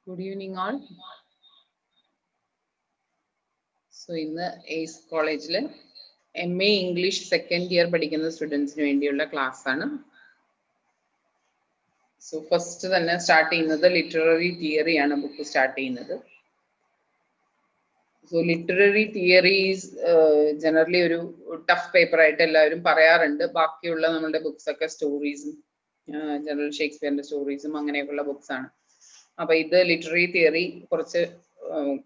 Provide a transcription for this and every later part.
Good evening all. So in the ACE College MA English second year പഠിക്കുന്ന സ്റ്റുഡൻസിന് വേണ്ടിയുള്ള class ആണ്. So first തന്നെ സ്റ്റാർട്ട് ചെയ്യുന്നത് ലിറ്റററി തിയറി ആണ് ബുക്ക് സ്റ്റാർട്ട് ചെയ്യുന്നത്. So literary theory is generally ഒരു ടഫ് പേപ്പർ ആയിട്ട് എല്ലാവരും പറയാറുണ്ട്. ബാക്കിയുള്ള നമ്മുടെ ബുക്സ് ഒക്കെ സ്റ്റോറീസും ജനറൽ ഷേക്സ്പിയറിന്റെ സ്റ്റോറീസും അങ്ങനെയൊക്കെയുള്ള ബുക്സ് ആണ്. അപ്പൊ ഇത് ലിറ്റററി തിയറി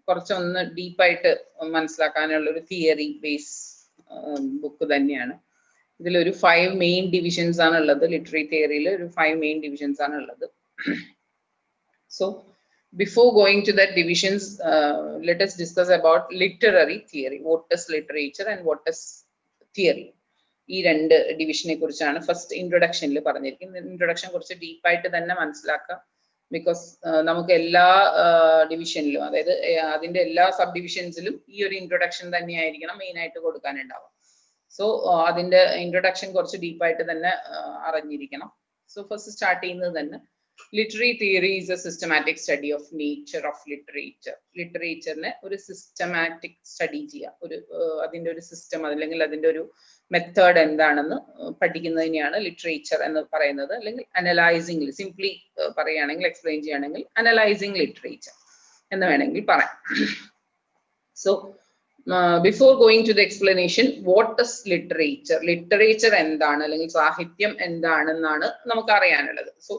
കുറച്ചൊന്ന് ഡീപ്പായിട്ട് മനസ്സിലാക്കാനുള്ള ഒരു തിയറി ബേസ് ബുക്ക് തന്നെയാണ്. ഇതിലൊരു 5 മെയിൻ ഡിവിഷൻസ് ആണ് ഉള്ളത്. ലിറ്റററി തിയറിയിൽ ഒരു 5 മെയിൻ ഡിവിഷൻസ് ആണ് ഉള്ളത്. So before going to that divisions, let us discuss about literary theory. What is literature and what is theory? ഈ രണ്ട് ഡിവിഷനെ കുറിച്ചാണ് ഫസ്റ്റ് ഇൻട്രൊഡക്ഷനിൽ പറഞ്ഞിരിക്കുന്നത്. ഇൻട്രൊഡക്ഷൻ കുറച്ച് ഡീപ്പായിട്ട് തന്നെ മനസ്സിലാക്കാം. ബിക്കോസ് നമുക്ക് എല്ലാ ഡിവിഷനിലും, അതായത് അതിന്റെ എല്ലാ സബ് ഡിവിഷൻസിലും ഈ ഒരു ഇൻട്രൊഡക്ഷൻ തന്നെയായിരിക്കണം മെയിൻ ആയിട്ട് കൊടുക്കാനുണ്ടാവുക. സോ അതിന്റെ ഇൻട്രൊഡക്ഷൻ കുറച്ച് ഡീപ്പായിട്ട് തന്നെ അറിഞ്ഞിരിക്കണം. സോ ഫസ്റ്റ് സ്റ്റാർട്ട് ചെയ്യുന്നത് തന്നെ literary theory is a systematic study of nature of literature. ലിറ്ററേച്ചറിനെ ഒരു സിസ്റ്റമാറ്റിക് സ്റ്റഡി ചെയ്യുക, ഒരു അതിന്റെ ഒരു സിസ്റ്റം അല്ലെങ്കിൽ അതിന്റെ ഒരു മെത്തേഡ് എന്താണെന്ന് പഠിക്കുന്നതിനെയാണ് ലിറ്ററേച്ചർ എന്ന് പറയുന്നത്. അല്ലെങ്കിൽ അനലൈസിംഗ്, സിംപ്ലി പറയുകയാണെങ്കിൽ എക്സ്പ്ലെയിൻ ചെയ്യുകയാണെങ്കിൽ അനലൈസിംഗ് ലിറ്ററേച്ചർ എന്ന് വേണമെങ്കിൽ പറയാം. So before going to the explanation, what is literature, literature എന്താണ് അല്ലെങ്കിൽ സാഹിത്യം എന്താണെന്നാണ് നമുക്ക് അറിയാനുള്ളത്. സോ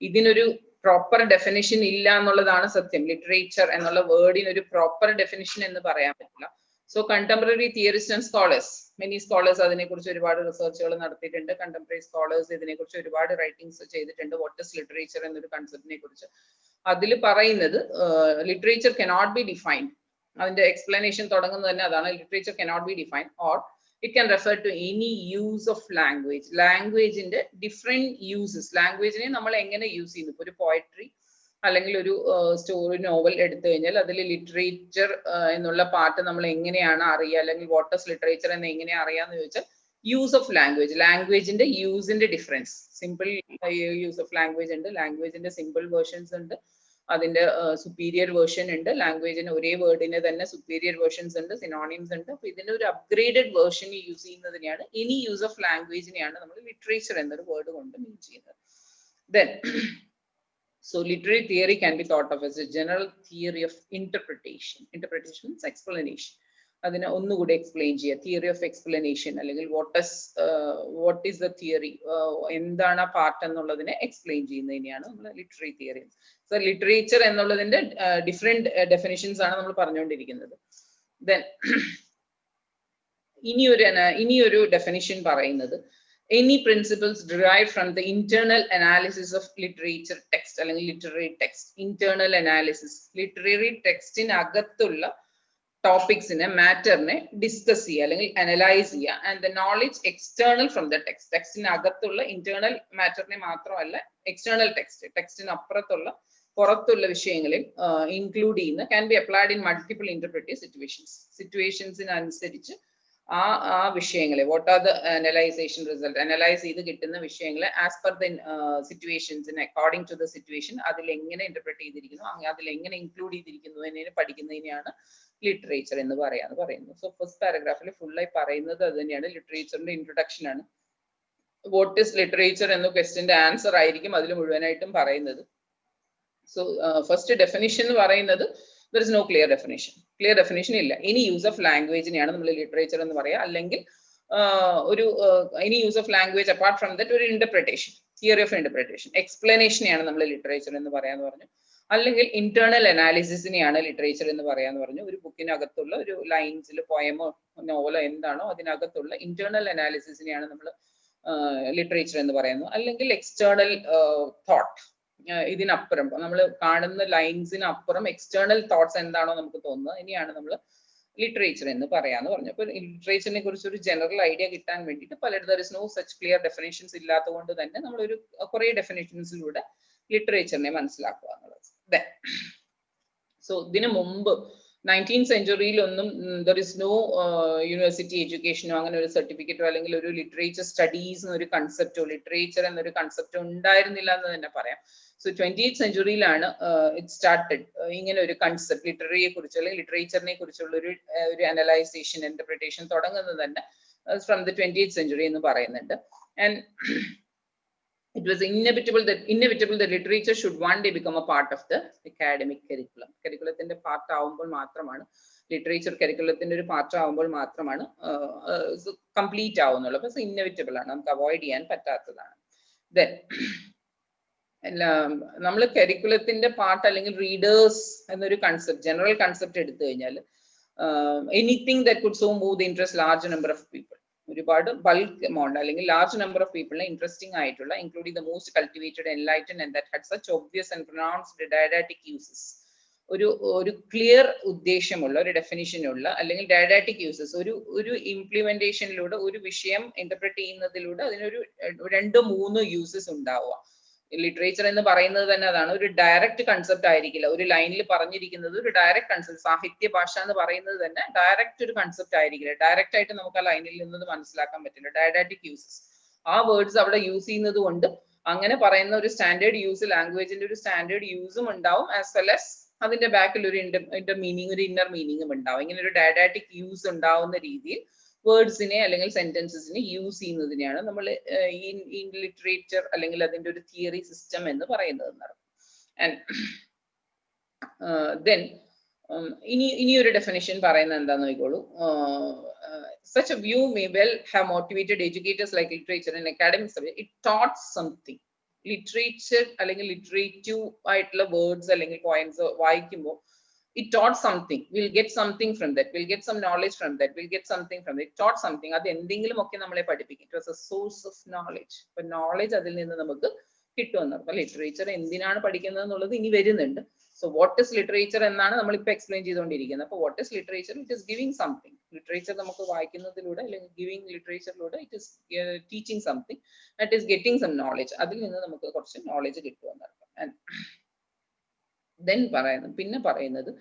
ഇതിനൊരു പ്രോപ്പർ ഡെഫിനിഷൻ ഇല്ല എന്നുള്ളതാണ് സത്യം. ലിറ്ററേച്ചർ എന്നുള്ള വേർഡിന് ഒരു പ്രോപ്പർ ഡെഫിനിഷൻ എന്ന് പറയാൻ പറ്റില്ല. So contemporary theorist and scholars, many scholars അതിനെക്കുറിച്ച് ഒരുപാട് റിസർച്ചുകൾ നടത്തിയിട്ടുണ്ട്. കണ്ടംപററി സ്കോളേഴ്സ് ഇതിനെക്കുറിച്ച് ഒരുപാട് റൈറ്റിംഗ്സ് ചെയ്തിട്ടുണ്ട്. വാട്ട് ഇസ് ലിറ്ററേച്ചർ എന്നൊരു കൺസെപ്റ്റിനെ കുറിച്ച്. അതിൽ പറയുന്നത് ലിറ്ററേച്ചർ കനോട്ട് ബി ഡിഫൈൻഡ്. അതിന്റെ എക്സ്പ്ലനേഷൻ തുടങ്ങുന്നത് തന്നെ അതാണ്. Literature cannot be defined or it can refer to any use of language. Language in the different uses. Language ne nammal engane use cheyunu. ഒരു poetry അല്ലെങ്കിൽ ഒരു സ്റ്റോറി നോവൽ എടുത്തു കഴിഞ്ഞാൽ അതിൽ ലിറ്ററേച്ചർ എന്നുള്ള പാർട്ട് നമ്മൾ എങ്ങനെയാണ് അറിയുക, അല്ലെങ്കിൽ വാട്ട് ഇസ് ലിറ്ററേച്ചർ എന്ന് എങ്ങനെ അറിയാന്ന് ചോദിച്ചാൽ യൂസ് ഓഫ് ലാംഗ്വേജ്, ലാംഗ്വേജിന്റെ യൂസിന്റെ difference. Simple use of language ഉണ്ട്, ലാംഗ്വേജിന്റെ സിമ്പിൾ വേർഷൻസ് ഉണ്ട്, അതിന്റെ സുപ്പീരിയർ വേർഷൻ ഉണ്ട്. ലാംഗ്വേജിന് ഒരേ വേർഡിന് തന്നെ സുപ്പീരിയർ വേർഷൻസ് ഉണ്ട്, സിനോണിംസ് ഉണ്ട്. അപ്പൊ ഇതിന്റെ ഒരു അപ്ഗ്രേഡഡ് വേർഷൻ യൂസ് ചെയ്യുന്നതിനെയാണ്, എനി യൂസ് ഓഫ് ലാംഗ്വേജിനെയാണ് നമ്മൾ ലിറ്ററേച്ചർ എന്നൊരു വേർഡ് കൊണ്ട് മീൻ ചെയ്യുന്നത്. Then so literary theory can be thought of as a general theory of interpretation. Interpretation means explanation. അതിനെ ഒന്നുകൂടി എക്സ്പ്ലെയിൻ ചെയ്യുക, തിയറി ഓഫ് എക്സ്പ്ലനേഷൻ അല്ലെങ്കിൽ വാട്ട് ഈസ് ദ തിയറി, എന്താണ് ആ പാർട്ട് എന്നുള്ളതിനെ എക്സ്പ്ലെയിൻ ചെയ്യുന്നതിനെയാണ് നമ്മൾ ലിറ്റററി തിയറി. സോ ലിറ്ററേച്ചർ എന്നുള്ളതിന്റെ different definitions ആണ് നമ്മൾ പറഞ്ഞുകൊണ്ടിരിക്കുന്നത്. ദെൻ ഇനിയൊരു ഡെഫിനിഷൻ പറയുന്നത് any principles derived from the internal analysis of literature text അല്ലെങ്കിൽ literary text. Internal analysis, literary textന് അകത്തുള്ള ടോപ്പിക്സിനെ, മാറ്ററിനെ ഡിസ്കസ് ചെയ്യുക അല്ലെങ്കിൽ അനലൈസ് ചെയ്യുക. And the knowledge external from the text, ടെക്സ്റ്റിന് അകത്തുള്ള ഇന്റേണൽ മാറ്ററിനെ മാത്രമല്ല എക്സ്റ്റേണൽ ടെക്സ്റ്റിന് അപ്പുറത്തുള്ള പുറത്തുള്ള വിഷയങ്ങളിൽ ഇൻക്ലൂഡ് ചെയ്യുന്ന, can be applied in multiple interpretive സിറ്റുവേഷൻസിനനുസരിച്ച് ആ വിഷയങ്ങളെ, what are the analysation result, analyse ചെയ്ത് കിട്ടുന്ന വിഷയങ്ങളെ ആസ് പെർ ദ സിറ്റുവേഷൻസിന്, അക്കോർഡിംഗ് ടു ദ സിറ്റുവേഷൻ അതിൽ എങ്ങനെ ഇന്റർപ്രറ്റ് ചെയ്തിരിക്കുന്നു, അതിൽ എങ്ങനെ ഇൻക്ലൂഡ് ചെയ്തിരിക്കുന്നു എന്നതിനെ പഠിക്കുന്നതിനെയാണ് ലിറ്ററേച്ചർ എന്ന് പറയുന്നത്. സോ ഫസ്റ്റ് പാരഗ്രാഫിൽ ഫുള്ളായി പറയുന്നത് അത് തന്നെയാണ്. ലിറ്ററേച്ചറിന്റെ ഇൻട്രൊഡക്ഷൻ ആണ്. വാട്ട് ഇസ് ലിറ്ററേച്ചർ എന്ന ക്വസ്റ്റ്യന്റെ ആൻസർ ആയിരിക്കും അതിൽ മുഴുവനായിട്ടും പറയുന്നത്. സോ ഫസ്റ്റ് ഡെഫിനിഷൻ എന്ന് പറയുന്നത് there is no clear definition ഇല്ല. എനി യൂസ് ഓഫ് ലാംഗ്വേജിനെയാണ് നമ്മൾ ലിറ്ററേച്ചർ എന്ന് പറയുക. അല്ലെങ്കിൽ ഒരു any use of language apart from that ഒരു ഇന്റർപ്രിട്ടേഷൻ, തിയറി ഓഫ് ഇന്റർപ്രിട്ടേഷൻ, എക്സ്പ്ലനേഷനെയാണ് നമ്മൾ ലിറ്ററേച്ചർ എന്ന് പറയാന്ന് പറഞ്ഞു. അല്ലെങ്കിൽ ഇന്റേണൽ അനാലിസിസിനെയാണ് ലിറ്ററേച്ചർ എന്ന് പറയാന്ന് പറഞ്ഞു. ഒരു ബുക്കിനകത്തുള്ള ഒരു ലൈൻസിൽ പോയമോ നോവലോ എന്താണോ അതിനകത്തുള്ള ഇന്റേണൽ അനാലിസിസിനെയാണ് നമ്മൾ ലിറ്ററേച്ചർ എന്ന് പറയുന്നത്. അല്ലെങ്കിൽ എക്സ്റ്റേണൽ തോട്ട്, ഇതിനപ്പുറം നമ്മൾ കാണുന്ന ലൈൻസിനപ്പുറം എക്സ്റ്റേണൽ തോട്ട്സ് എന്താണോ നമുക്ക് തോന്നുന്നത് ഇനിയാണ് നമ്മൾ ലിറ്ററേച്ചർ എന്ന് പറയാന്ന് പറഞ്ഞു. അപ്പൊ ലിറ്ററേച്ചറിനെ കുറിച്ച് ഒരു ജനറൽ ഐഡിയ കിട്ടാൻ വേണ്ടിയിട്ട് പലരും there is no such clear definitions ഇല്ലാത്തത് കൊണ്ട് തന്നെ നമ്മളൊരു കുറെ ഡെഫിനേഷൻസിലൂടെ ലിറ്ററേച്ചറിനെ മനസ്സിലാക്കുക എന്നുള്ളത്. സോ ഇതിനു മുമ്പ് 19th സെഞ്ചുറിയിലൊന്നും ദർ ഇസ് നോ യൂണിവേഴ്സിറ്റി എഡ്യൂക്കേഷനോ അങ്ങനെ ഒരു സർട്ടിഫിക്കറ്റോ അല്ലെങ്കിൽ ഒരു ലിറ്ററേച്ചർ സ്റ്റഡീസ് എന്നൊരു കൺസെപ്റ്റോ ലിറ്ററേച്ചർ എന്നൊരു കൺസെപ്റ്റോ ഉണ്ടായിരുന്നില്ല എന്ന് തന്നെ പറയാം. സോ 20th സെഞ്ചുറിയിലാണ് ഇറ്റ് സ്റ്റാർട്ടഡ് ഇങ്ങനെ ഒരു കൺസെപ്റ്റ് ലിറ്റററിയെ കുറിച്ച് അല്ലെങ്കിൽ ലിറ്ററേച്ചറിനെ കുറിച്ചുള്ള ഒരു അനലൈസേഷൻ ഇന്റർപ്രിട്ടേഷൻ തുടങ്ങുന്നത് തന്നെ ഫ്രം ദ 20th സെഞ്ചുറി എന്ന് പറയുന്നുണ്ട്. And it was inevitable that literature should one day become a part of the academic curriculum. Curriculumത്തിന്റെ പാർട്ട് ആവുമ്പോൾ മാത്രമാണ് ലിറ്ററേച്ചർ കരിക്കുലത്തിന്റെ ഒരു പാർട്ട് ആവുമ്പോൾ മാത്രമാണ് കംപ്ലീറ്റ് ആവുന്നുള്ളൂ. അപ്പൊ ഇന്നവിറ്റബിൾ ആണ്, നമുക്ക് അവോയ്ഡ് ചെയ്യാൻ പറ്റാത്തതാണ്. ദെൻ നമ്മൾ കരിക്കുലത്തിന്റെ പാർട്ട് അല്ലെങ്കിൽ റീഡേഴ്സ് എന്നൊരു കൺസെപ്റ്റ് ജനറൽ കൺസെപ്റ്റ് എടുത്തു കഴിഞ്ഞാൽ anything that could so move the interest large number of people, ഒരുപാട് ബൾക്ക് എമൗണ്ട് അല്ലെങ്കിൽ ലാർജ് നമ്പർ ഓഫ് പീപ്പിളിനെ ഇൻട്രസ്റ്റിംഗ് ആയിട്ടുള്ള including the most cultivated enlightened and that had such obvious and pronounced didactic uses, ഒരു clear ഉദ്ദേശമുള്ള ഒരു ഡെഫിനിഷനുള്ള അല്ലെങ്കിൽ ഡയഡാറ്റിക് uses ഒരു ഇംപ്ലിമെന്റേഷനിലൂടെ ഒരു വിഷയം ഇന്റർപ്രറ്റ് ചെയ്യുന്നതിലൂടെ അതിനൊരു 2-3 യൂസസ് ഉണ്ടാവുക. ലിറ്ററേച്ചർ എന്ന് പറയുന്നത് തന്നെ അതാണ്, ഒരു ഡയറക്റ്റ് കൺസെപ്റ്റ് ആയിരിക്കില്ല. ഒരു ലൈനിൽ പറഞ്ഞിരിക്കുന്നത് ഒരു ഡയറക്റ്റ് കൺസെപ്റ്റ്, സാഹിത്യ ഭാഷ എന്ന് പറയുന്നത് തന്നെ ഡയറക്റ്റ് ഒരു കൺസെപ്റ്റ് ആയിരിക്കില്ല. ഡയറക്റ്റ് ആയിട്ട് നമുക്ക് ആ ലൈനിൽ നിന്നത് മനസ്സിലാക്കാൻ പറ്റില്ല. ഡയഡാറ്റിക് യൂസസ്, ആ വേർഡ്സ് അവിടെ യൂസ് ചെയ്യുന്നത് കൊണ്ട് അങ്ങനെ പറയുന്ന ഒരു സ്റ്റാൻഡേർഡ് യൂസ്, ലാംഗ്വേജിന്റെ ഒരു സ്റ്റാൻഡേർഡ് യൂസും ഉണ്ടാവും, ആസ് വെൽ ആസ് അതിന്റെ ബാക്കിൽ ഒരു ഇന്റർ മീനിങ്, ഒരു ഇന്നർ മീനിങ്ങും ഉണ്ടാവും. ഇങ്ങനെ ഒരു ഡയഡാറ്റിക് യൂസ് ഉണ്ടാവുന്ന രീതിയിൽ വേർഡ്സിനെ അല്ലെങ്കിൽ സെന്റൻസസിനെ യൂസ് ചെയ്യുന്നതിനെയാണ് നമ്മൾ ഈ ലിറ്ററേച്ചർ അല്ലെങ്കിൽ അതിന്റെ ഒരു തിയറി സിസ്റ്റം എന്ന് പറയുന്നത്. ആൻഡ് ദെൻ ഇനി ഒരു ഡെഫിനിഷൻ പറയുന്നത് എന്താന്ന് നോക്കിക്കോളൂ. such a view may well have motivated educators like literature and academic subject. It taught something. Literature അല്ലെങ്കിൽ ലിറ്ററേറ്റീവ് ആയിട്ടുള്ള വേർഡ്സ് അല്ലെങ്കിൽ പോയിന്റ്സ് വായിക്കുമ്പോൾ it taught something, we'll get something from that, we'll get some knowledge from that, we'll get something from it. It taught something, അത് എന്തെങ്കിലും ഒക്കെ നമ്മളെ പഠിപ്പിക്കും. It was a source of knowledge. അപ്പൊ നോളജ് അതിൽ നിന്ന് നമുക്ക് കിട്ടുമെന്ന്. അപ്പൊ ലിറ്ററേച്ചർ എന്തിനാണ് പഠിക്കുന്നത് എന്നുള്ളത് ഇനി വരുന്നുണ്ട്. സോ വാട്ട് ഇസ് ലിറ്ററേച്ചർ എന്നാണ് നമ്മൾ ഇപ്പൊ എക്സ്പ്ലെയിൻ ചെയ്തുകൊണ്ടിരിക്കുന്നത്. അപ്പൊ what is literature? It is giving something. Literature നമുക്ക് വായിക്കുന്നതിലൂടെ അല്ലെങ്കിൽ ഗിവിംഗ് ലിറ്ററേച്ചറിലൂടെ it is teaching something, that is getting some knowledge. അതിൽ നിന്ന് നമുക്ക് കുറച്ച് നോളജ് കിട്ടുമെന്നർത്ഥം. ആൻഡ് ദെൻ പിന്നെ പറയുന്നത്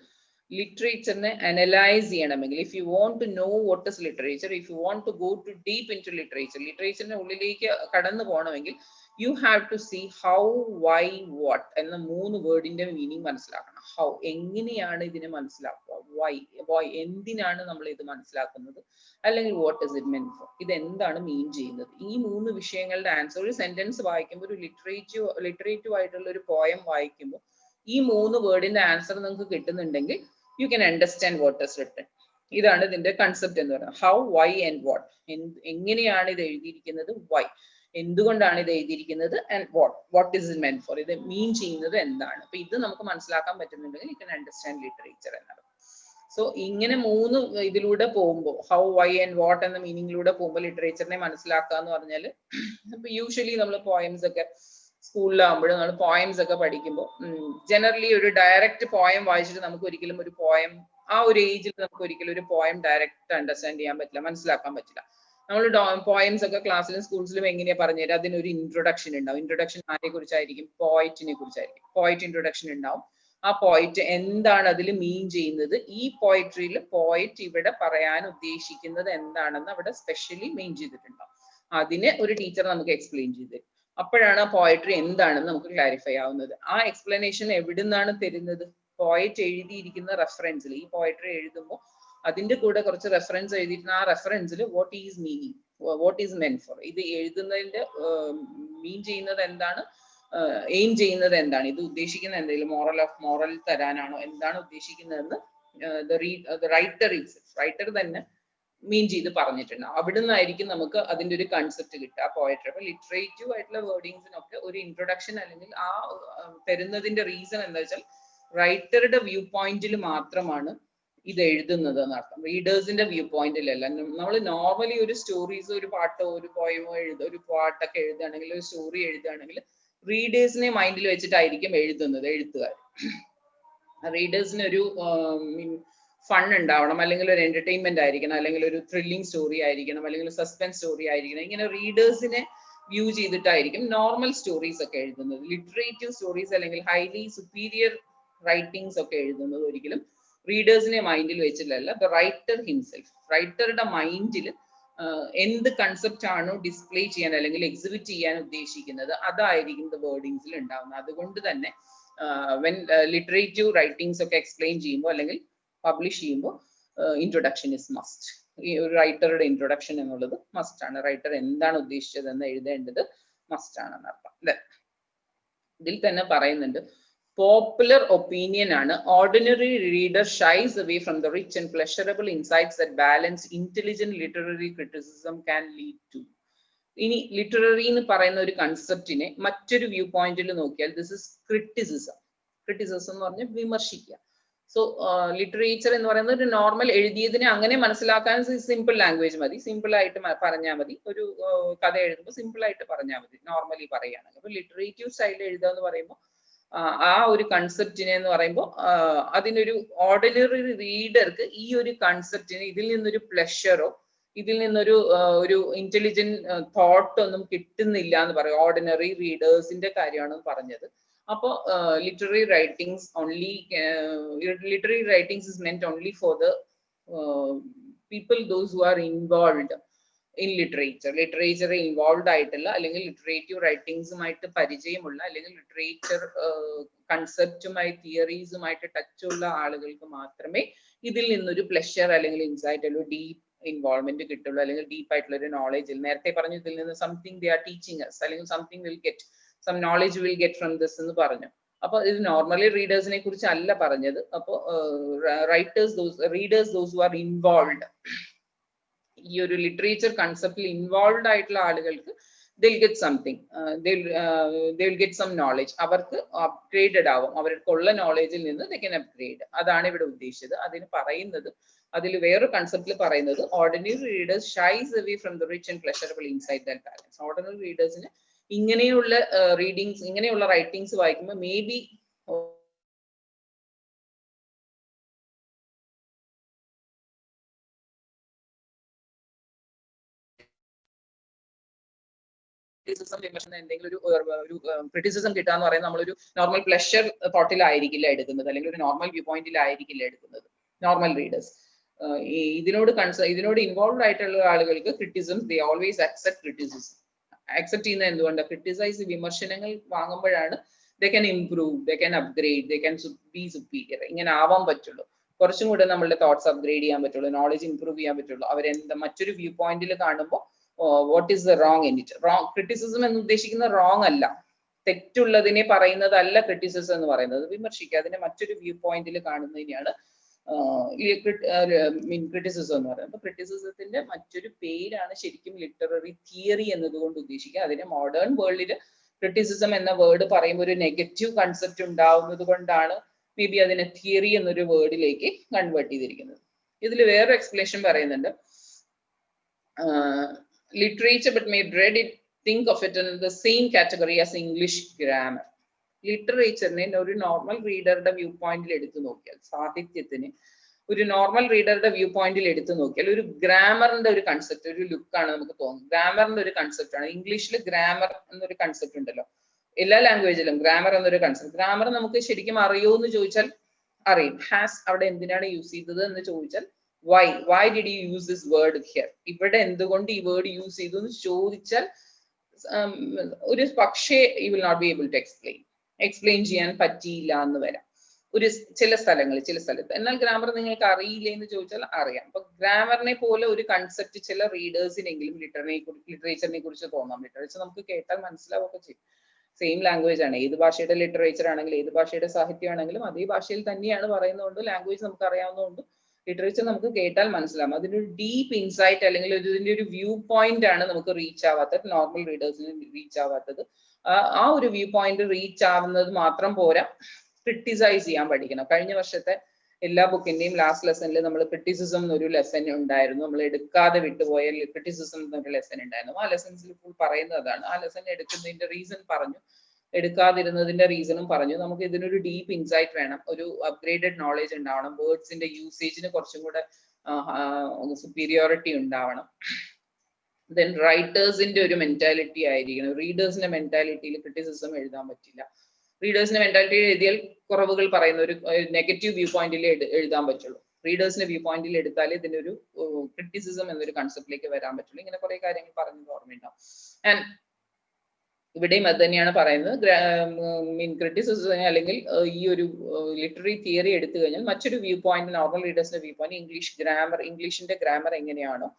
ലിറ്ററേച്ചറിനെ അനലൈസ് ചെയ്യണമെങ്കിൽ, if you want to know what is literature, if you want to go to deep into literature, ലിറ്ററേച്ചറിന്റെ ഉള്ളിലേക്ക് കടന്നു പോകണമെങ്കിൽ you have to see how, why, what എന്ന 3 വേർഡിന്റെ മീനിങ് മനസ്സിലാക്കണം. ഹൗ, എങ്ങനെയാണ് ഇതിനെ മനസ്സിലാക്കുക, വൈ എന്തിനാണ് നമ്മൾ ഇത് മനസ്സിലാക്കുന്നത്, അല്ലെങ്കിൽ വാട്ട് ഇസ് ഇറ്റ് മെന്റ് ഫോർ, ഇത് എന്താണ് മീൻ ചെയ്യുന്നത്. ഈ 3 വിഷയങ്ങളുടെ ആൻസർ ഒരു സെന്റൻസ് വായിക്കുമ്പോൾ, ഒരു ലിറ്ററേറ്റീവ് ആയിട്ടുള്ള ഒരു പോയം വായിക്കുമ്പോൾ ഈ 3 വേർഡിന്റെ ആൻസർ നിങ്ങൾക്ക് കിട്ടുന്നുണ്ടെങ്കിൽ you can understand what is written. ഇതാണ് ഇതിന്റെ കൺസെപ്റ്റ് എന്ന് പറയുന്നത്. ഹൗ, വൈ ആൻഡ് വാട്ട്, എങ്ങനെയാണ് ഇത് എഴുതിയിരിക്കുന്നത്, വൈ എന്തുകൊണ്ടാണ് ഇത് എഴുതിയിരിക്കുന്നത്, and what is it മെന്റ് for, ഇത് മീൻ ചെയ്യുന്നത് എന്താണ്. അപ്പൊ ഇത് നമുക്ക് മനസ്സിലാക്കാൻ പറ്റുന്നുണ്ടെങ്കിൽ യു ക്യാൻ അണ്ടർസ്റ്റാൻഡ് ലിറ്ററേച്ചർ എന്നാണ്. സോ ഇങ്ങനെ 3 ഇതിലൂടെ പോകുമ്പോൾ, ഹൗ, വൈ ആൻഡ് വാട്ട് എന്ന മീനിങ്ങിലൂടെ പോകുമ്പോൾ ലിറ്ററേച്ചറിനെ മനസ്സിലാക്കുക എന്ന് പറഞ്ഞാൽ, ഇപ്പൊ യൂഷ്വലി നമ്മൾ പോയംസ് ഒക്കെ സ്കൂളിലാകുമ്പോഴും നമ്മൾ പോയംസ് ഒക്കെ പഠിക്കുമ്പോൾ ജനറലി ഒരു ഡയറക്റ്റ് പോയം വായിച്ചിട്ട് നമുക്ക് ഒരിക്കലും ഒരു പോയം, ആ ഒരു ഏജിൽ നമുക്ക് ഒരിക്കലും ഒരു പോയം ഡയറക്റ്റ് അണ്ടർസ്റ്റാൻഡ് ചെയ്യാൻ പറ്റില്ല, മനസ്സിലാക്കാൻ പറ്റില്ല. നമ്മൾ പോയംസ് ഒക്കെ ക്ലാസ്സിലും സ്കൂൾസിലും എങ്ങനെയാ പറഞ്ഞുതരാം, അതിനൊരു ഇൻട്രൊഡക്ഷൻ ഉണ്ടാവും. ഇൻട്രൊഡക്ഷൻ ആരെ കുറിച്ചായിരിക്കും? പോയിറ്റിനെ കുറിച്ചായിരിക്കും. പോയിറ്റ് ഇൻട്രൊഡക്ഷൻ ഉണ്ടാവും. ആ പോയിറ്റ് എന്താണ് അതിൽ മീൻ ചെയ്യുന്നത്, ഈ പോയിട്രിയിൽ പോയിറ്റ് ഇവിടെ പറയാൻ ഉദ്ദേശിക്കുന്നത് എന്താണെന്ന് അവിടെ സ്പെഷ്യലി മീൻ ചെയ്തിട്ടുണ്ടാവും. അതിനെ ഒരു ടീച്ചർ നമുക്ക് എക്സ്പ്ലെയിൻ ചെയ്ത് തരും. അപ്പോഴാണ് ആ പോയട്രി എന്താണെന്ന് നമുക്ക് ക്ലാരിഫൈ ആവുന്നത്. ആ എക്സ്പ്ലനേഷൻ എവിടുന്നാണ് തരുന്നത്? പോയറ്റ് എഴുതിയിരിക്കുന്ന റെഫറൻസിൽ. ഈ പോയട്രി എഴുതുമ്പോൾ അതിന്റെ കൂടെ കുറച്ച് റെഫറൻസ് എഴുതിയിട്ട് ആ റെഫറൻസിൽ what is meaning, what is meant for, ഇത് എഴുതുന്നതിന്റെ മീൻ ചെയ്യുന്നത് എന്താണ്, എയിം ചെയ്യുന്നത് എന്താണ്, ഇത് ഉദ്ദേശിക്കുന്ന എന്തെങ്കിലും മോറൽ തരാനാണോ, എന്താണ് ഉദ്ദേശിക്കുന്നതെന്ന് റൈറ്റർ തന്നെ മീൻ ചെയ്ത് പറഞ്ഞിട്ടുണ്ട്. അവിടുന്നായിരിക്കും നമുക്ക് അതിന്റെ ഒരു കൺസെപ്റ്റ് കിട്ടുക പോയട്രി. അപ്പൊ ലിറ്ററേറ്റീവ് ആയിട്ടുള്ള വേർഡിങ്സിനൊക്കെ ഒരു ഇൻട്രൊഡക്ഷൻ അല്ലെങ്കിൽ ആ തരുന്നതിന്റെ റീസൺ എന്താ വെച്ചാൽ റൈറ്ററുടെ വ്യൂ പോയിന്റിൽ മാത്രമാണ് ഇത് എഴുതുന്നത് എന്നർത്ഥം. റീഡേഴ്സിന്റെ വ്യൂ പോയിന്റിലല്ല. നമ്മൾ നോർമലി ഒരു സ്റ്റോറീസ്, ഒരു പാട്ടോ ഒരു പോയമോ ഒരു പാട്ടൊക്കെ എഴുതുകയാണെങ്കിൽ, ഒരു സ്റ്റോറി എഴുതുകയാണെങ്കിൽ റീഡേഴ്സിനെ മൈൻഡിൽ വെച്ചിട്ടായിരിക്കും എഴുതുന്നത് എഴുത്തുകാർ. റീഡേഴ്സിന് ഒരു ഫൺ ഉണ്ടാവണം, അല്ലെങ്കിൽ ഒരു എന്റർടൈൻമെന്റ് ആയിരിക്കണം, അല്ലെങ്കിൽ ഒരു ത്രില്ലിംഗ് സ്റ്റോറി ആയിരിക്കണം, അല്ലെങ്കിൽ ഒരു സസ്പെൻസ് സ്റ്റോറി ആയിരിക്കണം. ഇങ്ങനെ റീഡേഴ്സിനെ വ്യൂ ചെയ്തിട്ടായിരിക്കും നോർമൽ സ്റ്റോറീസ് ഒക്കെ എഴുതുന്നത്. ലിറ്ററേറ്റീവ് സ്റ്റോറീസ് അല്ലെങ്കിൽ ഹൈലി സുപ്പീരിയർ റൈറ്റിംഗ്സ് ഒക്കെ എഴുതുന്നത് ഒരിക്കലും റീഡേഴ്സിനെ മൈൻഡിൽ വെച്ചിട്ടല്ല, ദ റൈറ്റർ ഹിംസെൽഫ്, റൈറ്ററുടെ മൈൻഡിൽ എന്ത് കൺസെപ്റ്റ് ആണോ ഡിസ്പ്ലേ ചെയ്യാൻ അല്ലെങ്കിൽ എക്സിബിറ്റ് ചെയ്യാൻ ഉദ്ദേശിക്കുന്നത് അതായിരിക്കും ദ വേർഡിങ്സിൽ ഉണ്ടാവുന്നത്. അതുകൊണ്ട് തന്നെ വെൻ ലിറ്ററേറ്റീവ് റൈറ്റിംഗ്സ് ഒക്കെ എക്സ്പ്ലെയിൻ ചെയ്യുമ്പോൾ അല്ലെങ്കിൽ പബ്ലിഷ് ചെയ്യുമ്പോൾ ഇൻട്രൊഡക്ഷൻ ഇസ് മസ്റ്റ്. ഈ ഒരു റൈറ്ററുടെ ഇൻട്രൊഡക്ഷൻ എന്നുള്ളത് മസ്റ്റ് ആണ്. റൈറ്റർ എന്താണ് ഉദ്ദേശിച്ചത് എന്ന് എഴുതേണ്ടത് മസ്റ്റ് ആണെന്ന് അർത്ഥം. ഇതിൽ തന്നെ പറയുന്നുണ്ട്, popular opinion ആണ് ordinary reader shies away from the rich and pleasurable insights that balance intelligent literary criticism can lead to. ഇനി ലിറ്റററി എന്ന് പറയുന്ന ഒരു കൺസെപ്റ്റിനെ മറ്റൊരു വ്യൂ പോയിന്റിൽ നോക്കിയാൽ ദിസ് ഇസ് ക്രിറ്റിസിസം. ക്രിറ്റിസിസം എന്ന് പറഞ്ഞാൽ വിമർശിക്കുക. സോ ലിറ്ററേച്ചർ എന്ന് പറയുന്നത് ഒരു നോർമൽ എഴുതിയതിനെ അങ്ങനെ മനസ്സിലാക്കാൻ സിമ്പിൾ ലാംഗ്വേജ് മതി, സിമ്പിൾ ആയിട്ട് പറഞ്ഞാൽ മതി. ഒരു കഥ എഴുതുമ്പോൾ സിമ്പിൾ ആയിട്ട് പറഞ്ഞാൽ മതി, നോർമലി പറയുകയാണെങ്കിൽ. അപ്പൊ ലിറ്ററേറ്റീവ് സ്റ്റൈലിൽ എഴുതുക എന്ന് പറയുമ്പോൾ ആ ഒരു കൺസെപ്റ്റിനെ എന്ന് പറയുമ്പോൾ അതിനൊരു ഓർഡിനറി റീഡർക്ക് ഈ ഒരു കൺസെപ്റ്റിന് ഇതിൽ നിന്നൊരു പ്ലഷറോ ഇതിൽ നിന്നൊരു ഒരു ഇന്റലിജന്റ് തോട്ട് ഒന്നും കിട്ടുന്നില്ല എന്ന് പറയും. ഓർഡിനറി റീഡേഴ്സിന്റെ കാര്യമാണ് പറഞ്ഞത്. അപ്പോ literary writings only literary writings is meant only for the people those who are involved in ലിറ്ററേച്ചറിൽ ഇൻവോൾവ് ആയിട്ടുള്ള അല്ലെങ്കിൽ ലിറ്ററേറ്റീവ് റൈറ്റിംഗ്സുമായിട്ട് പരിചയമുള്ള അല്ലെങ്കിൽ ലിറ്ററേച്ചർ കൺസെപ്റ്റുമായി തിയറീസുമായിട്ട് ടച്ച് ഉള്ള ആളുകൾക്ക് മാത്രമേ ഇതിൽ നിന്നൊരു പ്ലഷർ അല്ലെങ്കിൽ ഇൻസൈറ്റ് അല്ലെങ്കിൽ ഡീപ്പ് ഇൻവോൾവ്മെന്റ് കിട്ടുള്ളൂ, അല്ലെങ്കിൽ ഡീപ്പ് ആയിട്ടുള്ള ഒരു നോളേജിൽ. നേരത്തെ പറഞ്ഞു ഇതിൽ നിന്ന് something they are teaching us, അല്ലെങ്കിൽ something will get some knowledge will get from this എന്ന് പറഞ്ഞു. അപ്പൊ ഇത് നോർമലി റീഡേഴ്സിനെ കുറിച്ച് അല്ല പറഞ്ഞത്. അപ്പോൾ readers those who are involved, ഈ ഒരു ലിറ്ററേച്ചർ കൺസെപ്റ്റിൽ ഇൻവോൾവ്ഡ് ആയിട്ടുള്ള ആളുകൾക്ക് they'll get something, they'll get some knowledge. അവർക്ക് അപ്ഗ്രേഡഡ് ആവും, അവർക്കുള്ള നോളേജിൽ നിന്ന് they can upgrade. അതാണ് ഇവിടെ ഉദ്ദേശിച്ചത്. അതിന് പറയുന്നത്, അതിൽ വേറൊരു കൺസെപ്റ്റിൽ പറയുന്നത് ordinary readers shies away from the rich and pleasurable insight that balance. Ordinary റീഡേഴ്സിന് ഇങ്ങനെയുള്ള റീഡിങ്സ്, ഇങ്ങനെയുള്ള റൈറ്റിംഗ്സ് വായിക്കുമ്പോൾ മേ ബി വിമർശനം എന്തെങ്കിലും ഒരു ക്രിറ്റിസിസം കിട്ടാന്ന് പറയുന്നത് നമ്മളൊരു നോർമൽ പ്ലഷർ തോട്ടിലായിരിക്കില്ല എടുക്കുന്നത്, അല്ലെങ്കിൽ ഒരു നോർമൽ വ്യൂ പോയിന്റിലായിരിക്കില്ല എടുക്കുന്നത് നോർമൽ റീഡേഴ്സ്. ഇതിനോട് ഇൻവോൾവ് ആയിട്ടുള്ള ആളുകൾക്ക് criticism, they always accept criticism. Accept ചെയ്യുന്നത് എന്തുകൊണ്ട്? ക്രിറ്റിസൈസ്, വിമർശനങ്ങൾ വാങ്ങുമ്പോഴാണ് they can improve, they can upgrade, they can be superior. ഇങ്ങനെ ആവാൻ പറ്റുള്ളൂ, കുറച്ചും കൂടെ നമ്മളുടെ തോട്ട്സ് അപ്ഗ്രേഡ് ചെയ്യാൻ പറ്റുള്ളൂ, നോളജ് ഇംപ്രൂവ് ചെയ്യാൻ പറ്റുള്ളൂ. അവരെന്താ മറ്റൊരു വ്യൂ പോയിന്റിൽ കാണുമ്പോൾ what is the wrong in it. Wrong criticism എന്ന് ഉദ്ദേശിക്കുന്ന റോങ് അല്ല, തെറ്റുള്ളതിനെ പറയുന്നതല്ല ക്രിറ്റിസിസം എന്ന് പറയുന്നത്. വിമർശിക്കുക, അതിനെ മറ്റൊരു വ്യൂ പോയിന്റിൽ കാണുന്നതിനെയാണ് ക്രിറ്റിസിസം എന്ന് പറയുന്നത്. ക്രിറ്റിസിസത്തിന്റെ മറ്റൊരു പേരാണ് ശരിക്കും ലിറ്റററി തിയറി എന്നതുകൊണ്ട് ഉദ്ദേശിക്കുക. അതിനെ മോഡേൺ വേൾഡിൽ ക്രിറ്റിസിസം എന്ന വേർഡ് പറയുമ്പോൾ ഒരു നെഗറ്റീവ് കൺസെപ്റ്റ് ഉണ്ടാവുന്നത് കൊണ്ടാണ് മേ ബി അതിനെ തിയറി എന്നൊരു വേർഡിലേക്ക് കൺവേർട്ട് ചെയ്തിരിക്കുന്നത്. ഇതിൽ വേറൊരു എക്സ്പ്ലനേഷൻ പറയുന്നുണ്ട്. Literature but may dread it, think of it in the same category as English grammar. ലിറ്ററേച്ചറിനെ ഒരു നോർമൽ റീഡറുടെ വ്യൂ പോയിന്റിൽ എടുത്തു നോക്കിയാൽ, സാഹിത്യത്തിന് ഒരു നോർമൽ റീഡറുടെ വ്യൂ പോയിന്റിൽ എടുത്തു നോക്കിയാൽ ഒരു ഗ്രാമറിന്റെ ഒരു കൺസെപ്റ്റ്, ഒരു ലുക്കാണ് നമുക്ക് തോന്നുന്നത്. ഗ്രാമറിന്റെ ഒരു കൺസെപ്റ്റ് ആണ്. ഇംഗ്ലീഷിൽ ഗ്രാമർ എന്നൊരു കൺസെപ്റ്റ് ഉണ്ടല്ലോ, എല്ലാ ലാംഗ്വേജിലും ഗ്രാമർ എന്നൊരു കൺസെപ്റ്റ്. ഗ്രാമർ നമുക്ക് ശരിക്കും അറിയോ എന്ന് ചോദിച്ചാൽ അറിയും. ഹാസ് അവിടെ എന്തിനാണ് യൂസ് ചെയ്തത് എന്ന് ചോദിച്ചാൽ why did you use this word here, ഇവിടെ എന്തുകൊണ്ട് ഈ വേർഡ് യൂസ് ചെയ്തു എന്ന് ചോദിച്ചാൽ ഒരു പക്ഷേ you will not be able to explain ചെയ്യാൻ പറ്റിയില്ല എന്ന് വരാം ഒരു ചില സ്ഥലത്ത്. എന്നാൽ ഗ്രാമർ നിങ്ങൾക്ക് അറിയില്ല എന്ന് ചോദിച്ചാൽ അറിയാം. അപ്പൊ ഗ്രാമറിനെ പോലെ ഒരു കൺസെപ്റ്റ് ചില റീഡേഴ്സിനെങ്കിലും ലിറ്ററേച്ചറിനെ കുറിച്ച് തോന്നാം. ലിറ്ററേച്ചർ നമുക്ക് കേട്ടാൽ മനസ്സിലാവുകയൊക്കെ ചെയ്യും. സെയിം ലാംഗ്വേജ് ആണ്. ഏത് ഭാഷയുടെ ലിറ്ററേച്ചർ ആണെങ്കിലും ഏത് ഭാഷയുടെ സാഹിത്യം ആണെങ്കിലും അതേ ഭാഷയിൽ തന്നെയാണ് പറയുന്നതുകൊണ്ട്, ലാംഗ്വേജ് നമുക്ക് അറിയാവുന്നതുകൊണ്ട് ലിറ്ററേച്ചർ നമുക്ക് കേട്ടാൽ മനസ്സിലാവും. അതിനൊരു ഡീപ്പ് ഇൻസൈറ്റ് അല്ലെങ്കിൽ ഇതിന്റെ ഒരു വ്യൂ പോയിന്റ് ആണ് നമുക്ക് റീച്ച് ആവാത്തത്, നോർമൽ റീഡേഴ്സിന് റീച്ച് ആവാത്തത്. ആ ഒരു വ്യൂ പോയിന്റ് റീച്ച് ആവുന്നത് മാത്രം പോരാ, ക്രിട്ടിസൈസ് ചെയ്യാൻ പഠിക്കണം. കഴിഞ്ഞ വർഷത്തെ എല്ലാ ബുക്കിന്റെയും ലാസ്റ്റ് ലെസണിൽ നമ്മൾ ക്രിറ്റിസിസം എന്നൊരു ലെസൺ ഉണ്ടായിരുന്നു. നമ്മൾ എടുക്കാതെ വിട്ടുപോയ ക്രിറ്റിസിസം എന്നൊരു ലെസൺ ഉണ്ടായിരുന്നു. ആ ലെസൺസിൽ ഫുൾ പറയുന്നത് അതാണ്. ആ ലെസൺ എടുക്കുന്നതിന്റെ റീസൺ പറഞ്ഞു, എടുക്കാതിരുന്നതിന്റെ റീസണും പറഞ്ഞു. നമുക്ക് ഇതിനൊരു ഡീപ്പ് ഇൻസൈറ്റ് വേണം, ഒരു അപ്ഗ്രേഡഡ് നോളേജ് ഉണ്ടാവണം, വേർഡ്സിന്റെ യൂസേജിന് കുറച്ചും കൂടെ സുപ്പീരിയോറിറ്റി ഉണ്ടാവണം. ദെൻ റൈറ്റേഴ്സിന്റെ ഒരു മെന്റാലിറ്റി ആയിരിക്കണം. റീഡേഴ്സിന്റെ മെന്റാലിറ്റിയിൽ ക്രിറ്റിസിസം എഴുതാൻ പറ്റില്ല. റീഡേഴ്സിന്റെ മെന്റാലിറ്റി എഴുതിയാൽ കുറവുകൾ പറയുന്ന ഒരു നെഗറ്റീവ് വ്യൂ പോയിന്റിൽ എഴുതാൻ പറ്റുള്ളൂ. റീഡേഴ്സിന്റെ വ്യൂ പോയിന്റിൽ എടുത്താൽ ഇതിന്റെ ഒരു ക്രിറ്റിസിസം എന്നൊരു കൺസെപ്റ്റിലേക്ക് വരാൻ പറ്റുള്ളൂ. ഇങ്ങനെ കുറെ കാര്യങ്ങൾ പറഞ്ഞത് ഓർമ്മയുണ്ടാവും. ആൻഡ് ഇവിടെയും അത് തന്നെയാണ് പറയുന്നത്. മീൻ ക്രിറ്റിസിസം അല്ലെങ്കിൽ ഈ ഒരു ലിറ്റററി തിയറി എടുത്തു കഴിഞ്ഞാൽ മറ്റൊരു വ്യൂ പോയിന്റ്, നോർമൽ റീഡേഴ്സിന്റെ വ്യൂ പോയിന്റ് ഇംഗ്ലീഷിന്റെ ഗ്രാമർ എങ്ങനെയാണോ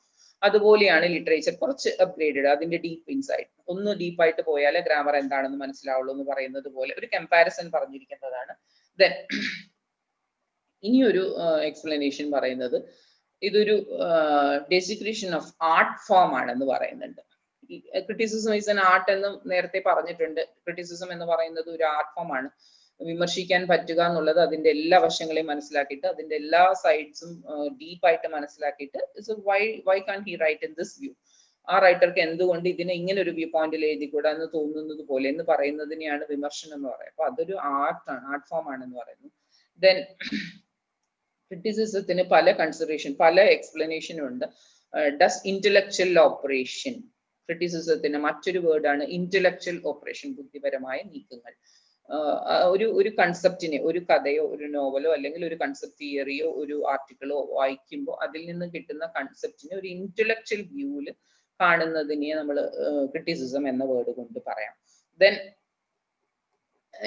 അതുപോലെയാണ് ലിറ്ററേച്ചർ കുറച്ച് അപ്ഗ്രേഡഡ്. അതിന്റെ ഡീപ്പ് ഇൻസൈഡ് ഒന്ന് ഡീപ്പായിട്ട് പോയാലേ ഗ്രാമർ എന്താണെന്ന് മനസ്സിലാവുള്ളൂ എന്ന് പറയുന്നത് പോലെ ഒരു കമ്പാരിസൺ പറഞ്ഞിരിക്കുന്നതാണ്. ദെൻ ഇനിയൊരു എക്സ്പ്ലനേഷൻ പറയുന്നത് ഇതൊരു ഡെസിഗ്നേഷൻ ഓഫ് ആർട്ട് ഫോം ആണെന്ന് പറയുന്നുണ്ട്. ക്രിറ്റിസിസം ഈസ് എൻ ആർട്ട് എന്ന് നേരത്തെ പറഞ്ഞിട്ടുണ്ട്. ക്രിറ്റിസിസം എന്ന് പറയുന്നത് ഒരു ആർട്ട് ഫോം ആണ്. വിമർശിക്കാൻ പറ്റുക എന്നുള്ളത് അതിന്റെ എല്ലാ വശങ്ങളെയും മനസ്സിലാക്കിയിട്ട് അതിന്റെ എല്ലാ സൈഡ്സും ഡീപ്പായിട്ട് മനസ്സിലാക്കിയിട്ട് why can he write in this view, ആ റൈറ്റർക്ക് എന്തുകൊണ്ട് ഇതിനെ ഇങ്ങനെ ഒരു വ്യൂ പോയിന്റിൽ എഴുതിക്കൂടാ എന്ന് തോന്നുന്നത് പോലെ എന്ന് പറയുന്നതിനെയാണ് വിമർശനം എന്ന് പറയുന്നത്. അപ്പൊ അതൊരു ആർട്ടാണ്, ആർട്ട് ഫോം ആണെന്ന് പറയുന്നു. ദെൻ ക്രിറ്റിസിസത്തിന് പല കൺസിഡറേഷൻ, പല എക്സ്പ്ലനേഷനും ഉണ്ട്. ഡസ് ഇന്റലക്ച്വൽ ഓപ്പറേഷൻ, ക്രിറ്റിസിസത്തിന് മറ്റൊരു വേർഡാണ് ഇന്റലക്ച്വൽ ഓപ്പറേഷൻ, ബുദ്ധിപരമായ നീക്കങ്ങൾ. ഒരു കൺസെപ്റ്റിനെ, ഒരു കഥയോ ഒരു നോവലോ അല്ലെങ്കിൽ ഒരു കൺസെപ്റ്റ് തിയറിയോ ഒരു ആർട്ടിക്കിളോ വായിക്കുമ്പോൾ അതിൽ നിന്ന് കിട്ടുന്ന കൺസെപ്റ്റിനെ ഒരു ഇന്റലക്ച്വൽ വ്യൂവിൽ കാണുന്നതിനെ നമ്മൾ ക്രിറ്റിസിസം എന്ന വേർഡ് കൊണ്ട് പറയാം. Then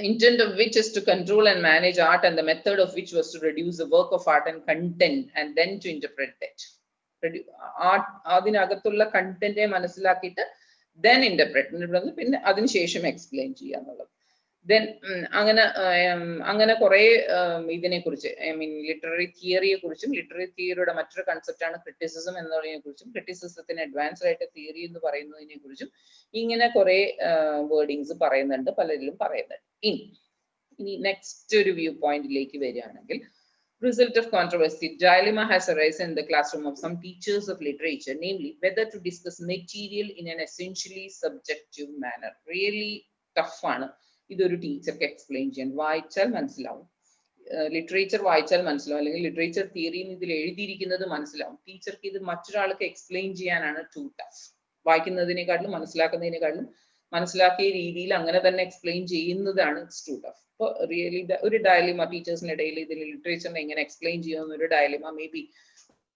intent of which is to control and manage art, and the method of which was to reduce the work of art and content and then to interpret that. art അതിനകത്തുള്ള കണ്ടന്റിനെ മനസ്സിലാക്കിയിട്ട് then interpret, പിന്നെ അതിനുശേഷം explain ചെയ്യുക എന്നുള്ളത്. Then അങ്ങനെ കുറെ ഇതിനെ കുറിച്ച്, ഐ മീൻ ലിറ്റററി തിയറിയെ കുറിച്ചും ലിറ്റററി തിയറിയുടെ മറ്റൊരു കൺസെപ്റ്റ് ആണ് ക്രിറ്റിസിസം എന്നുള്ളതിനെ കുറിച്ചും ക്രിറ്റിസിസത്തിന് അഡ്വാൻസ്ഡ് ആയിട്ട് തിയറി എന്ന് പറയുന്നതിനെ കുറിച്ചും ഇങ്ങനെ കുറെ വേർഡിങ്സ് പറയുന്നുണ്ട്, പലരിലും പറയുന്നുണ്ട്. ഇനി നെക്സ്റ്റ് ഒരു വ്യൂ പോയിന്റിലേക്ക് വരികയാണെങ്കിൽ, result of controversy, dilemma has arisen in the classroom of some teachers of literature, namely whether to discuss material in an essentially subjective manner. Really tough ആണ് ഇതൊരു ടീച്ചർക്ക് എക്സ്പ്ലെയിൻ ചെയ്യാൻ. വായിച്ചാൽ മനസ്സിലാവും, ലിറ്ററേച്ചർ വായിച്ചാൽ മനസ്സിലാവും, അല്ലെങ്കിൽ ലിറ്ററേച്ചർ തിയറിയിൽ ഇതിൽ എഴുതിയിരിക്കുന്നത് മനസ്സിലാവും. ടീച്ചർക്ക് ഇത് മറ്റൊരാൾക്ക് എക്സ്പ്ലെയിൻ ചെയ്യാനാണ് ടു ടഫ്. വായിക്കുന്നതിനെക്കാട്ടിലും മനസ്സിലാക്കുന്നതിനെക്കാട്ടിലും മനസ്സിലാക്കിയ രീതിയിൽ അങ്ങനെ തന്നെ എക്സ്പ്ലെയിൻ ചെയ്യുന്നതാണ് ടു ടഫ്. അപ്പോൾ റിയലി ഒരു ഡയലിമ ടീച്ചേഴ്സിന്റെ ഇടയിൽ ഇതിൽ ലിറ്ററേച്ചറിനെ എങ്ങനെ എക്സ്പ്ലെയിൻ ചെയ്യുന്ന ഒരു ഡയലിമ മേ ബി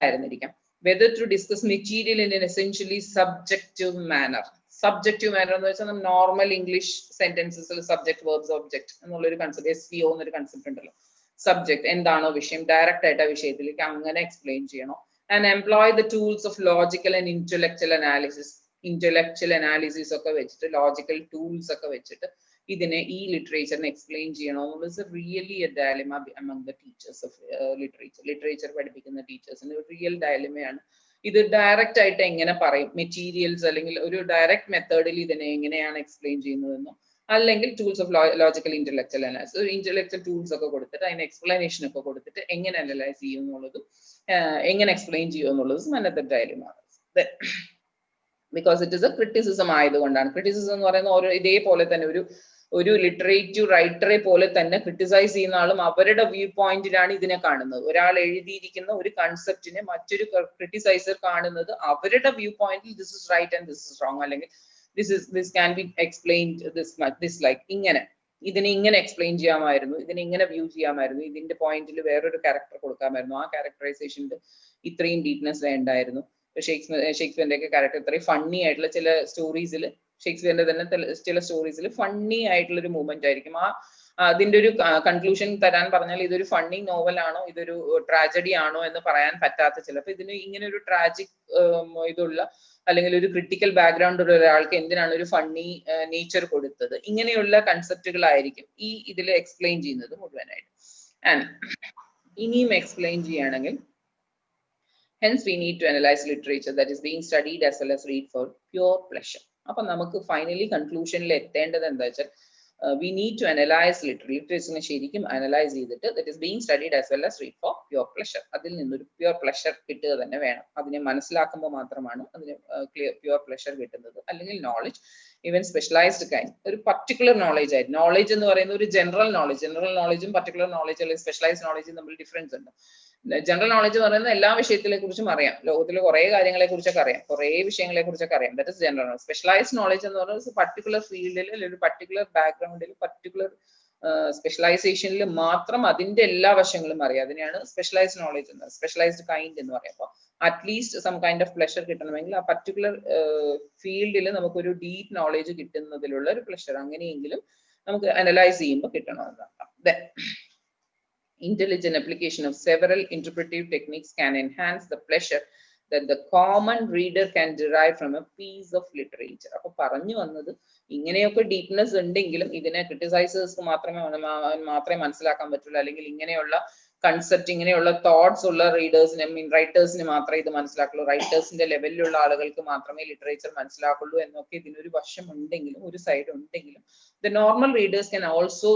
ആയിരുന്നിരിക്കാം. Whether to discuss material in an essentially subjective manner. Subjective manner എന്ന് വെച്ചാൽ നോർമൽ ഇംഗ്ലീഷ് സെന്റൻസസിൽ സബ്ജക്ട് വെർബ്സ് ഒബ്ജക്ട് എന്നുള്ളൊരു കൺസെപ്റ്റ്, SVO എന്നൊരു കൺസെപ്റ്റ് ഉണ്ടല്ലോ. സബ്ജക്ട് എന്താണോ വിഷയം, ഡയറക്റ്റ് ആയിട്ട് ആ വിഷയത്തിലേക്ക് അങ്ങനെ എക്സ്പ്ലെയിൻ ചെയ്യണോ. And employ the tools of logical and intellectual analysis. Intellectual analysis ഒക്കെ വെച്ചിട്ട്, ലോജിക്കൽ ടൂൾസ് ഒക്കെ വെച്ചിട്ട് ഇതിനെ, ഈ ലിറ്ററേച്ചറിനെ എക്സ്പ്ലെയിൻ ചെയ്യണോ എന്നുള്ളത് really a dilemma among the teachers of literature. Literature പഠിപ്പിക്കുന്ന ടീച്ചേഴ്സിന് ഒരു റിയൽ ഡയലിമയാണ്. ഇത് ഡയറക്റ്റ് ആയിട്ട് എങ്ങനെ പറയും, മെറ്റീരിയൽസ് അല്ലെങ്കിൽ ഒരു ഡയറക്റ്റ് മെത്തേഡിൽ ഇതിനെ എങ്ങനെയാണ് എക്സ്പ്ലെയിൻ ചെയ്യുന്നതെന്നോ, അല്ലെങ്കിൽ tools of logical intellectual analysis, intellectual tools ഒക്കെ കൊടുത്തിട്ട് അതിന് എക്സ്പ്ലനേഷൻ ഒക്കെ കൊടുത്തിട്ട് എങ്ങനെ അനലൈസ് ചെയ്യും എന്നുള്ളതും എങ്ങനെ എക്സ്പ്ലെയിൻ ചെയ്യും എന്നുള്ളതും another dilemma. Because it is a criticism ആയതുകൊണ്ടാണ്. ക്രിറ്റിസിസം എന്ന് പറയുന്ന ഇതേപോലെ തന്നെ ഒരു ലിറ്ററേറ്റീവ് റൈറ്ററെ പോലെ തന്നെ ക്രിട്ടിസൈസ് ചെയ്യുന്ന ആളും അവരുടെ വ്യൂ പോയിന്റിലാണ് ഇതിനെ കാണുന്നത്. ഒരാൾ എഴുതിയിരിക്കുന്ന ഒരു കൺസെപ്റ്റിനെ മറ്റൊരു ക്രിട്ടിസൈസർ കാണുന്നത് അവരുടെ വ്യൂ പോയിന്റിൽ this is right and this is wrong, അല്ലെങ്കിൽ this can be explained this like ഇങ്ങനെ, ഇതിനെ ഇങ്ങനെ എക്സ്പ്ലെയിൻ ചെയ്യാമായിരുന്നു, ഇതിനെ ഇങ്ങനെ വ്യൂ ചെയ്യാമായിരുന്നു, ഇതിന്റെ പോയിന്റിൽ വേറൊരു ക്യാരക്ടർ കൊടുക്കാമായിരുന്നു, ആ ക്യാരക്ടറൈസേഷനിൽ ഇത്രയും ഡീപ്നെസ് വേണ്ടായിരുന്നു. ഷേക്സ്പിയറിന്റെ ഒക്കെ ക്യാരക്ടർ ഇത്രയും ഫണ്ണി ആയിട്ടുള്ള ചില സ്റ്റോറീസിൽ, ഷേക്സ്പിയറിന്റെ തന്നെ ചില സ്റ്റോറീസിൽ ഫണ്ണി ആയിട്ടുള്ള ഒരു മൂവ്മെന്റ് ആയിരിക്കും. അതിന്റെ ഒരു കൺക്ലൂഷൻ തരാൻ പറഞ്ഞാൽ ഇതൊരു ഫണ്ണി നോവൽ ആണോ ഇതൊരു ട്രാജഡി ആണോ എന്ന് പറയാൻ പറ്റാത്ത, ചിലപ്പോൾ ഇതിന് ഇങ്ങനെ ഒരു ട്രാജിക് ഇതുള്ള അല്ലെങ്കിൽ ഒരു ക്രിട്ടിക്കൽ ബാക്ക്ഗ്രൗണ്ട് ഉള്ള ഒരാൾക്ക് എന്തിനാണ് ഒരു ഫണ്ണി നേച്ചർ കൊടുത്തത്, ഇങ്ങനെയുള്ള കൺസെപ്റ്റുകളായിരിക്കും ഈ ഇതിൽ എക്സ്പ്ലെയിൻ ചെയ്യുന്നത് മുഴുവനായിട്ട്. ആൻഡ് ഇനിയും എക്സ്പ്ലെയിൻ ചെയ്യുകയാണെങ്കിൽ, hence we need to analyze literature that is being studied as well as read for pure pleasure. അപ്പൊ നമുക്ക് ഫൈനലി കൺക്ലൂഷനിൽ എത്തേണ്ടത് എന്താ വെച്ചാൽ, we need to analyze literature ശരിക്കും അനലൈസ് ചെയ്തിട്ട് that is being studied as well as read for pure pleasure. അതിൽ നിന്നൊരു pure pleasure കിട്ടുക തന്നെ വേണം. അതിനെ മനസ്സിലാക്കുമ്പോൾ മാത്രമാണ് അതിന് പ്യുവർ പ്ലഷർ കിട്ടുന്നത്. അല്ലെങ്കിൽ നോളജ്, ഈവൻ സ്പെഷ്യലൈസ്ഡ് കൈൻഡ്, ഒരു പർട്ടിക്കുലർ നോളജ് ആയിട്ട്. നോളജ് എന്ന് പറയുന്നത് ഒരു ജനറൽ നോളജും പർട്ടിക്കുലർ നോളജ് അല്ലെങ്കിൽ സ്പെഷ്യലൈസ്ഡ് നോളജും തമ്മിൽ ഡിഫറൻസ് ഉണ്ട്. ജനറൽ നോളജ് എന്ന് പറയുന്നത് എല്ലാ വിഷയത്തിലെ കുറിച്ചും അറിയാം, ലോകത്തിലെ കുറെ കാര്യങ്ങളെ കുറിച്ചൊക്കെ അറിയാം, കുറെ വിഷയങ്ങളെ കുറിച്ചൊക്കെ അറിയാം. That is general knowledge. Specialised knowledge എന്ന് പറയുന്നത് പർട്ടിക്കുലർ ഫീൽഡിൽ അല്ലെങ്കിൽ ഒരു പർട്ടിക്കുലർ ബാക്ക്ഗ്രൗണ്ടിൽ പർട്ടിക്കുലർ സ്പെഷ്യലൈസേഷനിൽ മാത്രം അതിന്റെ എല്ലാ വശങ്ങളും അറിയാം. അതിനെയാണ് സ്പെഷ്യലൈസ്ഡ് നോളജ് എന്ന്, സ്പെഷ്യലൈസ്ഡ് കൈൻഡ് എന്ന് പറയാം. അപ്പോൾ at least some kind of pleasure കിട്ടണമെങ്കിൽ ആ പർട്ടിക്കുലർ ഫീൽഡിൽ നമുക്കൊരു ഡീപ്പ് നോളജ് കിട്ടുന്നതിലുള്ള ഒരു പ്ലഷർ അങ്ങനെയെങ്കിലും നമുക്ക് അനലൈസ് ചെയ്യുമ്പോൾ കിട്ടണമെന്നാണ്. Intelligent application of several interpretive techniques can enhance the pleasure that the common reader can derive from a piece of literature. അപ്പോൾ പറഞ്ഞു വന്നത് ഇങ്ങനെയൊക്കെ ഡീപ്നെസ് ഉണ്ടെങ്കിലും ഇതിനെ ക്രിട്ടിസൈസേഴ്സ് മാത്രമേ മനസ്സിലാക്കാൻ പറ്റുള്ളൂ, അല്ലെങ്കിൽ ഇങ്ങനെയുള്ള കൺസെപ്റ്റ് ഇങ്ങനെയുള്ള തോട്ട്സ് ഉള്ള റീഡേഴ്സിന് റൈറ്റേഴ്സിന് മാത്രമേ ഇത് മനസ്സിലാക്കുള്ളൂ, റൈറ്റേഴ്സിന്റെ ലെവലിലുള്ള ആളുകൾക്ക് മാത്രമേ ലിറ്ററേച്ചർ മനസ്സിലാക്കുള്ളൂ എന്നൊക്കെ ഇതിനൊരു വശം ഉണ്ടെങ്കിലും, ഒരു സൈഡ് ഉണ്ടെങ്കിലും, the normal readers can also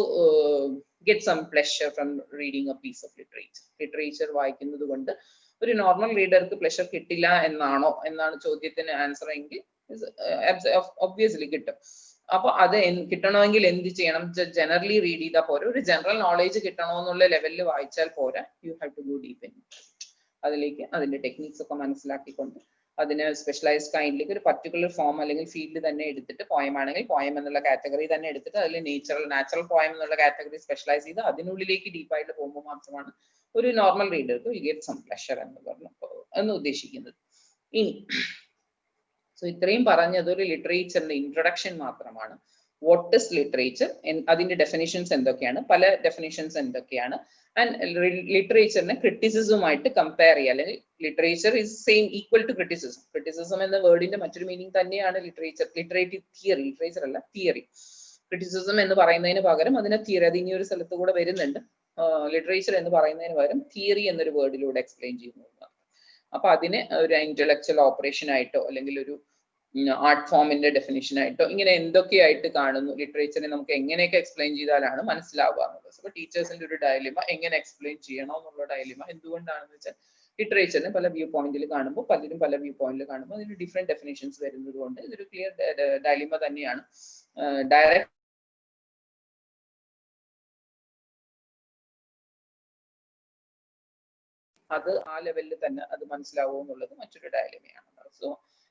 get some pleasure from reading a piece of literature. Literature വായിക്കുന്നത് കൊണ്ട് ഒരു നോർമൽ റീഡർക്ക് പ്ലഷർ കിട്ടില്ല എന്നാണ് ചോദ്യത്തിന് ആൻസർ എങ്കിൽ ഒബ്വിയസ്ലി കിട്ടും. അപ്പൊ അത് കിട്ടണമെങ്കിൽ എന്ത് ചെയ്യണം? ജനറലി റീഡ് ചെയ്താൽ പോരാ, ഒരു ജനറൽ നോളേജ് കിട്ടണമെന്നുള്ള ലെവലിൽ വായിച്ചാൽ പോരാ. You have to go deep in അതിലേക്ക്, അതിന്റെ ടെക്നിക്സ് ഒക്കെ മനസ്സിലാക്കിക്കൊണ്ട് അതിന് സ്പെഷ്യലൈസ്ഡ് കൈൻഡിലേക്ക് ഒരു പർട്ടിക്കുലർ ഫോം അല്ലെങ്കിൽ ഫീൽഡ് തന്നെ എടുത്തിട്ട്, പോയം ആണെങ്കിൽ പോയം എന്നുള്ള കാറ്റഗറി തന്നെ എടുത്തിട്ട് അതിൽ നാച്ചുറൽ പോയം എന്നുള്ള കാറ്റഗറി സ്പെഷ്യലൈസ് ചെയ്ത് അതിനുള്ളിലേക്ക് ഡീപ്പായിട്ട് പോകുമ്പോൾ മാത്രമാണ് ഒരു നോർമൽ റീഡർക്ക് യു ഗെറ്റ് സം പ്ലഷർ എന്ന് ഉദ്ദേശിക്കുന്നത്. ഇനി ഇത്രയും പറഞ്ഞത് ഒരു ലിറ്ററേച്ചറിന്റെ ഇൻട്രൊഡക്ഷൻ മാത്രമാണ്. വാട്ട് ഇസ് ലിറ്ററേച്ചർ, അതിന്റെ ഡെഫിനിഷൻസ് എന്തൊക്കെയാണ്, പല ഡെഫിനിഷൻസ് എന്തൊക്കെയാണ്, ആൻഡ് ലിറ്ററേച്ചറിനെ ക്രിറ്റിസിസവുമായിട്ട് കമ്പയർ ചെയ്യുക, അല്ലെങ്കിൽ literature is same equal to criticism. Criticism എന്ന വേർഡിന്റെ മറ്റൊരു മീനിങ് തന്നെയാണ് ലിറ്ററേച്ചർ, ലിറ്ററേറ്റീവ് തിയറി, ലിറ്ററേച്ചർ അല്ല തിയറി. ക്രിറ്റിസിസം എന്ന് പറയുന്നതിന് പകരം അതിനെ തിയറി, അത് ഇനി ഒരു സ്ഥലത്ത് കൂടെ വരുന്നുണ്ട്. ലിറ്ററേച്ചർ എന്ന് പറയുന്നതിന് പകരം തിയറി എന്നൊരു വേർഡിലൂടെ എക്സ്പ്ലെയിൻ ചെയ്യുന്നു. അപ്പൊ അതിനെ ഒരു ഇന്റലക്ച്വൽ ഓപ്പറേഷൻ ആയിട്ടോ അല്ലെങ്കിൽ ഒരു ആർട്ട് ഫോമിന്റെ ഡെഫിനിഷൻ ആയിട്ടോ ഇങ്ങനെ എന്തൊക്കെയായിട്ട് കാണുന്നു ലിറ്ററേച്ചറിനെ, നമുക്ക് എങ്ങനെയൊക്കെ എക്സ്പ്ലെയിൻ ചെയ്താലാണ് മനസ്സിലാവുക എന്നുള്ളത്. അപ്പൊ ടീച്ചേഴ്സിന്റെ ഒരു ഡയലിമ, എങ്ങനെ എക്സ്പ്ലെയിൻ ചെയ്യണോ എന്നുള്ള ഡയലിമ. എന്തുകൊണ്ടാണെന്ന് വെച്ചാൽ ലിറ്ററേച്ചറിനെ പല വ്യൂ പോയിന്റിൽ കാണുമ്പോൾ, പലരും പല വ്യൂ പോയിന്റിൽ കാണുമ്പോൾ അതിന് ഡിഫറെന്റ് ഡെഫിനിഷൻസ് വരുന്നത് കൊണ്ട് ഇതൊരു ക്ലിയർ ഡയലിമ തന്നെയാണ്. ഡയറക്റ്റ് അത് ആ ലെവലിൽ തന്നെ അത് മനസ്സിലാവുക എന്നുള്ളത് മറ്റൊരു ഡയലിമയാണ്. സോ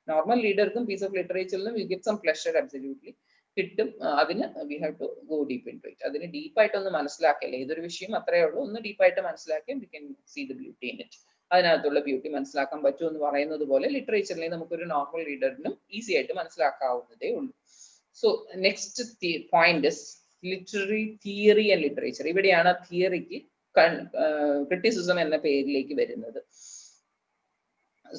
നോർമൽ ലീഡർക്കും പീസ് ഓഫ് ലിറ്ററേച്ചറിലും we get some pleasure absolutely കിട്ടും. അതിന് we have to go deep into it. അതിന് ഡീപ്പായിട്ട് ഒന്ന് മനസ്സിലാക്കില്ല, ഏതൊരു വിഷയം അത്രയേ ഉള്ളൂ, ഒന്ന് ഡീപ്പായിട്ട് മനസ്സിലാക്കിയാൽ we can see the beauty in it. അതിനകത്തുള്ള ബ്യൂട്ടി മനസ്സിലാക്കാൻ പറ്റും എന്ന് പറയുന്നത് പോലെ ലിറ്ററേച്ചറിനെ നമുക്കൊരു നോർമൽ റീഡറിനും ഈസി ആയിട്ട് മനസ്സിലാക്കാവുന്നതേ ഉള്ളൂ. So next point is literary theory and literature. ഇവിടെയാണ് തിയറിക്ക് ക്രിറ്റിസിസം എന്ന പേരിലേക്ക് വരുന്നത്.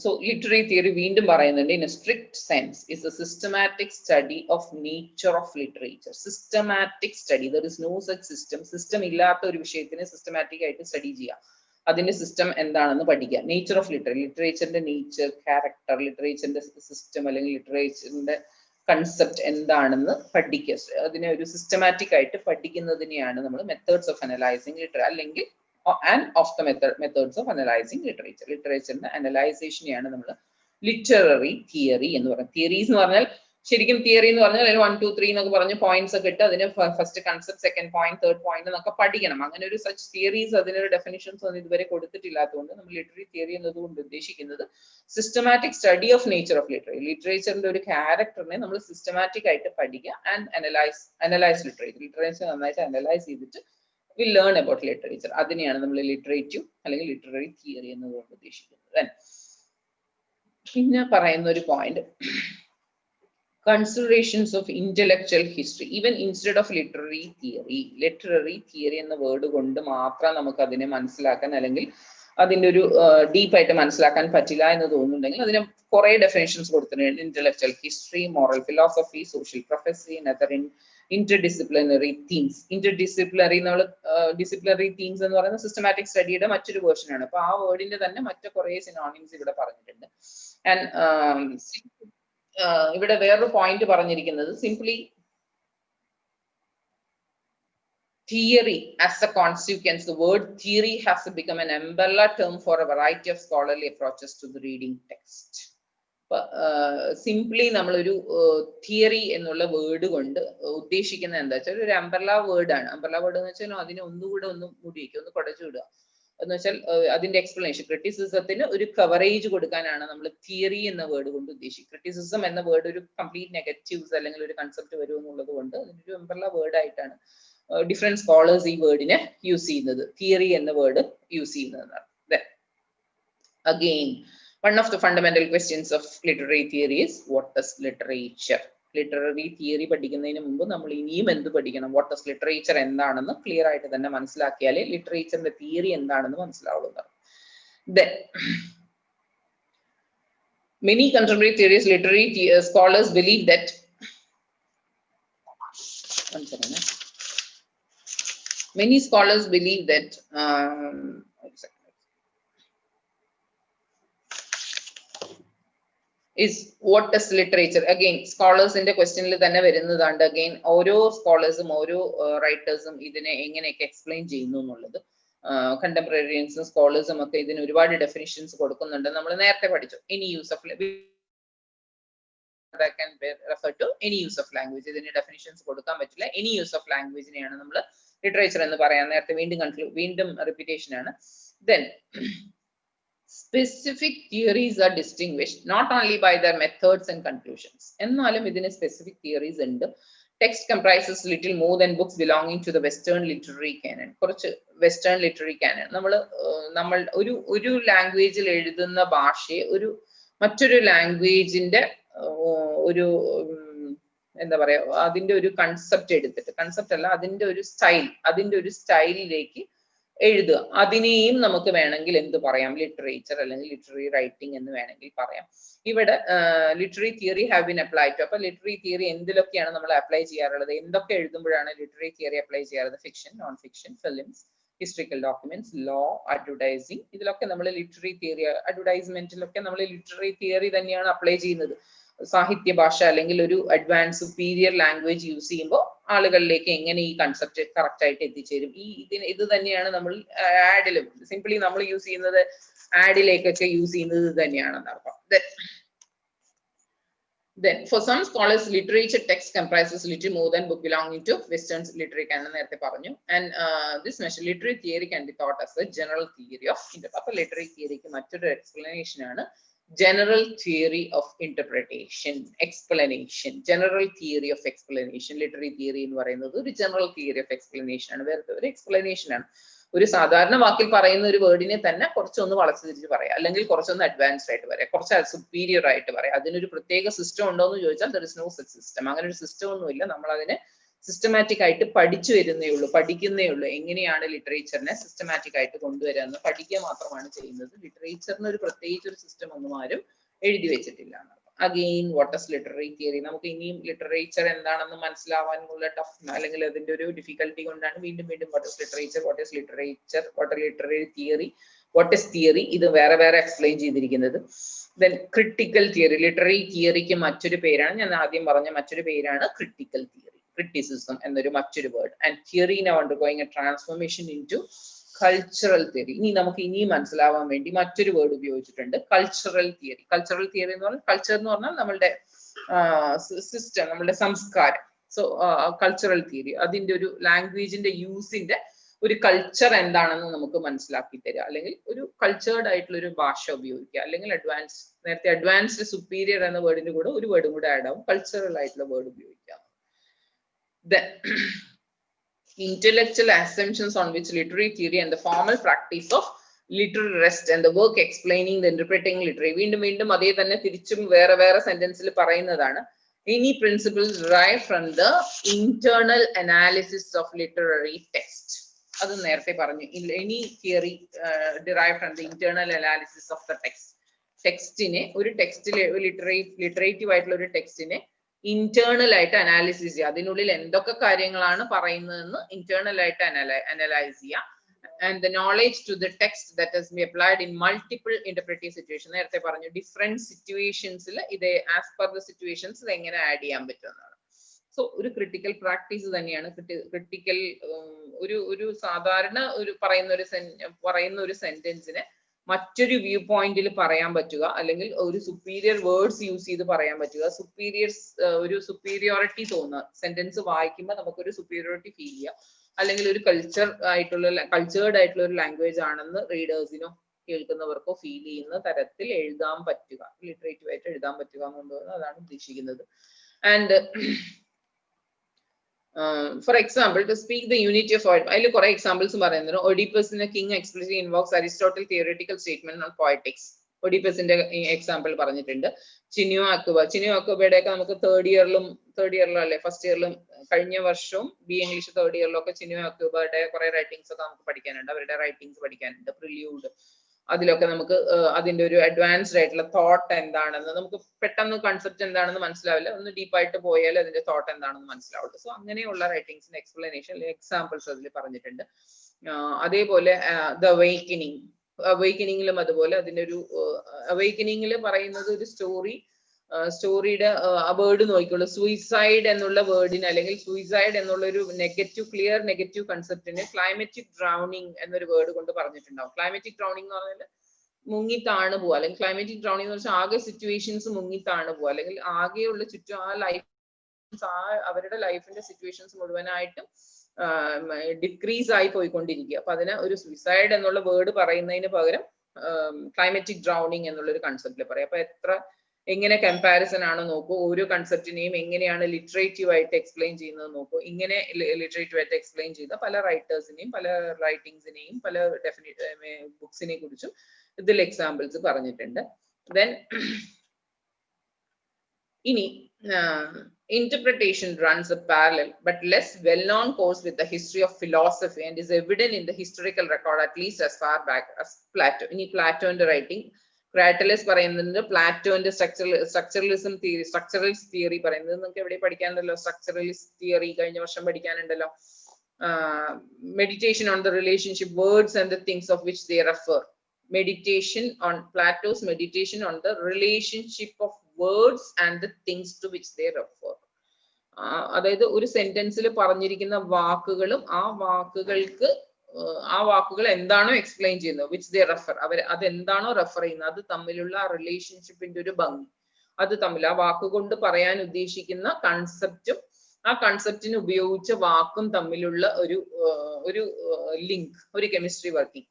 So literary theory വീണ്ടും പറയുന്നുണ്ട്, in a strict sense is a systematic study of nature of literature. Systematic study, there is no such system. System ഇല്ലാത്ത ഒരു വിഷയത്തിനെ systematic ആയിട്ട് study ചെയ്യുക, അതിന്റെ സിസ്റ്റം എന്താണെന്ന് പഠിക്കുക. നേച്ചർ ഓഫ് ലിറ്ററേച്ചറിന്റെ നേച്ചർ, ക്യാരക്ടർ, ലിറ്ററേച്ചറിന്റെ സിസ്റ്റം അല്ലെങ്കിൽ ലിറ്ററേച്ചറിന്റെ കൺസെപ്റ്റ് എന്താണെന്ന് പഠിക്കുക. അതിനെ ഒരു സിസ്റ്റമാറ്റിക് ആയിട്ട് പഠിക്കുന്നതിനെയാണ് നമ്മൾ മെത്തേഡ്സ് ഓഫ് അനലൈസിങ് ലിറ്ററേച്ചർ അല്ലെങ്കിൽ and of the methods of analyzing literature. ലിറ്ററേച്ചറിന്റെ അനലൈസേഷനെയാണ് നമ്മൾ ലിറ്റററി തിയറി എന്ന് പറയുന്നത്. തിയറീസ് എന്ന് പറഞ്ഞാൽ ശരിക്കും തിയറി എന്ന് പറഞ്ഞാൽ 1 2 3 എന്നൊക്കെ പറഞ്ഞ് പോയിന്റ്സ് ഒക്കെ ഇട്ട് അതിന് first concept, second point, third point എന്നൊക്കെ പഠിക്കണം. അങ്ങനെ ഒരു സച്ച് തിയറീസ്, അതിനൊരു ഡെഫിനിഷൻസ് ഒന്നും ഇതുവരെ കൊടുത്തിട്ടില്ലാത്തതുകൊണ്ട് നമ്മൾ ലിറ്റററി തിയറി എന്നതുകൊണ്ട് ഉദ്ദേശിക്കുന്നത് systematic study of nature of literature. ലിറ്ററേച്ചറിന്റെ ഒരു ക്യാരക്ടറിനെ നമ്മൾ സിസ്റ്റമാറ്റിക് ആയിട്ട് പഠിക്കുക ആൻഡ് അനലൈസ് ലിറ്ററേച്ചർ നന്നായിട്ട് അനലൈസ് ചെയ്തിട്ട് we learn about literature. അതിനെയാണ് നമ്മൾ ലിറ്ററേറ്റീവ് അല്ലെങ്കിൽ ലിറ്റററി തിയറി എന്നതുകൊണ്ട് ഉദ്ദേശിക്കുന്നത്. പിന്നെ പറയുന്ന ഒരു point, considerations of intellectual history even instead of literary theory എന്ന വേർഡ് കൊണ്ട് മാത്രം നമുക്ക് അതിനെ മനസ്സിലാക്കാൻ അല്ലെങ്കിൽ അതിന്റെ ഒരു ഡീപ്പായിട്ട് മനസ്സിലാക്കാൻ പറ്റില്ല എന്ന് തോന്നുന്നുണ്ടെങ്കിൽ അതിന് കുറെ ഡെഫിനേഷൻസ് കൊടുത്തിട്ടുണ്ട്. Intellectual history, moral philosophy, social prophecy, interdisciplinary themes. Interdisciplinary disciplinary themes എന്ന് പറയുന്ന സിസ്റ്റമാറ്റിക് സ്റ്റഡിയുടെ മറ്റൊരു വേർഷൻ ആണ്. അപ്പൊ ആ വേർഡിന്റെ തന്നെ മറ്റു കുറെ സിനോണിംസ് ഇവിടെ പറഞ്ഞിട്ടുണ്ട്. ആൻഡ് ഇവിടെ വേറൊരു പോയിന്റ് പറഞ്ഞിരിക്കുന്നത് simply theory as a consequence. The word theory has become an umbrella term for a variety of scholarly approaches to the reading text. Simply നമ്മളൊരു തിയറി എന്നുള്ള വേർഡ് കൊണ്ട് ഉദ്ദേശിക്കുന്നത് എന്താ വെച്ചാൽ ഒരു അംബ്രല്ല വേർഡാണ്. അംബ്രല്ല വേർഡ് എന്ന് വെച്ചാൽ അതിനെ ഒന്നുകൂടെ ഒന്ന് മുടിവെക്കുക, ഒന്ന് കുടച്ചു വിടുക എന്ന് വെച്ചാൽ അതിന്റെ എക്സ്പ്ലനേഷൻ, ക്രിറ്റിസിസത്തിന് ഒരു കവറേജ് കൊടുക്കാനാണ് നമ്മൾ തിയറി എന്ന വേർഡ് കൊണ്ട് ഉദ്ദേശിക്കുന്നത്. ക്രിറ്റിസിസം എന്ന വേർഡ് ഒരു കംപ്ലീറ്റ് നെഗറ്റീവ്സ് അല്ലെങ്കിൽ ഒരു കൺസെപ്റ്റ് വരും എന്നുള്ളത് കൊണ്ട് അതിനൊരു അംബ്രല്ല വേർഡ് ആയിട്ടാണ് ഡിഫറെന്റ് സ്കോളേഴ്സ് ഈ വേർഡിനെ യൂസ് ചെയ്യുന്നത്, തിയറി എന്ന വേർഡ് യൂസ് ചെയ്യുന്നതാണ്. Again, one of the fundamental questions of literary theory is what is literature? Literary theory പഠിക്കുന്നതിന് മുമ്പ് നമ്മൾ ഇനിയും എന്ത് പഠിക്കണം? What is literature എന്താണെന്ന് ക്ലിയർ ആയിട്ട് തന്നെ മനസ്സിലാക്കിയാലേ ലിറ്ററേച്ചറിന്റെ തിയറി എന്താണെന്ന് മനസ്സിലാവുള്ളൂ. Then many contemporary theories, literary scholars believe that many scholars believe that is what is literature? Again, scholars in the question il thanne varunnathand. Again, oro scholarsum oro writersum idine enganeykke explain cheyyunnu ennullathu contemporaries scholarsum okke idine orupaadu definitions kodukkunnundu. Nammal nerthe padichu any use of that can refer to any use of language. Idine definitions kodukkan pattilla. Any use of language neയാണ് നമ്മൾ literature എന്ന് പറയാൻ നേരത്തെ വീണ്ടും repetition ആണ്. Then specific theories are distinguished not only by their methods and conclusions. എന്നാലും ഇതിന് specific theories ഉണ്ട്. Text comprises little more than books belonging to the Western literary canon. കുറച്ച് Western literary canon. നമ്മൾ ഒരു ലാംഗ്വേജിൽ എഴുതുന്ന ഭാഷയെ ഒരു മറ്റൊരു ലാംഗ്വേജിന്റെ ഒരു എന്താ പറയാ അതിന്റെ ഒരു കൺസെപ്റ്റ് എടുത്തിട്ട്, കൺസെപ്റ്റ് അല്ല അതിന്റെ ഒരു സ്റ്റൈലിലേക്ക് എഴുതുക. അതിനെയും നമുക്ക് വേണമെങ്കിൽ എന്ത് പറയാം? ലിറ്ററേച്ചർ അല്ലെങ്കിൽ ലിറ്റററി റൈറ്റിംഗ് എന്ന് വേണമെങ്കിൽ പറയാം. ഇവിടെ literary theory have been applied to. അപ്പൊ ലിറ്റററി തിയറി എന്തിലൊക്കെയാണ് നമ്മൾ അപ്ലൈ ചെയ്യാറുള്ളത്? എന്തൊക്കെ എഴുതുമ്പോഴാണ് ലിറ്റററി തിയറി അപ്ലൈ ചെയ്യാറുള്ളത്? Fiction, non fiction, films, historical documents, law, advertising. ഇതിലൊക്കെ നമ്മൾ ലിറ്റററി തിയറി, അഡ്വർടൈസ്മെന്റിലൊക്കെ നമ്മൾ ലിറ്റററി തിയറി തന്നെയാണ് അപ്ലൈ ചെയ്യുന്നത്. സാഹിത്യ ഭാഷ അല്ലെങ്കിൽ ഒരു അഡ്വാൻസ് സുപ്പീരിയർ ലാംഗ്വേജ് യൂസ് ചെയ്യുമ്പോൾ ആളുകളിലേക്ക് എങ്ങനെ ഈ കൺസെപ്റ്റ് കറക്റ്റ് ആയിട്ട് എത്തിച്ചേരും? ഇത് തന്നെയാണ് നമ്മൾ ആഡിലും സിംപ്ലി നമ്മൾ യൂസ് ചെയ്യുന്നത്, ആഡിലേക്കൊക്കെ യൂസ് ചെയ്യുന്നത് ഇത് തന്നെയാണെന്ന് അർത്ഥം. Then for some scholars literature text comprises little more than book belonging to Western literary canon നേരത്തെ പറഞ്ഞു. And this measure literary theory can be thought as a general theory of interpretation. അപ്പോൾ literary theoryക്ക് മറ്റൊരു explanation ആണ് general theory of interpretation. General theory of explanation. Literary theory എന്ന് പറയുന്നത് ഒരു general theory of explanation ആണ്, വേറെ ഒരു explanation ആണ്. ഒരു സാധാരണ വാക്കിൽ പറയുന്ന ഒരു വേർഡിനെ തന്നെ കുറച്ചൊന്ന് വളച്ചു തിരിച്ച് പറയാം, അല്ലെങ്കിൽ കുറച്ചൊന്ന് അഡ്വാൻസ്ഡ് ആയിട്ട് പറയാം, കുറച്ച് സുപ്പീരിയർ ആയിട്ട് പറയാം. അതിനൊരു പ്രത്യേക സിസ്റ്റം ഉണ്ടോ എന്ന് ചോദിച്ചാൽ there is no such system. അങ്ങനെ ഒരു സിസ്റ്റം ഒന്നുമില്ല. നമ്മൾ അതിനെ സിസ്റ്റമാറ്റിക് ആയിട്ട് പഠിച്ചു വരുന്നേ ഉള്ളൂ, പഠിക്കുന്നേ ഉള്ളൂ. എങ്ങനെയാണ് ലിറ്ററേച്ചറിനെ സിസ്റ്റമാറ്റിക് ആയിട്ട് കൊണ്ടുവരാമെന്ന് പഠിക്കുക മാത്രമാണ് ചെയ്യുന്നത്. ലിറ്ററേച്ചറിന് ഒരു പ്രത്യേകിച്ച് ഒരു സിസ്റ്റം ഒന്നും ആരും എഴുതി വെച്ചിട്ടില്ല. Again what is literary theory? നമുക്ക് ഇനിയും ലിറ്ററേച്ചർ എന്താണെന്ന് മനസ്സിലാവാനുള്ള ടഫ് അല്ലെങ്കിൽ അതിന്റെ ഒരു ഡിഫിക്കൽട്ടി കൊണ്ടാണ് വീണ്ടും what is literature, what is literary theory, what is theory, ഇത് വേറെ എക്സ്പ്ലെയിൻ ചെയ്തിരിക്കുന്നത്. Then critical theory. ലിറ്റററി തിയറിക്ക് മറ്റൊരു പേരാണ്, ഞാൻ ആദ്യം പറഞ്ഞ മറ്റൊരു പേരാണ് ക്രിട്ടിക്കൽ തിയറി. Criticism എന്നൊരു മറ്റൊരു word. And theory now undergoing a transformation into cultural theory. ഇനി നമുക്ക് ഇനിയും മനസ്സിലാവാൻ വേണ്ടി മറ്റൊരു വേർഡ് ഉപയോഗിച്ചിട്ടുണ്ട്, കൾച്ചറൽ തിയറി. കൾച്ചറൽ തിയറി എന്ന് പറഞ്ഞാൽ, കൾച്ചർ എന്ന് പറഞ്ഞാൽ നമ്മളുടെ സിസ്റ്റം, നമ്മളുടെ സംസ്കാരം. സോ കൾച്ചറൽ തിയറി അതിന്റെ ഒരു ലാംഗ്വേജിന്റെ യൂസിന്റെ ഒരു കൾച്ചർ എന്താണെന്ന് നമുക്ക് മനസ്സിലാക്കി തരിക, അല്ലെങ്കിൽ ഒരു കൾച്ചേർഡ് ആയിട്ടുള്ള ഒരു ഭാഷ ഉപയോഗിക്കുക, അല്ലെങ്കിൽ നേരത്തെ അഡ്വാൻസ്ഡ് സുപ്പീരിയർ എന്ന വേർഡിന്റെ കൂടെ ഒരു വേർഡും കൂടെ ആഡ് ആവും, കൾച്ചറൽ ആയിട്ടുള്ള വേർഡ് ഉപയോഗിക്കാം. The intellectual assumptions on which literary theory and the formal practice of literary rest and the work explaining the interpreting literary. വീണ്ടും അതേ തന്നെ തിരിച്ചും വേറെ സെന്റൻസിൽ പറയുന്നതാണ്. Any principles derived from the internal analysis of literary text. അത് നേരത്തെ പറഞ്ഞു. Any theory derived from the internal analysis of the text. ടെക്സ്റ്റിനെ, ഒരു ടെക്സ്റ്റിലെ ലിറ്ററേറ്റീവ് ആയിട്ടുള്ള ഒരു ടെക്സ്റ്റിനെ ഇന്റേണൽ ആയിട്ട് അനാലിസിസ് ചെയ്യുക. അതിനുള്ളിൽ എന്തൊക്കെ കാര്യങ്ങളാണ് പറയുന്നതെന്ന് ഇന്റേണൽ ആയിട്ട് അനലൈസ് ചെയ്യുക. And the knowledge to the text that has been applied in multiple interpretative situation. നേരത്തെ പറഞ്ഞു ഡിഫറെന്റ് സിറ്റുവേഷൻസിൽ ഇത് ആസ് പെർ ദ സിറ്റുവേഷൻസ് ഇത് എങ്ങനെ ആഡ് ചെയ്യാൻ പറ്റുമെന്നാണ്. സോ ഒരു ക്രിട്ടിക്കൽ പ്രാക്ടീസ് തന്നെയാണ്. ക്രിട്ടിക്കൽ ഒരു സാധാരണ ഒരു പറയുന്ന ഒരു സെന്റൻസിനെ മറ്റൊരു വ്യൂ പോയിന്റിൽ പറയാൻ പറ്റുക, അല്ലെങ്കിൽ ഒരു സുപ്പീരിയർ വേർഡ്സ് യൂസ് ചെയ്ത് പറയാൻ പറ്റുക, ഒരു സുപ്പീരിയോറിറ്റി തോന്നുക. സെന്റൻസ് വായിക്കുമ്പോൾ നമുക്കൊരു സുപ്പീരിയോറിറ്റി ഫീൽ ചെയ്യുക, അല്ലെങ്കിൽ ഒരു കൾച്ചേർഡ് ആയിട്ടുള്ള ഒരു ലാംഗ്വേജ് ആണെന്ന് റീഡേഴ്സിനോ കേൾക്കുന്നവർക്കോ ഫീൽ ചെയ്യുന്ന തരത്തിൽ എഴുതാൻ പറ്റുക, ലിറ്ററേറ്റീവ് ആയിട്ട് എഴുതാൻ പറ്റുക എന്നുള്ളത് അതാണ് ഉദ്ദേശിക്കുന്നത്. And For example, to speak the unity of അതിൽ കുറെ എക്സാമ്പിൾസ് പറയുന്നത് ഒഡീപ്പസിന്റെ king explicitly invokes Aristotle theoretical statement on poetics. ഒഡീപ്പസിന്റെ എക്സാമ്പിൾ പറഞ്ഞിട്ടുണ്ട്. ചിനിയോ അക്ബയുടെ ഒക്കെ നമുക്ക് തേർഡ് ഇയറിലും അല്ലെ ഫസ്റ്റ് ഇയറിലും കഴിഞ്ഞ വർഷവും ഇംഗ്ലീഷ് തേർഡ് ഇയറിലും ഒക്കെ ചിനിയോ അക്ബയുടെ കുറെ റൈറ്റിംഗ്സ് ഒക്കെ നമുക്ക് പഠിക്കാനുണ്ട്. അവരുടെ റൈറ്റിംഗ്സ് പഠിക്കാനുണ്ട്. പ്രില്യൂഡ് അതിലൊക്കെ നമുക്ക് അതിന്റെ ഒരു അഡ്വാൻസ്ഡ് ആയിട്ടുള്ള തോട്ട് എന്താണെന്ന് നമുക്ക് പെട്ടെന്ന് കൺസെപ്റ്റ് എന്താണെന്ന് മനസ്സിലാവില്ല. ഒന്ന് ഡീപ്പായിട്ട് പോയാൽ അതിന്റെ തോട്ട് എന്താണെന്ന് മനസ്സിലാവുള്ളൂ. സോ അങ്ങനെയുള്ള റൈറ്റിംഗ്സിന്റെ എക്സ്പ്ലനേഷൻ എക്സാമ്പിൾസ് അതിൽ പറഞ്ഞിട്ടുണ്ട്. അതേപോലെ ദ അവേക്കനിങ്ങിലും അതുപോലെ അതിന്റെ ഒരു അവേക്കനിങ്ങിൽ പറയുന്നത് ഒരു സ്റ്റോറിയുടെ ആ വേർഡ് നോക്കിക്കോളൂ. സൂയിസൈഡ് എന്നുള്ള വേർഡിന് അല്ലെങ്കിൽ സൂയിസൈഡ് എന്നുള്ള ഒരു ക്ലിയർ നെഗറ്റീവ് കൺസെപ്റ്റിന് ക്ലൈമറ്റിക് ഡ്രൗണിങ് എന്നൊരു വേർഡ് കൊണ്ട് പറഞ്ഞിട്ടുണ്ടാവും. ക്ലൈമറ്റിക് ഡ്രൗണിങ് എന്ന് പറഞ്ഞാൽ മുങ്ങി താണു പോവുക, അല്ലെങ്കിൽ ക്ലൈമറ്റിക് ഡ്രൗണിങ് എന്ന് വെച്ചാൽ ആകെ സിറ്റുവേഷൻസ് മുങ്ങി താണു പോവുക, അല്ലെങ്കിൽ ആകെയുള്ള ചുറ്റും ആ ലൈഫ് അവരുടെ ലൈഫിന്റെ സിറ്റുവേഷൻസ് മുഴുവനായിട്ടും ഡിക്രീസ് ആയി പോയിക്കൊണ്ടിരിക്കുക. അപ്പൊ അതിന് ഒരു സൂയിസൈഡ് എന്നുള്ള വേർഡ് പറയുന്നതിന് പകരം ക്ലൈമറ്റിക് ഡ്രൗണിങ് എന്നുള്ള ഒരു കൺസെപ്റ്റിൽ പറയാം. അപ്പൊ എങ്ങനെ കമ്പാരിസൺ ആണ് നോക്കൂ. ഓരോ കൺസെപ്റ്റിനെയും എങ്ങനെയാണ് ലിറ്ററേറ്റീവ് ആയിട്ട് എക്സ്പ്ലെയിൻ ചെയ്യുന്നത് നോക്കൂ. ഇങ്ങനെ ലിറ്ററേറ്റീവ് ആയിട്ട് എക്സ്പ്ലെയിൻ ചെയ്ത പല റൈറ്റേഴ്സിനെയും പല റൈറ്റിംഗ്സിനെയും പല ബുക്സിനെ കുറിച്ചും ഇതിൽ എക്സാമ്പിൾസ് പറഞ്ഞിട്ടുണ്ട്. ദെൻ ഇനി interpretation runs a parallel but less well-known course with the history of philosophy and is evident in the historical record at least as far back as Plato. ഇനി പ്ലാറ്റോന്റെ റൈറ്റിംഗ് ക്രാറ്റലസ് പറയുന്നുണ്ട്. പ്ലാറ്റോന്റെ സ്ട്രക്ചറലിസം തിയറി പറയുന്നത് നിങ്ങൾക്ക് എവിടെ പഠിക്കാനുണ്ടല്ലോ. Structuralist theory കഴിഞ്ഞ വർഷം പഠിക്കാനുണ്ടല്ലോ. Meditation on the relationship words and the things of which they refer. meditation on Plato's meditation on the relationship of words and the things to which they refer. അതായത് ഒരു സെന്റൻസിൽ പറഞ്ഞിരിക്കുന്ന വാക്കുകളും ആ വാക്കുകൾ എന്താണോ എക്സ്പ്ലെയിൻ ചെയ്യുന്നത് വിച്ച് ദേ റെഫർ, അതെന്താണോ റെഫർ ചെയ്യുന്നത് അത് തമ്മിലുള്ള റിലേഷൻഷിപ്പിന്റെ ഒരു ഭംഗി, അത് തമ്മിൽ ആ വാക്കുകൊണ്ട് പറയാൻ ഉദ്ദേശിക്കുന്ന കൺസെപ്റ്റും ആ കൺസെപ്റ്റിന് ഉപയോഗിച്ച വാക്കും തമ്മിലുള്ള ഒരു ലിങ്ക്, ഒരു കെമിസ്ട്രി വർക്കിംഗ്,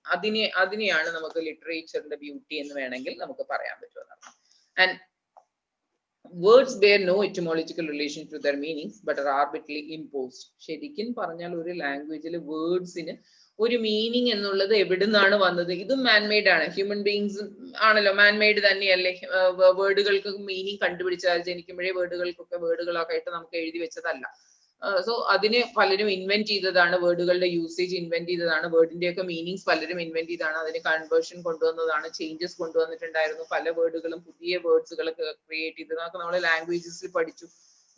അതിനെയാണ് നമുക്ക് ലിറ്ററേച്ചറിന്റെ ബ്യൂട്ടി എന്ന് വേണമെങ്കിൽ നമുക്ക് പറയാൻ പറ്റുമെന്നാണ്. And words bear no etymological relation to their meanings but are arbitrarily imposed. ശരിക്കും പറഞ്ഞാൽ ഒരു ലാംഗ്വേജിൽ വേർഡ്സിന് ഒരു മീനിങ് എന്നുള്ളത് എവിടുന്നാണ് വന്നത്? ഇതും മാൻമെയ്ഡ് ആണ്. ഹ്യൂമൻ ബീങ്സ് ആണല്ലോ, മാൻമെയ്ഡ് തന്നെയല്ലേ. വേർഡുകൾക്ക് മീനിങ് കണ്ടുപിടിച്ചാൽ ജനിക്കുമ്പോഴേ വേർഡുകളൊക്കെ ആയിട്ട് നമുക്ക് എഴുതി വെച്ചതല്ല. സോ അതിനെ പലരും ഇൻവെന്റ് ചെയ്തതാണ്. വേർഡുകളുടെ യൂസേജ് ഇൻവെന്റ് ചെയ്തതാണ്. വേർഡിന്റെ ഒക്കെ മീനിങ്സ് പലരും ഇൻവെന്റ് ചെയ്തതാണ്. അതിന് കൺവേർഷൻ കൊണ്ടുവന്നതാണ്. ചേഞ്ചസ് കൊണ്ടുവന്നിട്ടുണ്ടായിരുന്നു. പല വേർഡുകളും പുതിയ വേർഡ്സുകൾ ക്രിയേറ്റ് ചെയ്തത്. അതൊക്കെ നമ്മൾ ലാംഗ്വേജസിൽ പഠിച്ചു.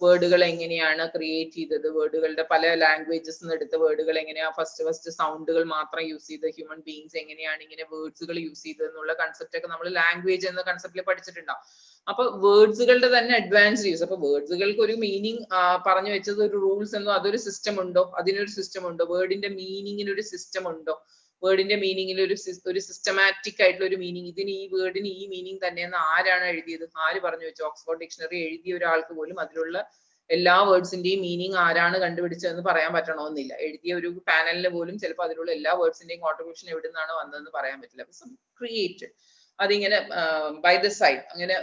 വേർഡുകൾ എങ്ങനെയാണ് ക്രിയേറ്റ് ചെയ്തത്, വേർഡുകളുടെ പല ലാംഗ്വേജസ് എടുത്ത വേർഡുകൾ എങ്ങനെയാ ഫസ്റ്റ് സൗണ്ടുകൾ മാത്രം യൂസ് ചെയ്ത് ഹ്യൂമൻ ബീങ്സ് എങ്ങനെയാണ് ഇങ്ങനെ വേർഡ്സുകൾ യൂസ് ചെയ്തത് എന്നുള്ള കൺസെപ്റ്റ് ഒക്കെ നമ്മൾ ലാംഗ്വേജ് എന്ന കൺസെപ്റ്റിൽ പഠിച്ചിട്ടുണ്ടാവും. അപ്പൊ വേർഡ്സുകളുടെ തന്നെ അഡ്വാൻസ്ഡ് യൂസ്. അപ്പൊ വേർഡ്സുകൾക്ക് ഒരു മീനിങ് പറഞ്ഞു വെച്ചത് ഒരു റൂൾസ് എന്നോ അതൊരു സിസ്റ്റം ഉണ്ടോ? അതിനൊരു സിസ്റ്റം ഉണ്ടോ? വേർഡിന്റെ മീനിങ്ങിന് ഒരു സിസ്റ്റം ഉണ്ടോ? വേർഡിന്റെ മീനിങ്ങിൽ ഒരു സിസ്റ്റമാറ്റിക് ആയിട്ടുള്ള ഒരു മീനിങ്, ഈ വേർഡിന് ഈ മീനിങ് തന്നെയെന്ന് ആരാണ് എഴുതിയത്? ആര് പറഞ്ഞു വെച്ചു? ഓക്സ്ഫോർഡ് ഡിക്ഷണറി എഴുതിയ ഒരാൾക്ക് പോലും അതിലുള്ള എല്ലാ വേർഡ്സിന്റെയും മീനിങ് ആരാണ് കണ്ടുപിടിച്ചതെന്ന് പറയാൻ പറ്റണമെന്നില്ല. എഴുതിയ ഒരു പാനലിന് പോലും ചിലപ്പോൾ അതിലുള്ള എല്ലാ വേർഡ്സിന്റെയും കോൺട്രിബ്യൂഷൻ എവിടെ നിന്നാണ് വന്നതെന്ന് പറയാൻ പറ്റില്ല. ക്രിയേറ്റഡ് അതിങ്ങനെ ബൈ ദ സൈഡ്, അങ്ങനെ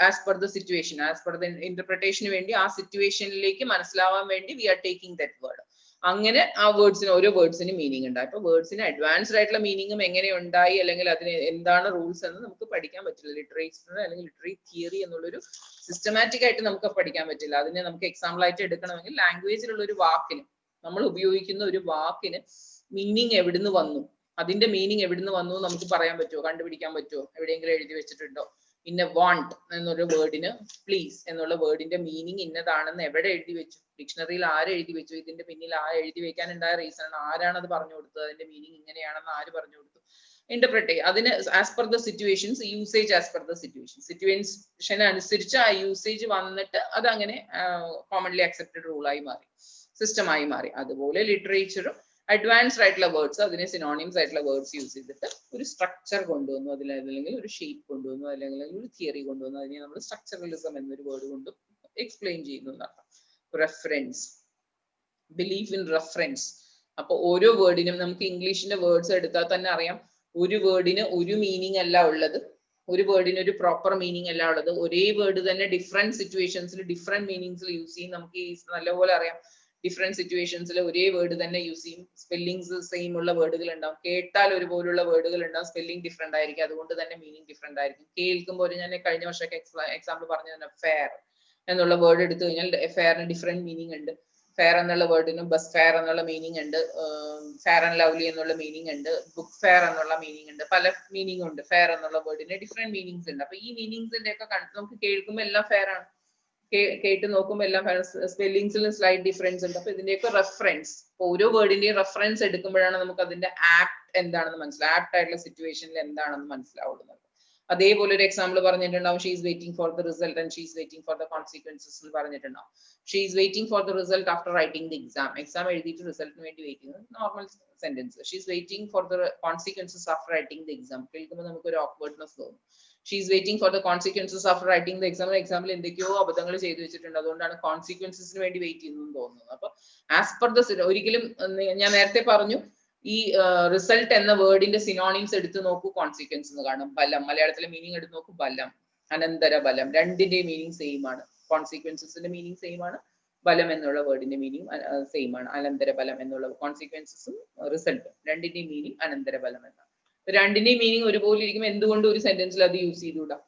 as per the situation, as per the ഇന്റർപ്രിട്ടേഷന് വേണ്ടി ആ സിറ്റുവേഷനിലേക്ക് മനസ്സിലാവാൻ വേണ്ടി we are taking that word. അങ്ങനെ ആ വേർഡ്സിന് ഓരോ വേർഡ്സിന് മീനിങ് ഉണ്ടായി. അപ്പൊ വേർഡ്സിന് അഡ്വാൻസ്ഡ് ആയിട്ടുള്ള മീനിങ്ങും എങ്ങനെ ഉണ്ടായി അല്ലെങ്കിൽ അതിന് എന്താണ് റൂൾസ് എന്ന് നമുക്ക് പഠിക്കാൻ പറ്റില്ല. ലിറ്ററേച്ചർ അല്ലെങ്കിൽ ലിറ്റററി തിയറി എന്നുള്ളൊരു സിസ്റ്റമാറ്റിക് ആയിട്ട് നമുക്ക് പഠിക്കാൻ പറ്റില്ല. അതിനെ നമുക്ക് എക്സാമ്പിൾ ആയിട്ട് എടുക്കണമെങ്കിൽ ലാംഗ്വേജിലുള്ള ഒരു വാക്കിന്, നമ്മൾ ഉപയോഗിക്കുന്ന ഒരു വാക്കിന് മീനിങ് എവിടുന്ന് വന്നു, അതിന്റെ മീനിങ് എവിടുന്ന് വന്നു നമുക്ക് പറയാൻ പറ്റുമോ? കണ്ടുപിടിക്കാൻ പറ്റുമോ? എവിടെയെങ്കിലും എഴുതി വെച്ചിട്ടുണ്ടോ? പിന്നെ വാണ്ട് എന്നൊരു വേർഡിന് പ്ലീസ് എന്നുള്ള വേർഡിന്റെ മീനിങ് ഇന്നതാണെന്ന് എവിടെ എഴുതി വെച്ചു? ഡിക്ഷണറിയിൽ ആര് എഴുതി വെച്ചു? ഇതിന്റെ പിന്നിൽ ആ എഴുതി വെക്കാനുണ്ടായ റീസൺ ആരാണ് അത് പറഞ്ഞു കൊടുത്തത്? അതിന്റെ മീനിങ് ഇങ്ങനെയാണെന്ന് ആര് പറഞ്ഞു കൊടുത്തു? ഇന്റർപ്രറ്റ് ചെയ്യുക. അതിന് as per the situations, usage as per the situation അനുസരിച്ച് ആ യൂസേജ് വന്നിട്ട് അത് അങ്ങനെ കോമൺലി അക്സെപ്റ്റഡ് റൂളായി മാറി, സിസ്റ്റമായി മാറി. അതുപോലെ ലിറ്ററേച്ചറും അഡ്വാൻസ്ഡ് ആയിട്ടുള്ള വേർഡ്സ്, അതിനെ സിനോണിംസ് ആയിട്ടുള്ള വേർഡ്സ് യൂസ് ചെയ്തിട്ട് ഒരു സ്ട്രക്ചർ കൊണ്ടുവന്നു, അല്ലെങ്കിൽ ഒരു ഷേപ്പ് കൊണ്ടുവന്നു, അല്ലെങ്കിൽ ഒരു തിയറി കൊണ്ടുവന്നു. അതിനെ നമ്മൾ സ്ട്രക്ചറലിസം എന്നൊരു വേർഡ് കൊണ്ട് എക്സ്പ്ലെയിൻ ചെയ്യുന്നു എന്നാണ്. Reference, belief in reference. അപ്പൊ ഓരോ വേർഡിനും നമുക്ക് ഇംഗ്ലീഷിന്റെ വേർഡ്സ് എടുത്താൽ തന്നെ അറിയാം, ഒരു വേർഡിന് ഒരു മീനിങ് അല്ല ഉള്ളത്, ഒരു വേർഡിന് ഒരു പ്രോപ്പർ മീനിങ് അല്ല ഉള്ളത്. ഒരേ വേർഡ് തന്നെ ഡിഫറെന്റ് സിറ്റുവേഷൻസിൽ ഡിഫറെന്റ് മീനിങ്സിൽ യൂസ് ചെയ്യും. നമുക്ക് നല്ലപോലെ അറിയാം ഡിഫറെന്റ് സിറ്റുവേഷൻസിൽ ഒരേ വേർഡ് തന്നെ യൂസ് ചെയ്യും. സ്പെല്ലിങ്സ് സെയിം ഉള്ള വേർഡുകൾ ഉണ്ടാവും, കേട്ടാൽ ഒരുപോലുള്ള വേർഡുകൾ ഉണ്ടാവും, സ്പെല്ലിംഗ് ഡിഫറെന്റ് ആയിരിക്കും, അതുകൊണ്ട് തന്നെ മീനിങ് ഡിഫറെന്റ് ആയിരിക്കും. കേൾക്കുമ്പോൾ ഞാൻ കഴിഞ്ഞ വർഷമൊക്കെ എക്സാമ്പിൾ പറഞ്ഞു തന്നെ ഫെയർ എന്നുള്ള വേർഡ് എടുത്തു കഴിഞ്ഞാൽ ഫെയറിന് ഡിഫറെന്റ് മീനിങ് ഉണ്ട്. ഫെയർ എന്നുള്ള വേർഡിന് ബസ് ഫെയർ എന്നുള്ള മീനിങ് ഉണ്ട്, ഫെയർ ആൻഡ് ലവ്ലി എന്നുള്ള മീനിങ് ഉണ്ട്, ബുക്ക് ഫെയർ എന്നുള്ള മീനിങ് ഉണ്ട്, പല മീനിങ് ഉണ്ട്. ഫെയർ എന്നുള്ള വേർഡിന് ഡിഫറെന്റ് മീനിങ്സ് ഉണ്ട്. അപ്പൊ ഈ മീനിങ്സിന്റെ ഒക്കെ നമുക്ക് കേൾക്കുമ്പോൾ എല്ലാം ഫെയർ ആണ്, കേട്ട് നോക്കുമ്പോൾ എല്ലാം സ്പെല്ലിങ്സിലും സ്ലൈറ്റ് ഡിഫറൻസ് ഉണ്ട്. അപ്പൊ ഇതിന്റെയൊക്കെ റെഫറൻസ്, ഓരോ വേർഡിന്റെയും റെഫറൻസ് എടുക്കുമ്പോഴാണ് നമുക്ക് അതിന്റെ ആപ്റ്റ് എന്താണെന്ന് മനസ്സിലാവും, ആപ്റ്റ് ആയിട്ടുള്ള സിറ്റുവേഷനിൽ എന്താണെന്ന് മനസ്സിലാവുള്ളൂ. അതേപോലെ ഒരു എക്സാമ്പിൾ പറഞ്ഞിട്ടുണ്ടാവും, she is waiting for the result and she is waiting for the consequences എന്ന് പറഞ്ഞിട്ടുണ്ടാവും. She is waiting for the result after writing the exam, exam എഴുതിയിട്ട് റിസൾട്ടിന് വേണ്ടി വെയിറ്റ് ചെയ്യുന്നത്, normal sentence. She is waiting for the consequences after writing the exam, കേൾക്കുമ്പോൾ നമുക്ക് ഒരു awkwardness തോന്നും. She is waiting for the consequences after writing the exam, എക്സാമിൽ എന്തൊക്കെയോ അബദ്ധങ്ങൾ ചെയ്തു വെച്ചിട്ടുണ്ട്, അതുകൊണ്ടാണ് കോൺസിക്വൻസസിന് വേണ്ടി വെയിറ്റ് ചെയ്യുന്നത് തോന്നുന്നത്. അപ്പൊ ആസ് പെർ ദ ഒരിക്കലും ഞാൻ നേരത്തെ പറഞ്ഞു, ഈ റിസൾട്ട് എന്ന വേർഡിന്റെ സിനോണിംസ് എടുത്ത് നോക്കൂ, കോൺസിക്വൻസ് എന്ന് കാണും. ബലം, മലയാളത്തിലെ മീനിങ് എടുത്ത് നോക്കൂ, ബലം, അനന്തര ബലം, രണ്ടിന്റെയും മീനിങ് സെയിം ആണ്. കോൺസിക്വൻസസിന്റെ മീനിങ് സെയിം ആണ്, ബലം എന്നുള്ള വേർഡിന്റെ മീനിങ് സെയിം ആണ്. അനന്തര ബലം എന്നുള്ള കോൺസിക്വൻസസും റിസൾട്ടും രണ്ടിന്റെയും മീനിങ് അനന്തര ബലം എന്നാണ്. രണ്ടിന്റെയും മീനിങ് ഒരുപോലെ ഇരിക്കുമ്പോൾ എന്തുകൊണ്ട് ഒരു സെന്റൻസിൽ അത് യൂസ് ചെയ്തുകൂടാ?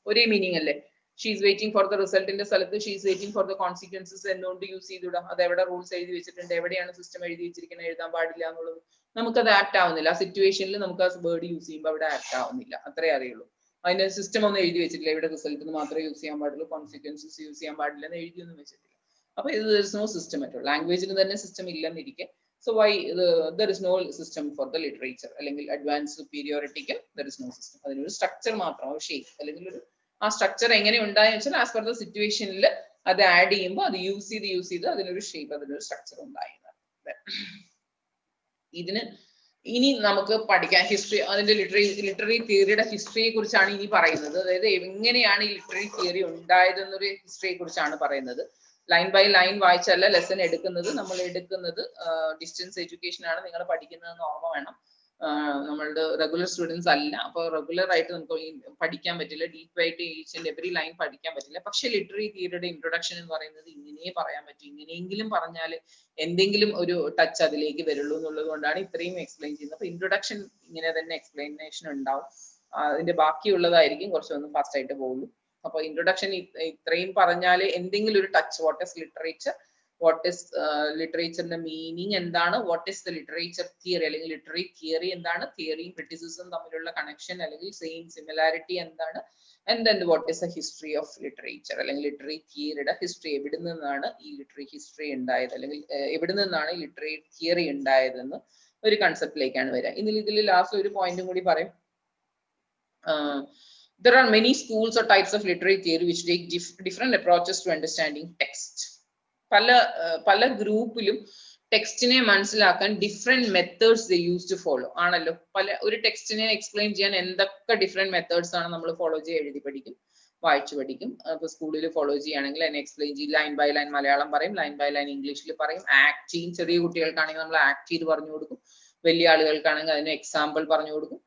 ഒരേ മീനിങ് അല്ലേ. She is waiting for the റിസൾട്ടിന്റെ സ്ഥലത്ത് she is waiting for the consequences എന്തുകൊണ്ട് യൂസ് ചെയ്തുകൂടാ? അത് എവിടെ റൂൾസ് എഴുതി വെച്ചിട്ടുണ്ട്, എവിടെയാണ് സിസ്റ്റം എഴുതി വെച്ചിരിക്കുന്നത് എഴുതാൻ പാടില്ല എന്നുള്ളത്? നമുക്കത് ആപ്റ്റ് ആവുന്നില്ല. ആ സിറ്റുവേഷനിൽ നമുക്ക് ആ വേർഡ് യൂസ് ചെയ്യുമ്പോൾ അവിടെ ആപ്റ്റ് ആവുന്നില്ല, അത്രേ അറിയുള്ളൂ. അതിന്റെ സിസ്റ്റം ഒന്നും എഴുതി വെച്ചിട്ടില്ല, ഇവിടെ റിസൾട്ടിന് മാത്രമേ യൂസ് ചെയ്യാൻ പാടുള്ളൂ, കോൺസിക്വൻസസ് യൂസ് ചെയ്യാൻ പാടില്ല എന്ന് എഴുതിയൊന്നും വെച്ചിട്ടില്ല. അപ്പൊ ഇത് നോ സിസ്റ്റം അറ്റ് ഓൾ. ലാംഗ്വേജിന് തന്നെ system ഇല്ലെന്നിരിക്കെ, so why there is no system for the literature, അല്ലെങ്കിൽ അഡ്വാൻസ് സുപ്പീരിയോറിറ്റിക്ക് there is no system. അതിനൊരു സ്ട്രക്ചർ മാത്രം, ഒരു ഷേപ്പ്, അല്ലെങ്കിൽ ഒരു ആ സ്ട്രക്ചർ എങ്ങനെ ഉണ്ടായെന്ന് വെച്ചാൽ ആസ് പെർ ദ സിറ്റുവേഷനിൽ അത് ആഡ് ചെയ്യുമ്പോൾ അത് യൂസ് ചെയ്ത് അതിനൊരു ഷേപ്പ്, അതിനൊരു സ്ട്രക്ചർ ഉണ്ടായിരുന്നു. ഇതിന് ഇനി നമുക്ക് പഠിക്കാൻ ഹിസ്റ്ററി, അതിന്റെ ലിറ്റററി തിയറിയുടെ ഹിസ്റ്ററിയെ കുറിച്ചാണ് ഇനി പറയുന്നത്. അതായത് എങ്ങനെയാണ് ഈ ലിറ്റററി തിയറി ഉണ്ടായതെന്നൊരു ഹിസ്റ്ററിയെ കുറിച്ചാണ് പറയുന്നത്. ലൈൻ ബൈ ലൈൻ വായിച്ചല്ല ലെസൺ എടുക്കുന്നത്. നമ്മൾ എടുക്കുന്നത് ഡിസ്റ്റൻസ് എഡ്യൂക്കേഷൻ ആണ്, നിങ്ങൾ പഠിക്കുന്നതെന്ന് ഓർമ്മ വേണം. നമ്മളുടെ റെഗുലർ സ്റ്റുഡൻസ് അല്ല, അപ്പോൾ റെഗുലർ ആയിട്ട് നമുക്ക് പഠിക്കാൻ പറ്റില്ല, ഡീപ്പായിട്ട് ഈച്ച് ആൻഡ് എവറി ലൈൻ പഠിക്കാൻ പറ്റില്ല. പക്ഷെ ലിറ്റററി തിയറിയുടെ ഇൻട്രൊഡക്ഷൻ എന്ന് പറയുന്നത് ഇങ്ങനെ പറയാൻ പറ്റും, ഇങ്ങനെയെങ്കിലും പറഞ്ഞാൽ എന്തെങ്കിലും ഒരു ടച്ച് അതിലേക്ക് വരുള്ളൂ എന്നുള്ളത് കൊണ്ടാണ് ഇത്രയും എക്സ്പ്ലെയിൻ ചെയ്യുന്നത്. അപ്പൊ ഇൻട്രൊഡക്ഷൻ ഇങ്ങനെ തന്നെ എക്സ്പ്ലനേഷൻ ഉണ്ടാവും, അതിന്റെ ബാക്കിയുള്ളതായിരിക്കും കുറച്ചൊന്നും ഫാസ്റ്റ് ആയിട്ട് പോകുള്ളൂ. അപ്പൊ ഇൻട്രൊഡക്ഷൻ ഇത്രയും പറഞ്ഞാൽ എന്തെങ്കിലും ഒരു touch, what is literature, what is ലിറ്ററേച്ചറിന്റെ മീനിങ് എന്താണ്, what is the literature theory, അല്ലെങ്കിൽ ലിറ്റററി തിയറി എന്താണ്, തിയറിയും ക്രിറ്റിസിസം തമ്മിലുള്ള കണക്ഷൻ അല്ലെങ്കിൽ സിമിലാരിറ്റി എന്താണ്, and then what is the history of literature, അല്ലെങ്കിൽ ലിറ്റററി തിയറിയുടെ ഹിസ്റ്ററി, എവിടെ നിന്നാണ് ഈ ലിറ്റററി ഹിസ്റ്ററി ഉണ്ടായത്, അല്ലെങ്കിൽ എവിടെ നിന്നാണ് ഈ ലിറ്റററി തിയറി ഉണ്ടായതെന്ന് ഒരു കൺസെപ്റ്റിലേക്കാണ് വരിക. ഇതിൽ ലാസ്റ്റ് ഒരു പോയിന്റും കൂടി പറയും. There are many schools or types of literary theory which take different approaches to understanding text. പല ഗ്രൂപ്പിലും ടെക്സ്റ്റിനെ മനസ്സിലാക്കാൻ different methods they use to follow ആണല്ലോ. ഒരു ടെക്സ്റ്റിനെ എക്സ്പ്ലെയിൻ ചെയ്യാൻ എന്തൊക്കെ ഡിഫറെന്റ് മെത്തേഡ്സ് ആണ് നമ്മൾ ഫോളോ ചെയ്യുക? എഴുതി പഠിക്കും, വായിച്ചു പഠിക്കും. ഇപ്പൊ സ്കൂളിൽ ഫോളോ ചെയ്യുകയാണെങ്കിൽ അതിനെ എക്സ്പ്ലെയിൻ ചെയ്യും, ലൈൻ ബൈ ലൈൻ മലയാളം പറയും, ലൈൻ ബൈ ലൈൻ ഇംഗ്ലീഷിൽ പറയും, ആക്ട് ചെയ്യും. ചെറിയ കുട്ടികൾക്കാണെങ്കിൽ നമ്മൾ ആക്ട് ചെയ്ത് പറഞ്ഞു കൊടുക്കും, വലിയ ആളുകൾക്കാണെങ്കിൽ അതിന് എക്സാമ്പിൾ പറഞ്ഞു കൊടുക്കും.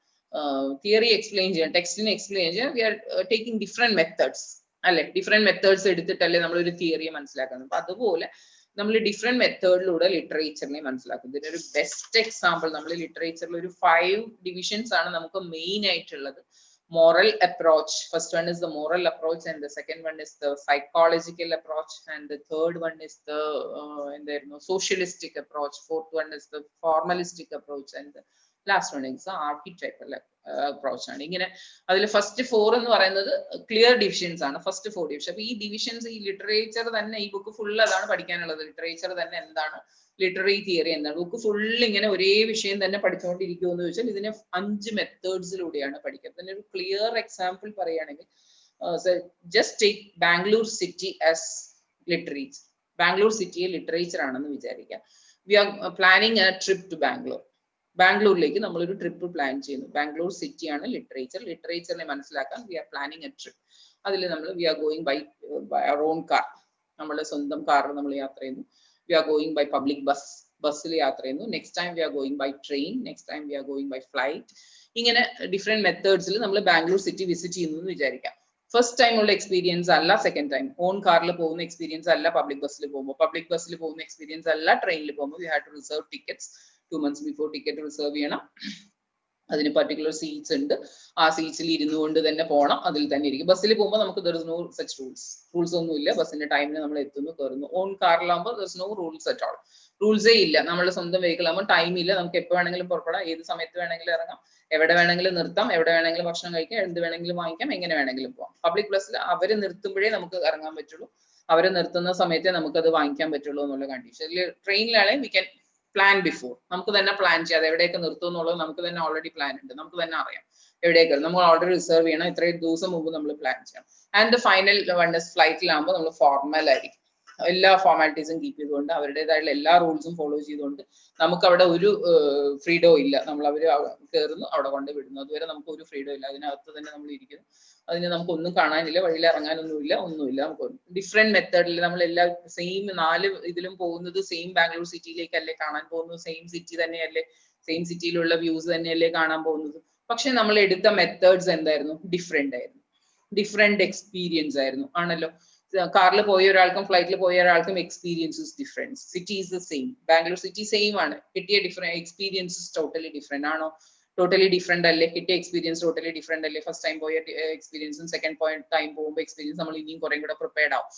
തിയറി എക്സ്പ്ലെയിൻ ചെയ്യാൻ, ടെക്സ്റ്റിനെ എക്സ്പ്ലെയിൻ ചെയ്യാൻ we are taking different methods അല്ലെ. ഡിഫറെന്റ് മെത്തേഡ്സ് എടുത്തിട്ടല്ലേ നമ്മളൊരു തിയറിയെ മനസ്സിലാക്കുന്നത്. അപ്പൊ അതുപോലെ നമ്മൾ ഡിഫറെന്റ് മെത്തേഡിലൂടെ ലിറ്ററേച്ചറിനെ മനസ്സിലാക്കുന്നത്. ഇതിനൊരു ബെസ്റ്റ് എക്സാമ്പിൾ, നമ്മൾ ലിറ്ററേച്ചറിൽ ഒരു 5 ഡിവിഷൻസ് ആണ് നമുക്ക് മെയിൻ ആയിട്ടുള്ളത്. moral approach, first one is the moral approach, and the second one is the psychological approach, and the third one is the socialistic approach, fourth one is the formalistic approach, and the last one is the archetypal approach ആണ്. ഇങ്ങനെ അതിൽ first 4 എന്ന് പറയുന്നത് clear divisions ആണ്, first 4 division. അപ്പൊ ഈ divisions ഈ literature തന്നെ, ഈ ബുക്ക് ഫുൾ അതാണ് പഠിക്കാനുള്ളത്. ലിറ്ററേച്ചർ തന്നെ എന്താണ്, ലിറ്റററി തിയറി എന്താണ്, ബുക്ക് ഫുൾ ഇങ്ങനെ ഒരേ വിഷയം തന്നെ പഠിച്ചുകൊണ്ടിരിക്കുമോ എന്ന് ചോദിച്ചാൽ ഇതിനെ 5 മെത്തേഡ്സിലൂടെയാണ് പഠിക്കുക. അതിന് ഒരു ക്ലിയർ എക്സാമ്പിൾ പറയുകയാണെങ്കിൽ, just take Bangalore city as literature. Bangalore സിറ്റിയെ ലിറ്ററേച്ചർ ആണെന്ന് വിചാരിക്കുക. We are planning a trip to Bangalore. ബാംഗ്ലൂരിലേക്ക് നമ്മളൊരു ട്രിപ്പ് പ്ലാൻ ചെയ്യുന്നു. ബാംഗ്ലൂർ സിറ്റിയാണ് ലിറ്ററേച്ചർ. ലിറ്ററേച്ചറിനെ മനസ്സിലാക്കാൻ we are planning a trip. അതിൽ നമ്മൾ we are going by our own car, നമ്മുടെ സ്വന്തം കാറിൽ നമ്മൾ യാത്ര ചെയ്യുന്നു. We are going by public ബസ്സിൽ യാത്ര ചെയ്യുന്നു. Next time we are going by train, next time we are going by flight. ഇങ്ങനെ ഡിഫറെന്റ് മെത്തേഡ്സിൽ നമ്മൾ ബാംഗ്ലൂർ സിറ്റി വിസിറ്റ് ചെയ്യുന്നു എന്ന് വിചാരിക്കാം. ഫസ്റ്റ് ടൈം ഉള്ള എക്സ്പീരിയൻസ് അല്ല സെക്കൻഡ് ടൈം. ഓൺ കാറിൽ പോകുന്ന എക്സ്പീരിയൻസ് അല്ല പബ്ലിക് ബസ്സിൽ പോകുമ്പോൾ, പബ്ലിക് ബസ്സിൽ പോകുന്ന എക്സ്പീരിയൻസ് അല്ല ട്രെയിനിൽ പോകുമ്പോൾ. We have to reserve tickets 2 months before ticket reserve ചെയ്യണം. അതിന് പർട്ടിക്കുലർ സീറ്റ്സ് ഉണ്ട്. ആ സീറ്റ്സിൽ ഇരുന്നു കൊണ്ട് തന്നെ പോകണം, അതിൽ തന്നെ ഇരിക്കും. ബസ്സിൽ പോകുമ്പോൾ നമുക്ക് there is no such rules ഒന്നും ഇല്ല. ബസ്സിന്റെ ടൈമിന് നമ്മൾ എത്തുന്നു, കയറുന്നു. ഓൺ കാറിലാകുമ്പോൾ there is no rules at all. റൂൾസേ ഇല്ല. നമ്മുടെ സ്വന്തം വെഹിക്കിൾ ആകുമ്പോൾ ടൈം ഇല്ല. നമുക്ക് എപ്പോൾ വേണമെങ്കിലും പുറപ്പെടാം, ഏത് സമയത്ത് വേണമെങ്കിലും ഇറങ്ങാം, എവിടെ വേണമെങ്കിലും നിർത്താം, എവിടെ വേണമെങ്കിലും ഭക്ഷണം കഴിക്കാം, എന്ത് വേണമെങ്കിലും വാങ്ങിക്കാം, എങ്ങനെ വേണമെങ്കിലും പോകാം. പബ്ലിക് ബസ്സിൽ അവര് നിർത്തുമ്പോഴേ നമുക്ക് ഇറങ്ങാൻ പറ്റുള്ളൂ, അവരെ നിർത്തുന്ന സമയത്തേ നമുക്കത് വാങ്ങിക്കാൻ പറ്റുള്ളൂ എന്നുള്ള കണ്ടീഷൻ. ട്രെയിനിലാണെങ്കിൽ വി ക്യാൻ പ്ലാൻ ബിഫോർ. നമുക്ക് തന്നെ പ്ലാൻ ചെയ്യാം, എവിടെയൊക്കെ നിർത്തും എന്നുള്ളത് നമുക്ക് തന്നെ ഓൾറെഡി പ്ലാൻ ഉണ്ട്, നമുക്ക് തന്നെ അറിയാം എവിടെയൊക്കെ. നമ്മൾ ഓൾറെഡി റിസർവ് ചെയ്യണം, ഇത്രയും ദിവസം മുമ്പ് നമ്മൾ പ്ലാൻ ചെയ്യണം. ആൻഡ് ഫൈനൽ വൺ ഫ്ലൈറ്റിലാകുമ്പോൾ നമ്മൾ ഫോർമൽ ആയിരിക്കും. എല്ലാ ഫോർമാലിറ്റീസും കീപ്പ് ചെയ്തുകൊണ്ട് അവരുടേതായുള്ള എല്ലാ റൂൾസും ഫോളോ ചെയ്തുകൊണ്ട് നമുക്ക് അവിടെ ഒരു ഫ്രീഡോ ഇല്ല. നമ്മൾ അവർ കയറുന്നു, അവിടെ കൊണ്ട് വിടുന്നു, അതുവരെ നമുക്ക് ഒരു ഫ്രീഡോ ഇല്ല. അതിനകത്ത് തന്നെ നമ്മൾ ഇരിക്കുന്നു. അതിന് നമുക്ക് ഒന്നും കാണാനില്ല, വഴിയിൽ ഇറങ്ങാനൊന്നുമില്ല, ഒന്നുമില്ല. നമുക്ക് ഡിഫറെന്റ് മെത്തേഡിൽ നമ്മൾ എല്ലാ സെയിം 4 ഇതിലും പോകുന്നത് സെയിം ബാംഗ്ലൂർ സിറ്റിയിലേക്കല്ലേ കാണാൻ പോകുന്നത്, സെയിം സിറ്റി തന്നെയല്ലേ, സെയിം സിറ്റിയിലുള്ള വ്യൂസ് തന്നെയല്ലേ കാണാൻ പോകുന്നത്. പക്ഷെ നമ്മൾ എടുത്ത മെത്തേഡ്സ് എന്തായിരുന്നു? ഡിഫറെന്റ് ആയിരുന്നു, ഡിഫറെന്റ് എക്സ്പീരിയൻസ് ആയിരുന്നു. ആണല്ലോ, കാറിൽ പോയ ഒരാൾക്കും ഫ്ലൈറ്റിൽ പോയ ഒരാൾക്കും experiences difference. City is the same, Bangalore city same ആണ്, കിട്ടിയ ഡിഫറെന്റ് എക്സ്പീരിയൻസസ് ടോട്ടലി ഡിഫറെന്റ് ആണോ? ടോട്ടലി ഡിഫറെന്റ് അല്ലേ? കിട്ടിയ എക്സ്പീരിയൻസ് ടോട്ടലി ഡിഫറെന്റ് അല്ലേ? ഫസ്റ്റ് ടൈം പോയ എക്സ്പീരിയൻസും സെക്കൻഡ് ടൈം പോകുമ്പോൾ എക്സ്പീരിയൻസ് നമ്മൾ ഇനിയും കുറേ കൂടെ പ്രിപ്പയർഡ് ആവും.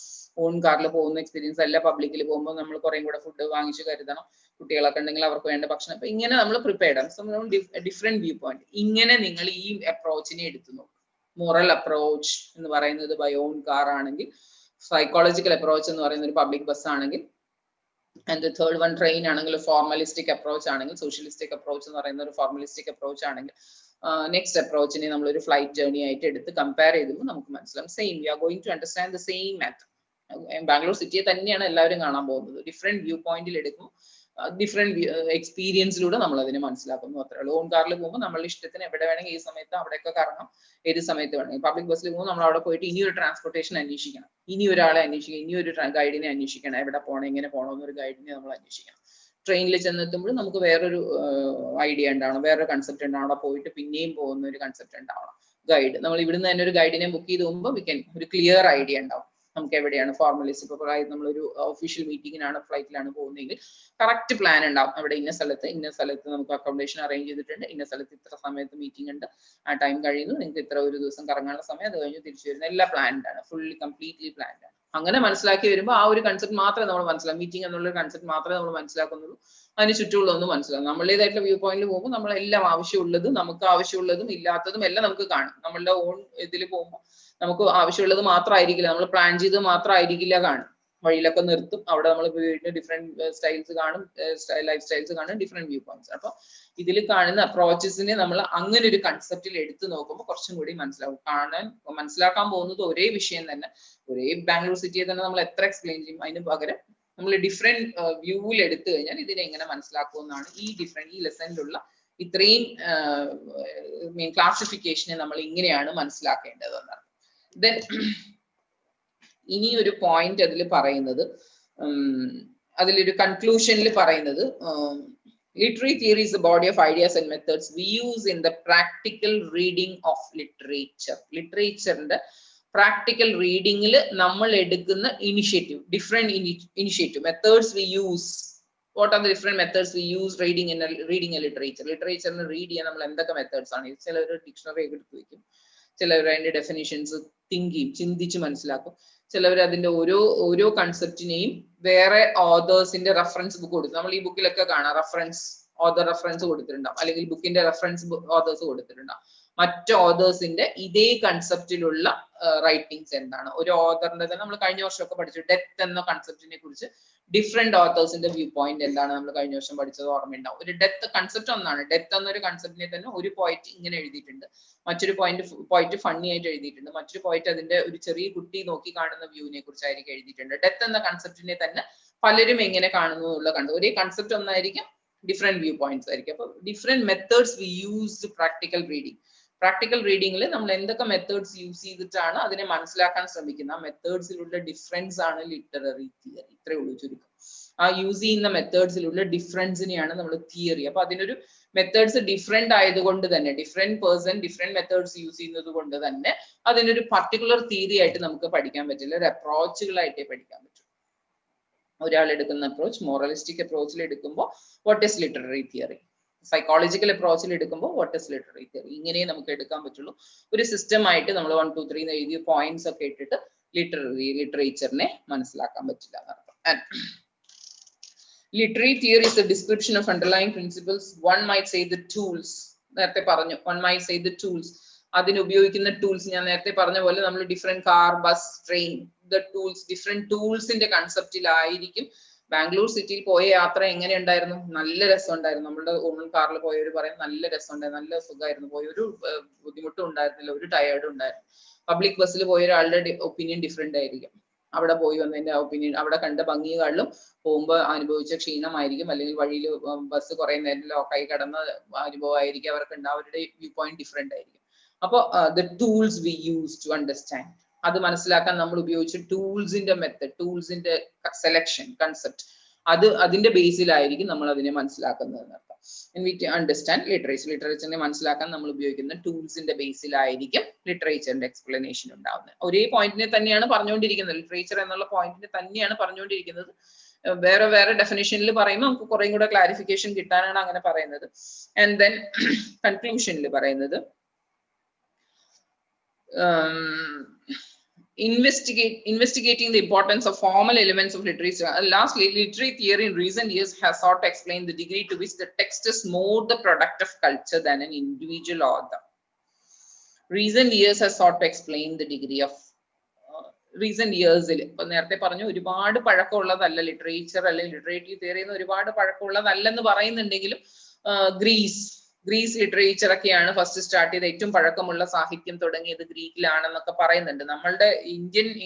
ഓൺ കാറിൽ പോകുന്ന എക്സ്പീരിയൻസ് അല്ല, പബ്ലിക്കിൽ പോകുമ്പോൾ നമ്മൾ കുറേ കൂടെ ഫുഡ് വാങ്ങിച്ച് കരുതണം, കുട്ടികളൊക്കെ ഉണ്ടെങ്കിൽ അവർക്ക് വേണ്ട ഭക്ഷണം. അപ്പൊ ഇങ്ങനെ നമ്മൾ പ്രിപ്പയർഡ് ആണ്. So different view point. ഇങ്ങനെ നിങ്ങൾ ഈ അപ്രോച്ചിനെ എടുത്തു നോക്കും. മോറൽ അപ്രോച്ച് എന്ന് പറയുന്നത് ബൈ ഓൺ കാർ ആണെങ്കിൽ, സൈക്കോളജിക്കൽ അപ്രോച്ച് എന്ന് പറയുന്ന ഒരു പബ്ലിക് ബസ് ആണെങ്കിൽ, ആൻഡ് തേർഡ് വൺ ട്രെയിൻ ആണെങ്കിൽ ഫോർമലിസ്റ്റിക് അപ്രോച്ച് ആണെങ്കിൽ, സോഷ്യലിസ്റ്റിക് അപ്രോച്ച് എന്ന് പറയുന്ന ഒരു ഫോർമലിസ്റ്റിക് അപ്രോച്ച് ആണെങ്കിൽ, നെക്സ്റ്റ് അപ്രോച്ചിനെ നമ്മൾ ഒരു ഫ്ലൈറ്റ് ജേർണി ആയിട്ട് എടുത്ത് കമ്പയർ ചെയ്തുമ്പോൾ നമുക്ക് മനസ്സിലാവും same. We are going to understand the same matter. Bangalore സിറ്റിയെ തന്നെയാണ് എല്ലാവരും കാണാൻ പോകുന്നത്. ഡിഫറെന്റ് വ്യൂ പോയിന്റിൽ എടുക്കും, ഡിഫറെന്റ് എക്സ്പീരിയൻസിലൂടെ നമ്മൾ അതിനെ മനസ്സിലാക്കുന്നു, അത്രേ ഉള്ളൂ. ഓൺ കാറിൽ പോകുമ്പോൾ നമ്മളുടെ ഇഷ്ടത്തിന് എവിടെ വേണമെങ്കിൽ ഈ സമയത്ത് അവിടെയൊക്കെ കറങ്ങാം, ഏത് സമയത്ത് വേണമെങ്കിൽ. പബ്ലിക് ബസ്സിൽ പോകുമ്പോൾ നമ്മൾ അവിടെ പോയിട്ട് ഇനി ഒരു ട്രാൻസ്പോർട്ടേഷൻ അന്വേഷിക്കണം, ഇനി ഒരാളെ അന്വേഷിക്കണം, ഇനി ഒരു ഗൈഡിനെ അന്വേഷിക്കണം, എവിടെ പോകണം, എങ്ങനെ പോകണം എന്നൊരു ഗൈഡിനെ നമ്മൾ അന്വേഷിക്കണം. ട്രെയിനിൽ ചെന്നെത്തുമ്പോൾ നമുക്ക് വേറൊരു ഐഡിയ ഉണ്ടാവണം, വേറൊരു കൺസെപ്റ്റ് ഉണ്ടാവണം, അവിടെ പോയിട്ട് പിന്നെയും പോകുന്ന ഒരു കൺസെപ്റ്റ് ഉണ്ടാവണം. ഗൈഡ് നമ്മൾ ഇവിടുന്ന് തന്നെ ഒരു ഗൈഡിനെ ബുക്ക് ചെയ്ത് പോകുമ്പോൾ ഒരു ക്ലിയർ ഐഡിയ ഉണ്ടാവും നമുക്ക് എവിടെയാണ് ഫോർമലിസ്റ്റ്. ഇപ്പൊ നമ്മളൊരു ഒഫീഷ്യൽ മീറ്റിങ്ങിനാണ് ഫ്ലൈറ്റിലാണ് പോകുന്നതെങ്കിൽ കറക്റ്റ് പ്ലാൻ ഉണ്ടാവും. അവിടെ ഇന്ന സ്ഥലത്ത് നമുക്ക് അക്കോമഡേഷൻ അറേഞ്ച് ചെയ്തിട്ടുണ്ട്, ഇന്ന സ്ഥലത്ത് ഇത്ര സമയത്ത് മീറ്റിംഗ് ഉണ്ട്, ആ ടൈം കഴിയുന്നു, നിങ്ങൾക്ക് ഇത്ര ഒരു ദിവസം കറങ്ങാനുള്ള സമയം, അത് കഴിഞ്ഞ് തിരിച്ചു വരുന്ന, എല്ലാം പ്ലാൻഡ് ആണ്, ഫുള്ളി കംപ്ലീറ്റ്ലി പ്ലാൻഡ് ആണ്. അങ്ങനെ മനസ്സിലാക്കി വരുമ്പോൾ ആ ഒരു കൺസെപ്റ്റ് മാത്രമേ നമ്മൾ മനസ്സിലാക്കും, മീറ്റിംഗ് എന്നുള്ള കൺസെപ്റ്റ് മാത്രമേ നമ്മൾ മനസ്സിലാക്കുന്നുള്ളൂ. അതിന് ചുറ്റുമുള്ള ഒന്നും മനസ്സിലാക്കും. നമ്മുടേതായിട്ടുള്ള വ്യൂ പോയിന്റിൽ പോകുമ്പോൾ നമ്മളെല്ലാം ആവശ്യമുള്ളതും നമുക്ക് ആവശ്യമുള്ളതും ഇല്ലാത്തതും എല്ലാം നമുക്ക് കാണും. നമ്മളുടെ ഓൺ ഇതിൽ പോകുമ്പോൾ നമുക്ക് ആവശ്യമുള്ളത് മാത്രമായിരിക്കില്ല, നമ്മൾ പ്ലാൻ ചെയ്ത് മാത്രമായിരിക്കില്ല കാണും. വഴിയിലൊക്കെ നിർത്തും, അവിടെ നമ്മൾ ഡിഫറെന്റ് സ്റ്റൈൽസ് കാണും, ലൈഫ് സ്റ്റൈൽസ് കാണും, ഡിഫറെന്റ് വ്യൂ പോയിന്റ്സ്. അപ്പൊ ഇതിൽ കാണുന്ന അപ്രോച്ചസിനെ നമ്മൾ അങ്ങനെ ഒരു കൺസെപ്റ്റിൽ എടുത്തു നോക്കുമ്പോൾ കുറച്ചും കൂടി മനസ്സിലാവും. മനസ്സിലാക്കാൻ പോകുന്നത് ഒരേ വിഷയം തന്നെ, ഒരേ ബാംഗ്ലൂർ സിറ്റിയെ തന്നെ നമ്മൾ എത്ര എക്സ്പ്ലെയിൻ ചെയ്യും, അതിന് പകരം നമ്മൾ ഡിഫറെന്റ് വ്യൂവിൽ എടുത്തു കഴിഞ്ഞാൽ ഇതിനെ എങ്ങനെ മനസ്സിലാക്കുമെന്നാണ് ഈ ലെസണിലുള്ള ഇത്രയും ക്ലാസിഫിക്കേഷനെ നമ്മൾ ഇങ്ങനെയാണ് മനസ്സിലാക്കേണ്ടത് എന്നാണ്. ദെൻ ഇനി ഒരു പോയിന്റ് അതിൽ പറയുന്നത്, അതിലൊരു കൺക്ലൂഷനിൽ പറയുന്നത്, literary theory is the body of ideas and methods we use in the practical reading of literature. ലിറ്ററേച്ചറിന്റെ പ്രാക്ടിക്കൽ റീഡിങ്ങിൽ നമ്മൾ എടുക്കുന്ന initiative, different initiative methods we use. What are the different methods we use reading a literature. ലിറ്ററേച്ചറിന് read ചെയ്യാൻ നമ്മൾ എന്തൊക്കെ methods ആണ്? ചിലർ ഡിക്ഷണറി ഒക്കെ എടുത്ത് വെക്കും, ചിലവർ അതിന്റെ ഡെഫിനിഷൻസ് തിങ്ക് ചെയ്യും, ചിന്തിച്ച് മനസ്സിലാക്കും. ചിലവർ അതിന്റെ ഓരോ കൺസെപ്റ്റിനെയും വേറെ ഓതേഴ്സിന്റെ റെഫറൻസ് ബുക്ക് കൊടുക്കും. നമ്മൾ ഈ ബുക്കിലൊക്കെ കാണാം ഓതർ റെഫറൻസ് കൊടുത്തിട്ടുണ്ടാവും, അല്ലെങ്കിൽ ബുക്കിന്റെ റെഫറൻസ് ഓതേഴ്സ് കൊടുത്തിട്ടുണ്ടാവും. മറ്റ് ഓതേഴ്സിന്റെ ഇതേ കൺസെപ്റ്റിലുള്ള റൈറ്റിംഗ്സ് എന്താണ്? ഒരു ഓതറിന്റെ തന്നെ നമ്മൾ കഴിഞ്ഞ വർഷമൊക്കെ പഠിച്ചു, ഡെത്ത് എന്ന കൺസെപ്റ്റിനെ കുറിച്ച് ഡിഫറെന്റ് ഓതേഴ്സിന്റെ വ്യൂ പോയിന്റ് എന്താണ് നമ്മൾ കഴിഞ്ഞ വർഷം പഠിച്ചത് ഓർമ്മയുണ്ടാവും. ഒരു ഡെത്ത് കൺസെപ്റ്റ് ഒന്നാണ്. ഡെത്ത് എന്നൊരു കൺസെപ്റ്റിനെ തന്നെ ഒരു പോയിന്റ് ഇങ്ങനെ എഴുതിയിട്ടുണ്ട്, മറ്റൊരു പോയിന്റ് ഫണ്ണി ആയിട്ട് എഴുതിയിട്ടുണ്ട്, മറ്റൊരു പോയിന്റ് അതിന്റെ ഒരു ചെറിയ കുട്ടി നോക്കി കാണുന്ന വ്യൂവിനെ കുറിച്ചായിരിക്കും എഴുതിയിട്ടുണ്ട്. ഡെത്ത് എന്ന കൺസെപ്റ്റിനെ തന്നെ പലരും എങ്ങനെ കാണുന്നു എന്നുള്ള കണ്ടു. ഒരേ കൺസെപ്റ്റ് ഒന്നായിരിക്കും, ഡിഫറെന്റ് വ്യൂ പോയിന്റ്സ് ആയിരിക്കും. അപ്പൊ different methods we use practical reading. Practical റീഡിങ്ങിൽ നമ്മൾ എന്തൊക്കെ മെത്തേഡ്സ് യൂസ് ചെയ്തിട്ടാണ് അതിനെ മനസ്സിലാക്കാൻ ശ്രമിക്കുന്നത്, ആ മെത്തേഡ്സിലുള്ള ഡിഫറൻസ് ആണ് ലിറ്റററി തിയറി. ഇത്രയേ ഉള്ളൂ ചുരുക്കം. ആ യൂസ് ചെയ്യുന്ന മെത്തേഡ്സിലുള്ള ഡിഫറൻസിനെയാണ് നമ്മൾ തിയറി. അപ്പൊ അതിനൊരു മെത്തേഡ്സ് ഡിഫറെന്റ് ആയതുകൊണ്ട് തന്നെ, different person different methods use ചെയ്യുന്നത് കൊണ്ട് തന്നെ അതിനൊരു പർട്ടിക്കുലർ തിയറി ആയിട്ട് നമുക്ക് പഠിക്കാൻ പറ്റില്ല, ഒരു അപ്രോച്ചുകളായിട്ടേ പഠിക്കാൻ പറ്റും. ഒരാൾ എടുക്കുന്ന അപ്രോച്ച് മോറലിസ്റ്റിക് അപ്രോച്ചിൽ എടുക്കുമ്പോൾ what is literary theory, psychological അപ്രോച്ചിൽ എടുക്കുമ്പോൾ വാട്ട് ഈസ് ലിറ്റററി തിയറി, ഇങ്ങനെ നമുക്ക് എടുക്കാൻ പറ്റുള്ളൂ. ഒരു സിസ്റ്റം ആയിട്ട് നമ്മൾ 1 2 3 എഴുതിയ പോയിന്റ്സ് ഒക്കെ ഇട്ടിട്ട് ലിറ്ററേച്ചറിനെ മനസ്സിലാക്കാൻ പറ്റില്ല എന്നർത്ഥം. Literary theory is the description of underlying principles. One might say the tools. നേരത്തെ പറഞ്ഞു, one might say the tools. അതിന് ഉപയോഗിക്കുന്ന ടൂൾസ് ഞാൻ നേരത്തെ പറഞ്ഞ പോലെ നമ്മൾ different car, bus, train, the tools, different ടൂൾസിന്റെ കൺസെപ്റ്റിലായിരിക്കും. ബാംഗ്ലൂർ സിറ്റിയിൽ പോയ യാത്ര എങ്ങനെ ഉണ്ടായിരുന്നു? നല്ല രസമുണ്ടായിരുന്നു. നമ്മുടെ ഓൺ കാറിൽ പോയവർ പറയും നല്ല രസമുണ്ടായിരുന്നു, നല്ല സുഖമായിരുന്നു, പോയ ഒരു ബുദ്ധിമുട്ടും ഉണ്ടായിരുന്നില്ല, ഒരു ടയേർഡും ഉണ്ടായിരുന്നു. പബ്ലിക് ബസ്സിൽ പോയ ഒരാളുടെ ഒപ്പീനിയൻ ഡിഫറെന്റ് ആയിരിക്കും. അവിടെ പോയി വന്നതിന്റെ ഒപ്പീനിയൻ, അവിടെ കണ്ട ഭംഗികളിലും പോകുമ്പോൾ അനുഭവിച്ച ക്ഷീണമായിരിക്കും, അല്ലെങ്കിൽ വഴിയിൽ ബസ് കുറെ നേരം ലോക്കായി കിടന്ന അനുഭവമായിരിക്കും അവർക്ക് ഉണ്ട്. അവരുടെ വ്യൂ പോയിന്റ് ഡിഫറെന്റ് ആയിരിക്കും. അപ്പോൾ the tools we use to understand, അത് മനസ്സിലാക്കാൻ നമ്മൾ ഉപയോഗിച്ച ടൂൾസിന്റെ മെത്തഡ്, ടൂൾസിന്റെ സെലക്ഷൻ, കൺസെപ്റ്റ്, അതിന്റെ ബേസിലായിരിക്കും നമ്മൾ അതിനെ മനസ്സിലാക്കുന്നത് എന്നർത്ഥം. വി അണ്ടർസ്റ്റാൻഡ് ലിറ്ററേച്ചർ, ലിറ്ററേച്ചറിനെ മനസ്സിലാക്കാൻ നമ്മൾ ഉപയോഗിക്കുന്ന ടൂൾസിന്റെ ബേസിലായിരിക്കും ലിറ്ററേച്ചറിന്റെ എക്സ്പ്ലനേഷൻ ഉണ്ടാവുന്നത്. ഒരേ പോയിന്റിനെ തന്നെയാണ് പറഞ്ഞുകൊണ്ടിരിക്കുന്നത്, ലിറ്ററേച്ചർ എന്നുള്ള പോയിന്റിനെ തന്നെയാണ് പറഞ്ഞുകൊണ്ടിരിക്കുന്നത്. വേറെ വേറെ ഡെഫിനേഷനിൽ പറയുമ്പോൾ നമുക്ക് കുറേ കൂടെ ക്ലാരിഫിക്കേഷൻ കിട്ടാനാണ് അങ്ങനെ പറയുന്നത്. ആൻഡ് ദെൻ കൺക്ലൂഷനിൽ പറയുന്നത് investigating the importance of formal elements of literature. Lastly, literary theory in recent years has sought to explain the degree to which the text is more the product of culture than an individual author. Recent years has sought to explain the degree of recent ഇയേഴ്സിൽ, ഇപ്പൊ നേരത്തെ പറഞ്ഞു ഒരുപാട് പഴക്കമുള്ളതല്ല literature, അല്ലെങ്കിൽ ലിറ്ററേറ്റീവ് theory എന്ന് ഒരുപാട് പഴക്കമുള്ളതല്ലെന്ന് പറയുന്നുണ്ടെങ്കിലും Greece literature ഒക്കെയാണ് ഫസ്റ്റ് സ്റ്റാർട്ട് ചെയ്ത്. ഏറ്റവും പഴക്കമുള്ള സാഹിത്യം തുടങ്ങിയത് ഗ്രീക്കിലാണെന്നൊക്കെ പറയുന്നുണ്ട്. നമ്മളുടെ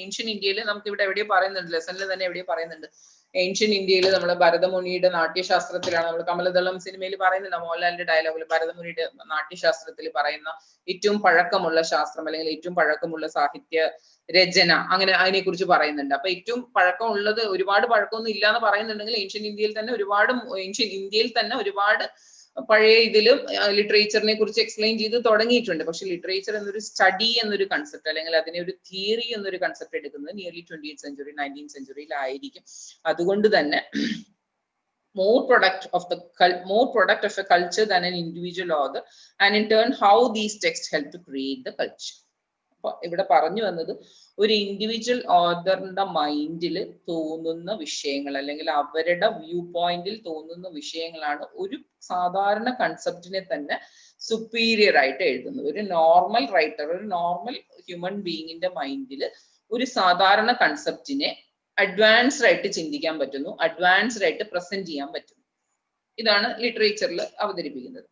ഏൻഷ്യൻ ഇന്ത്യയിൽ നമുക്ക് ഇവിടെ എവിടെയോ പറയുന്നുണ്ട്, ലെസണിൽ തന്നെ എവിടെയോ പറയുന്നുണ്ട്, ഏൻഷ്യൻ ഇന്ത്യയിൽ നമ്മളെ ഭരതമുനിയുടെ നാട്യശാസ്ത്രത്തിലാണ്, നമ്മൾ കമലദളം സിനിമയിൽ പറയുന്നുണ്ട്, മോഹൻലാലിന്റെ ഡയലോഗിൽ ഭരതമുനിയുടെ നാട്യശാസ്ത്രത്തിൽ പറയുന്ന ഏറ്റവും പഴക്കമുള്ള ശാസ്ത്രം അല്ലെങ്കിൽ ഏറ്റവും പഴക്കമുള്ള സാഹിത്യ രചന, അങ്ങനെ അതിനെ കുറിച്ച് പറയുന്നുണ്ട്. അപ്പൊ ഏറ്റവും പഴക്കമുള്ളത്, ഒരുപാട് പഴക്കമൊന്നും ഇല്ലാന്ന് പറയുന്നുണ്ടെങ്കിൽ ഏൻഷ്യൻ ഇന്ത്യയിൽ തന്നെ ഒരുപാട് പഴയ ഇതിലും ലിറ്ററേച്ചറിനെ കുറിച്ച് എക്സ്പ്ലെയിൻ ചെയ്ത് തുടങ്ങിയിട്ടുണ്ട്. പക്ഷെ ലിറ്ററേച്ചർ എന്നൊരു സ്റ്റഡി എന്നൊരു കൺസെപ്റ്റ്, അല്ലെങ്കിൽ അതിനെ ഒരു തിയറി എന്നൊരു കൺസെപ്റ്റ് എടുക്കുന്നത് നിയർലി 20th century 19th centuryയിലായിരിക്കും. അതുകൊണ്ട് തന്നെ more product of a culture than an individual author, and in turn how these texts help to create the culture. അപ്പൊ ഇവിടെ പറഞ്ഞു വന്നത് ഒരു ഇൻഡിവിജ്വൽ ഓഥറിന്റെ മൈൻഡിൽ തോന്നുന്ന വിഷയങ്ങൾ, അല്ലെങ്കിൽ അവരുടെ വ്യൂ പോയിന്റിൽ തോന്നുന്ന വിഷയങ്ങളാണ് ഒരു സാധാരണ കൺസെപ്റ്റിനെ തന്നെ സുപ്പീരിയർ ആയിട്ട് എഴുതുന്നത്. ഒരു നോർമൽ റൈറ്റർ, ഒരു നോർമൽ ഹ്യൂമൻ ബീയിങ്ങിന്റെ മൈൻഡിൽ ഒരു സാധാരണ കൺസെപ്റ്റിനെ അഡ്വാൻസ്ഡ് ആയിട്ട് ചിന്തിക്കാൻ പറ്റുന്നു, അഡ്വാൻസ്ഡ് ആയിട്ട് പ്രസന്റ് ചെയ്യാൻ പറ്റുന്നു. ഇതാണ് ലിറ്ററേച്ചറിൽ അവതരിപ്പിക്കുന്നത്.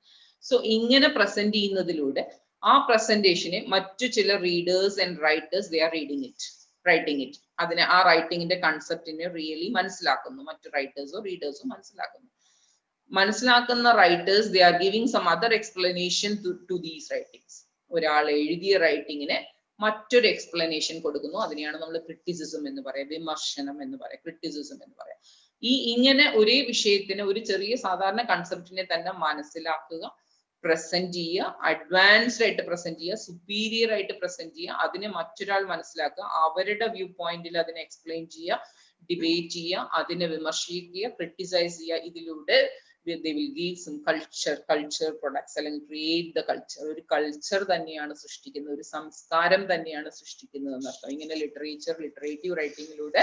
സോ ഇങ്ങനെ പ്രസന്റ് ചെയ്യുന്നതിലൂടെ ആ പ്രസന്റേഷനെ മറ്റു ചില readers and writers they are writing it, അതിനെ ആ റൈറ്റിംഗിന്റെ കൺസെപ്റ്റിനെ റിയലി മനസ്സിലാക്കുന്നു, മറ്റു റൈറ്റേഴ്സോ റീഡേഴ്സോ മനസ്സിലാക്കുന്ന writers they are giving some other explanation to these writings. ഒരാൾ എഴുതിയ റൈറ്റിങ്ങിനെ മറ്റൊരു എക്സ്പ്ലനേഷൻ കൊടുക്കുന്നു, അതിനെയാണ് നമ്മൾ ക്രിറ്റിസിസം എന്ന് പറയാം, വിമർശനം എന്ന് പറയാം, ക്രിറ്റിസിസം എന്ന് പറയാം. ഇങ്ങനെ ഒരേ വിഷയത്തിന് ഒരു ചെറിയ സാധാരണ കൺസെപ്റ്റിനെ തന്നെ മനസ്സിലാക്കുക, പ്രസന്റ് ചെയ്യുക, അഡ്വാൻസ്ഡ് ആയിട്ട് പ്രസന്റ് ചെയ്യുക, സുപ്പീരിയർ ആയിട്ട് പ്രസന്റ് ചെയ്യുക, അതിനെ മറ്റൊരാൾ മനസ്സിലാക്കുക, അവരുടെ വ്യൂ പോയിന്റിൽ അതിനെ എക്സ്പ്ലെയിൻ ചെയ്യുക, ഡിബേറ്റ് ചെയ്യുക, അതിനെ വിമർശിക്കുക, ക്രിട്ടിസൈസ് ചെയ്യുക. ഇതിലൂടെ they will give some culture products, അല്ലെങ്കിൽ create the culture. ഒരു കൾച്ചർ തന്നെയാണ് സൃഷ്ടിക്കുന്നത്, ഒരു സംസ്കാരം തന്നെയാണ് സൃഷ്ടിക്കുന്നത് എന്നർത്ഥം. ഇങ്ങനെ ലിറ്ററേറ്റീവ് റൈറ്റിംഗിലൂടെ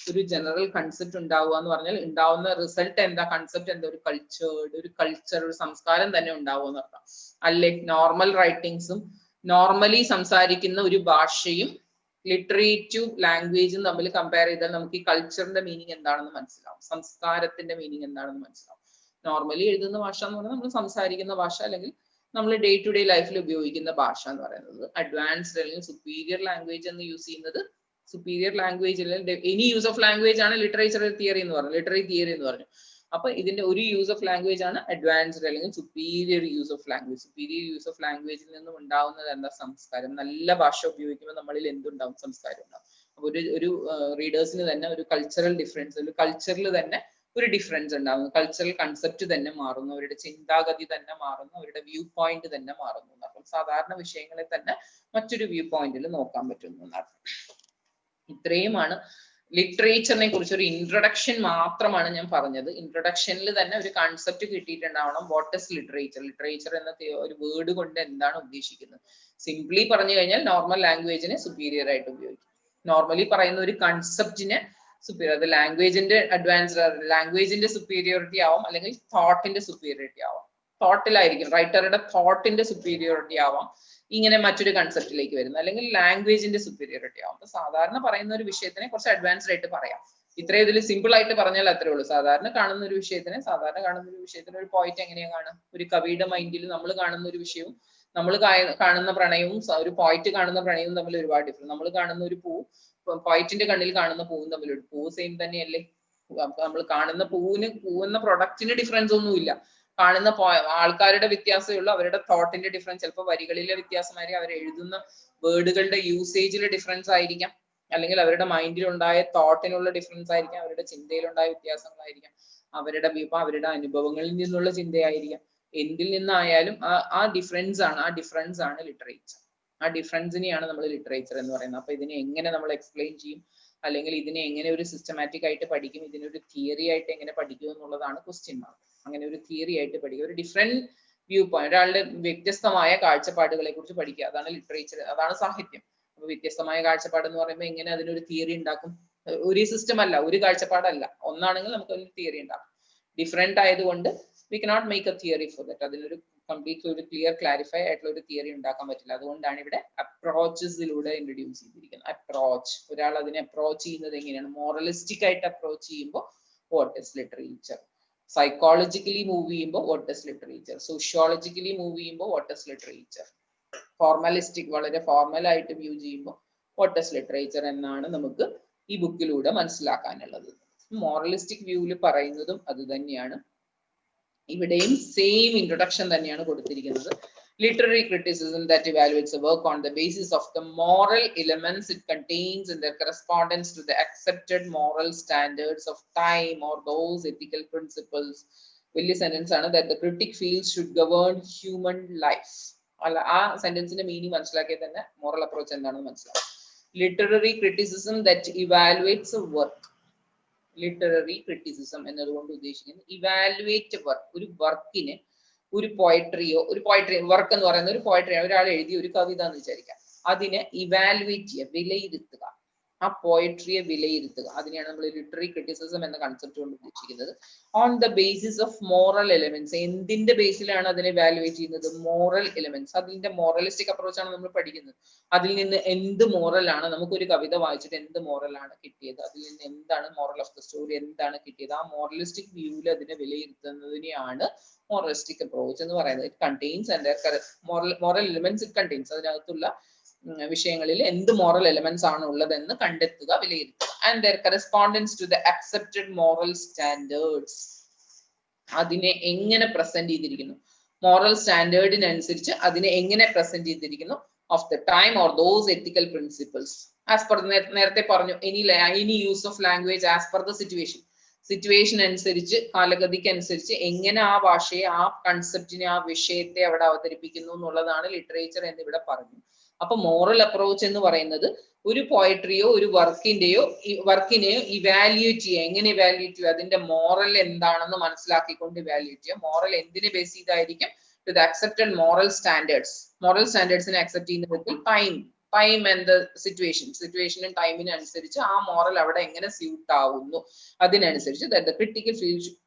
ഒരു ജനറൽ കൺസെപ്റ്റ് ഉണ്ടാവുക എന്ന് പറഞ്ഞാൽ ഉണ്ടാവുന്ന റിസൾട്ട് എന്താ, കൺസെപ്റ്റ് എന്താ, ഒരു കൾച്ചർ, ഒരു സംസ്കാരം തന്നെ ഉണ്ടാവുക എന്നർത്ഥം. അല്ലെ നോർമൽ റൈറ്റിംഗ്സും നോർമലി സംസാരിക്കുന്ന ഒരു ഭാഷയും ലിറ്ററേറ്റീവ് ലാംഗ്വേജും തമ്മിൽ കമ്പയർ ചെയ്താൽ നമുക്ക് ഈ കൾച്ചറിന്റെ മീനിങ് എന്താണെന്ന് മനസ്സിലാവും, സംസ്കാരത്തിന്റെ മീനിങ് എന്താണെന്ന് മനസ്സിലാവും. നോർമലി എഴുതുന്ന ഭാഷ എന്ന് പറഞ്ഞാൽ നമ്മൾ സംസാരിക്കുന്ന ഭാഷ, അല്ലെങ്കിൽ നമ്മൾ ഡേ ടു ഡേ ലൈഫിൽ ഉപയോഗിക്കുന്ന ഭാഷ എന്ന് പറയുന്നത്. അഡ്വാൻസ്ഡ് അല്ലെങ്കിൽ സുപ്പീരിയർ ലാംഗ്വേജ് എന്ന് യൂസ് ചെയ്യുന്നത്, superior language any use of language ആണ് ലിറ്റററി തിയറി എന്ന് പറഞ്ഞു. അപ്പൊ ഇതിന്റെ ഒരു യൂസ് ഓഫ് ലാംഗ്വേജ് ആണ് അഡ്വാൻസ്ഡ് അല്ലെങ്കിൽ superior use of language. Superior use of ലാംഗ്വേജിൽ നിന്നും ഉണ്ടാവുന്നത് എന്താ, സംസ്കാരം. നല്ല ഭാഷ ഉപയോഗിക്കുമ്പോൾ നമ്മളിൽ എന്തുണ്ടാവും, സംസ്കാരം ഉണ്ടാവും. അപ്പൊ ഒരു റീഡേഴ്സിന് തന്നെ ഒരു കൾച്ചറൽ ഡിഫറൻസ്, ഒരു കൾച്ചറിൽ തന്നെ ഒരു ഡിഫറൻസ് ഉണ്ടാകുന്നു. കൾച്ചറൽ കൺസെപ്റ്റ് തന്നെ മാറുന്നു, അവരുടെ ചിന്താഗതി തന്നെ മാറുന്നു, അവരുടെ വ്യൂ പോയിന്റ് തന്നെ മാറുന്നു. അപ്പം സാധാരണ വിഷയങ്ങളെ തന്നെ മറ്റൊരു വ്യൂ പോയിന്റിൽ നോക്കാൻ പറ്റുന്നു എന്നാണ്. ഇത്രയുമാണ് ലിറ്ററേച്ചറിനെ കുറിച്ച് ഒരു ഇൻട്രൊഡക്ഷൻ മാത്രമാണ് ഞാൻ പറഞ്ഞത്. ഇൻട്രൊഡക്ഷനിൽ തന്നെ ഒരു കൺസെപ്റ്റ് കിട്ടിയിട്ടുണ്ടാവണം. വാട്ട് ഇസ് ലിറ്ററേച്ചർ, ലിറ്ററേച്ചർ എന്ന ഒരു വേർഡ് കൊണ്ട് എന്താണ് ഉദ്ദേശിക്കുന്നത്. സിംപ്ലി പറഞ്ഞു കഴിഞ്ഞാൽ നോർമൽ ലാംഗ്വേജിനെ സുപ്പീരിയർ ആയിട്ട് ഉപയോഗിക്കും. നോർമലി പറയുന്ന ഒരു കൺസെപ്റ്റിനെ സുപ്പീരിയർ, അത് ലാംഗ്വേജിന്റെ അഡ്വാൻസ്ഡ്, ലാംഗ്വേജിന്റെ സുപ്പീരിയോറിറ്റി ആവാം, അല്ലെങ്കിൽ തോട്ടിന്റെ സുപ്പീരിയോറിറ്റി ആവാം. തോട്ടിലായിരിക്കും, റൈറ്ററുടെ തോട്ടിന്റെ സുപ്പീരിയോറിറ്റി ആവാം ഇങ്ങനെ മറ്റൊരു കൺസെപ്റ്റിലേക്ക് വരുന്നത്, അല്ലെങ്കിൽ ലാംഗ്വേജിന്റെ സുപ്പീരിയോറിറ്റി ആവും. അപ്പൊ സാധാരണ പറയുന്ന ഒരു വിഷയത്തിനെ കുറച്ച് അഡ്വാൻസ്ഡ് ആയിട്ട് പറയാം. ഇത്രയും ഇതിൽ സിമ്പിൾ ആയിട്ട് പറഞ്ഞാൽ അത്രേ ഉള്ളൂ. സാധാരണ കാണുന്ന ഒരു വിഷയത്തിന് ഒരു പോയിന്റ് എങ്ങനെയാണ് കാണുക, ഒരു കവിയുടെ മൈൻഡിൽ നമ്മൾ കാണുന്ന ഒരു വിഷയവും നമ്മൾ കാണുന്ന പ്രണയവും ഒരു പോയിന്റ് കാണുന്ന പ്രണയവും തമ്മിൽ ഒരുപാട് ഡിഫറൻസ്. നമ്മൾ കാണുന്ന ഒരു പൂ, പോയിന്റിന്റെ കണ്ണിൽ കാണുന്ന പൂവും തമ്മിൽ, പൂ സെയിം തന്നെയല്ലേ. നമ്മൾ കാണുന്ന പൂവെന്ന പ്രൊഡക്റ്റിന് ഡിഫറൻസ് ഒന്നുമില്ല. കാണുന്ന ആൾക്കാരുടെ വ്യത്യാസമേ ഉള്ളൂ, അവരുടെ തോട്ടിന്റെ ഡിഫറൻസ്, ചിലപ്പോൾ വരികളിലെ വ്യത്യാസമായിരിക്കും, അവർ എഴുതുന്ന വേർഡുകളുടെ യൂസേജിലെ ഡിഫറൻസ് ആയിരിക്കാം, അല്ലെങ്കിൽ അവരുടെ മൈൻഡിൽ ഉണ്ടായ തോട്ടിനുള്ള ഡിഫറൻസ് ആയിരിക്കാം, അവരുടെ ചിന്തയിലുണ്ടായ വ്യത്യാസങ്ങളായിരിക്കാം, അവരുടെ അനുഭവങ്ങളിൽ നിന്നുള്ള ചിന്തയായിരിക്കാം. എന്തിൽ നിന്നായാലും ആ ഡിഫറൻസ് ആണ് ലിറ്ററേച്ചർ. ആ ഡിഫറൻസിനെയാണ് നമ്മൾ ലിറ്ററേച്ചർ എന്ന് പറയുന്നത്. അപ്പൊ ഇതിനെ എങ്ങനെ നമ്മൾ എക്സ്പ്ലെയിൻ ചെയ്യും, അല്ലെങ്കിൽ ഇതിനെ എങ്ങനെ ഒരു സിസ്റ്റമാറ്റിക് ആയിട്ട് പഠിക്കും, ഇതിനൊരു തിയറി ആയിട്ട് എങ്ങനെ പഠിക്കും എന്നുള്ളതാണ് ക്വസ്റ്റ്യൻ മാർക്ക്. അങ്ങനെ ഒരു തിയറി ആയിട്ട് പഠിക്കുക, ഒരു ഡിഫറെന്റ് വ്യൂ പോയിന്റ്, ഒരാളുടെ വ്യത്യസ്തമായ കാഴ്ചപ്പാടുകളെ കുറിച്ച് പഠിക്കുക, അതാണ് ലിറ്ററേച്ചർ, അതാണ് സാഹിത്യം. അപ്പൊ വ്യത്യസ്തമായ കാഴ്ചപ്പാട് എന്ന് പറയുമ്പോൾ എങ്ങനെ അതിനൊരു തിയറി ഉണ്ടാക്കും? ഒരു സിസ്റ്റം അല്ല, ഒരു കാഴ്ചപ്പാടല്ല, ഒന്നാണെങ്കിൽ നമുക്ക് ഒരു തിയറി ഉണ്ടാക്കും. ഡിഫറെന്റ് ആയതുകൊണ്ട് we cannot make A theory for that. അതിനൊരു കംപ്ലീറ്റ്ലി ഒരു ക്ലിയർ ക്ലാരിഫൈ ആയിട്ടുള്ള ഒരു തിയറി ഉണ്ടാക്കാൻ പറ്റില്ല. അതുകൊണ്ടാണ് ഇവിടെ അപ്രോച്ചസിലൂടെ ഇൻട്രൊഡ്യൂസ് ചെയ്തിരിക്കുന്നത്. അപ്രോച്ച്, ഒരാൾ അതിനെ അപ്രോച്ച് ചെയ്യുന്നത് എങ്ങനെയാണ്, മോറലിസ്റ്റിക് ആയിട്ട് അപ്രോച്ച് ചെയ്യുമ്പോൾ what is literature, psychologically move ചെയ്യുമ്പോൾ what is literature, sociologically move ചെയ്യുമ്പോൾ വാട്ട് ഇസ് ലിറ്ററേച്ചർ, ഫോർമലിസ്റ്റിക്, വളരെ ഫോർമൽ ആയിട്ട് വ്യൂ ചെയ്യുമ്പോൾ വാട്ട് ഇസ് ലിറ്ററേച്ചർ എന്നാണ് നമുക്ക് ഈ ബുക്കിലൂടെ മനസ്സിലാക്കാനുള്ളത്. മോറലിസ്റ്റിക് വ്യൂവിൽ പറയുന്നതും അത് തന്നെയാണ്. ഇവിടെയും സെയിം ഇൻട്രൊഡക്ഷൻ തന്നെയാണ് കൊടുത്തിരിക്കുന്നത്. Literary criticism that evaluates a work on the basis of the moral elements it contains in their correspondence to the accepted moral standards of time or those ethical principles. വലിയ sentence ആണ്. That the critic feels should govern human life. അല്ല, ആ സെന്റൻസിന്റെ meaning മനസ്സിലാക്കിയാൽ തന്നെ moral approach എന്താണെന്ന് മനസ്സിലാവും. Literary criticism that evaluates a work. Literary criticism എന്നതുകൊണ്ട് ഉദ്ദേശിക്കുന്നത് ഇവാലുവേറ്റ് വർക്ക്, ഒരു വർക്കിന്, ഒരു പോയട്രിയോ, വർക്ക് എന്ന് പറയുന്ന ഒരു പോയട്രി, ഒരാൾ എഴുതിയ ഒരു കവിത എന്ന് വിചാരിക്കാം, അതിനെ ഇവാലുവേറ്റ് ചെയ്യുക, വിലയിരുത്തുക, ആ പോയട്രിയെ വിലയിരുത്തുക, അതിനെയാണ് നമ്മൾ ലിറ്റററി ക്രിറ്റിസിസം എന്ന കൺസെപ്റ്റ് കൊണ്ട് ഉദ്ദേശിക്കുന്നത്. On the basis of moral elements, എന്തിന്റെ ബേസിലാണ് അതിനെ ഇവാലുവേറ്റ് ചെയ്യുന്നത്? Moral elements. അതിന്റെ മോറലിസ്റ്റിക് അപ്രോച്ച് ആണ് നമ്മൾ പഠിക്കുന്നത്. അതിൽ നിന്ന് എന്ത് മോറലാണ്, നമുക്കൊരു കവിത വായിച്ചിട്ട് എന്ത് മോറലാണ് കിട്ടിയത്, അതിൽ നിന്ന് എന്താണ് മോറൽ ഓഫ് ദ സ്റ്റോറി, എന്താണ് കിട്ടിയത്, ആ മോറലിസ്റ്റിക് വ്യൂവിൽ അതിനെ വിലയിരുത്തുന്നതിനെയാണ് മോറലിസ്റ്റിക് അപ്രോച്ച് എന്ന് പറയുന്നത്. It contains moral elements, it contains, അതിനകത്തുള്ള വിഷയങ്ങളിൽ എന്ത് മോറൽ എലിമെന്റ്സ് ആണ് ഉള്ളതെന്ന് കണ്ടെത്തുക, വിലയിരുത്തുക. And their correspondence to the accepted moral standards, അതിനെ എങ്ങനെ പ്രസന്റ് ചെയ്തിരിക്കുന്നു, മോറൽ സ്റ്റാൻഡേർഡിനനുസരിച്ച് അതിനെ എങ്ങനെ പ്രസന്റ് ചെയ്തിരിക്കുന്നു, of the time or those ethical principles. As per, നേരത്തെ പറഞ്ഞു, any use of language as per the situation അനുസരിച്ച്, കാലഗതിക്ക് അനുസരിച്ച് എങ്ങനെ ആ ഭാഷയെ, ആ കൺസെപ്റ്റിനെ, ആ വിഷയത്തെ അവിടെ അവതരിപ്പിക്കുന്നു എന്നുള്ളതാണ് ലിറ്ററേച്ചർ എന്ന് ഇവിടെ പറഞ്ഞു. അപ്പൊ മോറൽ അപ്രോച്ച് എന്ന് പറയുന്നത് ഒരു പോയട്രിയോ ഒരു വർക്കിനെയോ ഇവാലുവേറ്റ് ചെയ്യുക. എങ്ങനെ ഇവാലുവേറ്റ് ചെയ്യുക? അതിന്റെ മോറൽ എന്താണെന്ന് മനസ്സിലാക്കിക്കൊണ്ട് ഇവാലുവേറ്റ് ചെയ്യുക. മോറൽ എന്തിനെ ബേസ് ചെയ്തായിരിക്കും? To the accepted moral standards. Moral സ്റ്റാൻഡേർഡ്സിനെ അക്സെപ്റ്റ് ചെയ്യുന്ന വിധത്തിൽ ടൈം ആൻഡ് ദ സിറ്റുവേഷനും ടൈമിനും അനുസരിച്ച് ആ മോറൽ അവിടെ എങ്ങനെ സ്യൂട്ട് ആവുന്നു, അതിനനുസരിച്ച്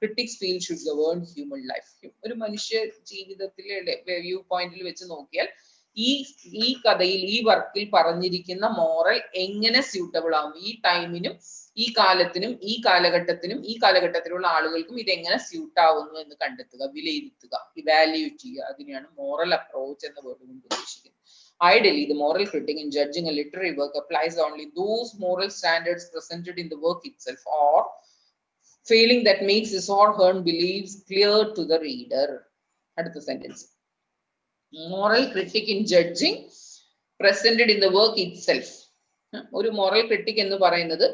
critics feel should govern human life. ഒരു മനുഷ്യ ജീവിതത്തിലെ വ്യൂ പോയിന്റിൽ വെച്ച് നോക്കിയാൽ ഈ കഥയിൽ, ഈ വർക്കിൽ പറഞ്ഞിരിക്കുന്ന മോറൽ എങ്ങനെ സ്യൂട്ടബിൾ ആവും, ഈ ടൈമിനും ഈ കാലത്തിനും ഈ കാലഘട്ടത്തിനും ഈ കാലഘട്ടത്തിലുള്ള ആളുകൾക്കും ഇതെങ്ങനെ സ്യൂട്ട് ആവുന്നു എന്ന് കണ്ടെത്തുക, വിലയിരുത്തുക, ഇവാലുവേറ്റ് ചെയ്യുക. അതിനെയാണ് മോറൽ അപ്രോച്ച് എന്ന വേർഡ് കൊണ്ട് ഉദ്ദേശിക്കുന്നത്. Ideally, the moral critic in judging a literary work applies only those moral standards presented in the work itself, or failing that makes his or her beliefs clear to the reader. Adutha sentence. Moral critic in judging presented in the work itself. ഒരു moral critic എന്ന് പറയുന്നത്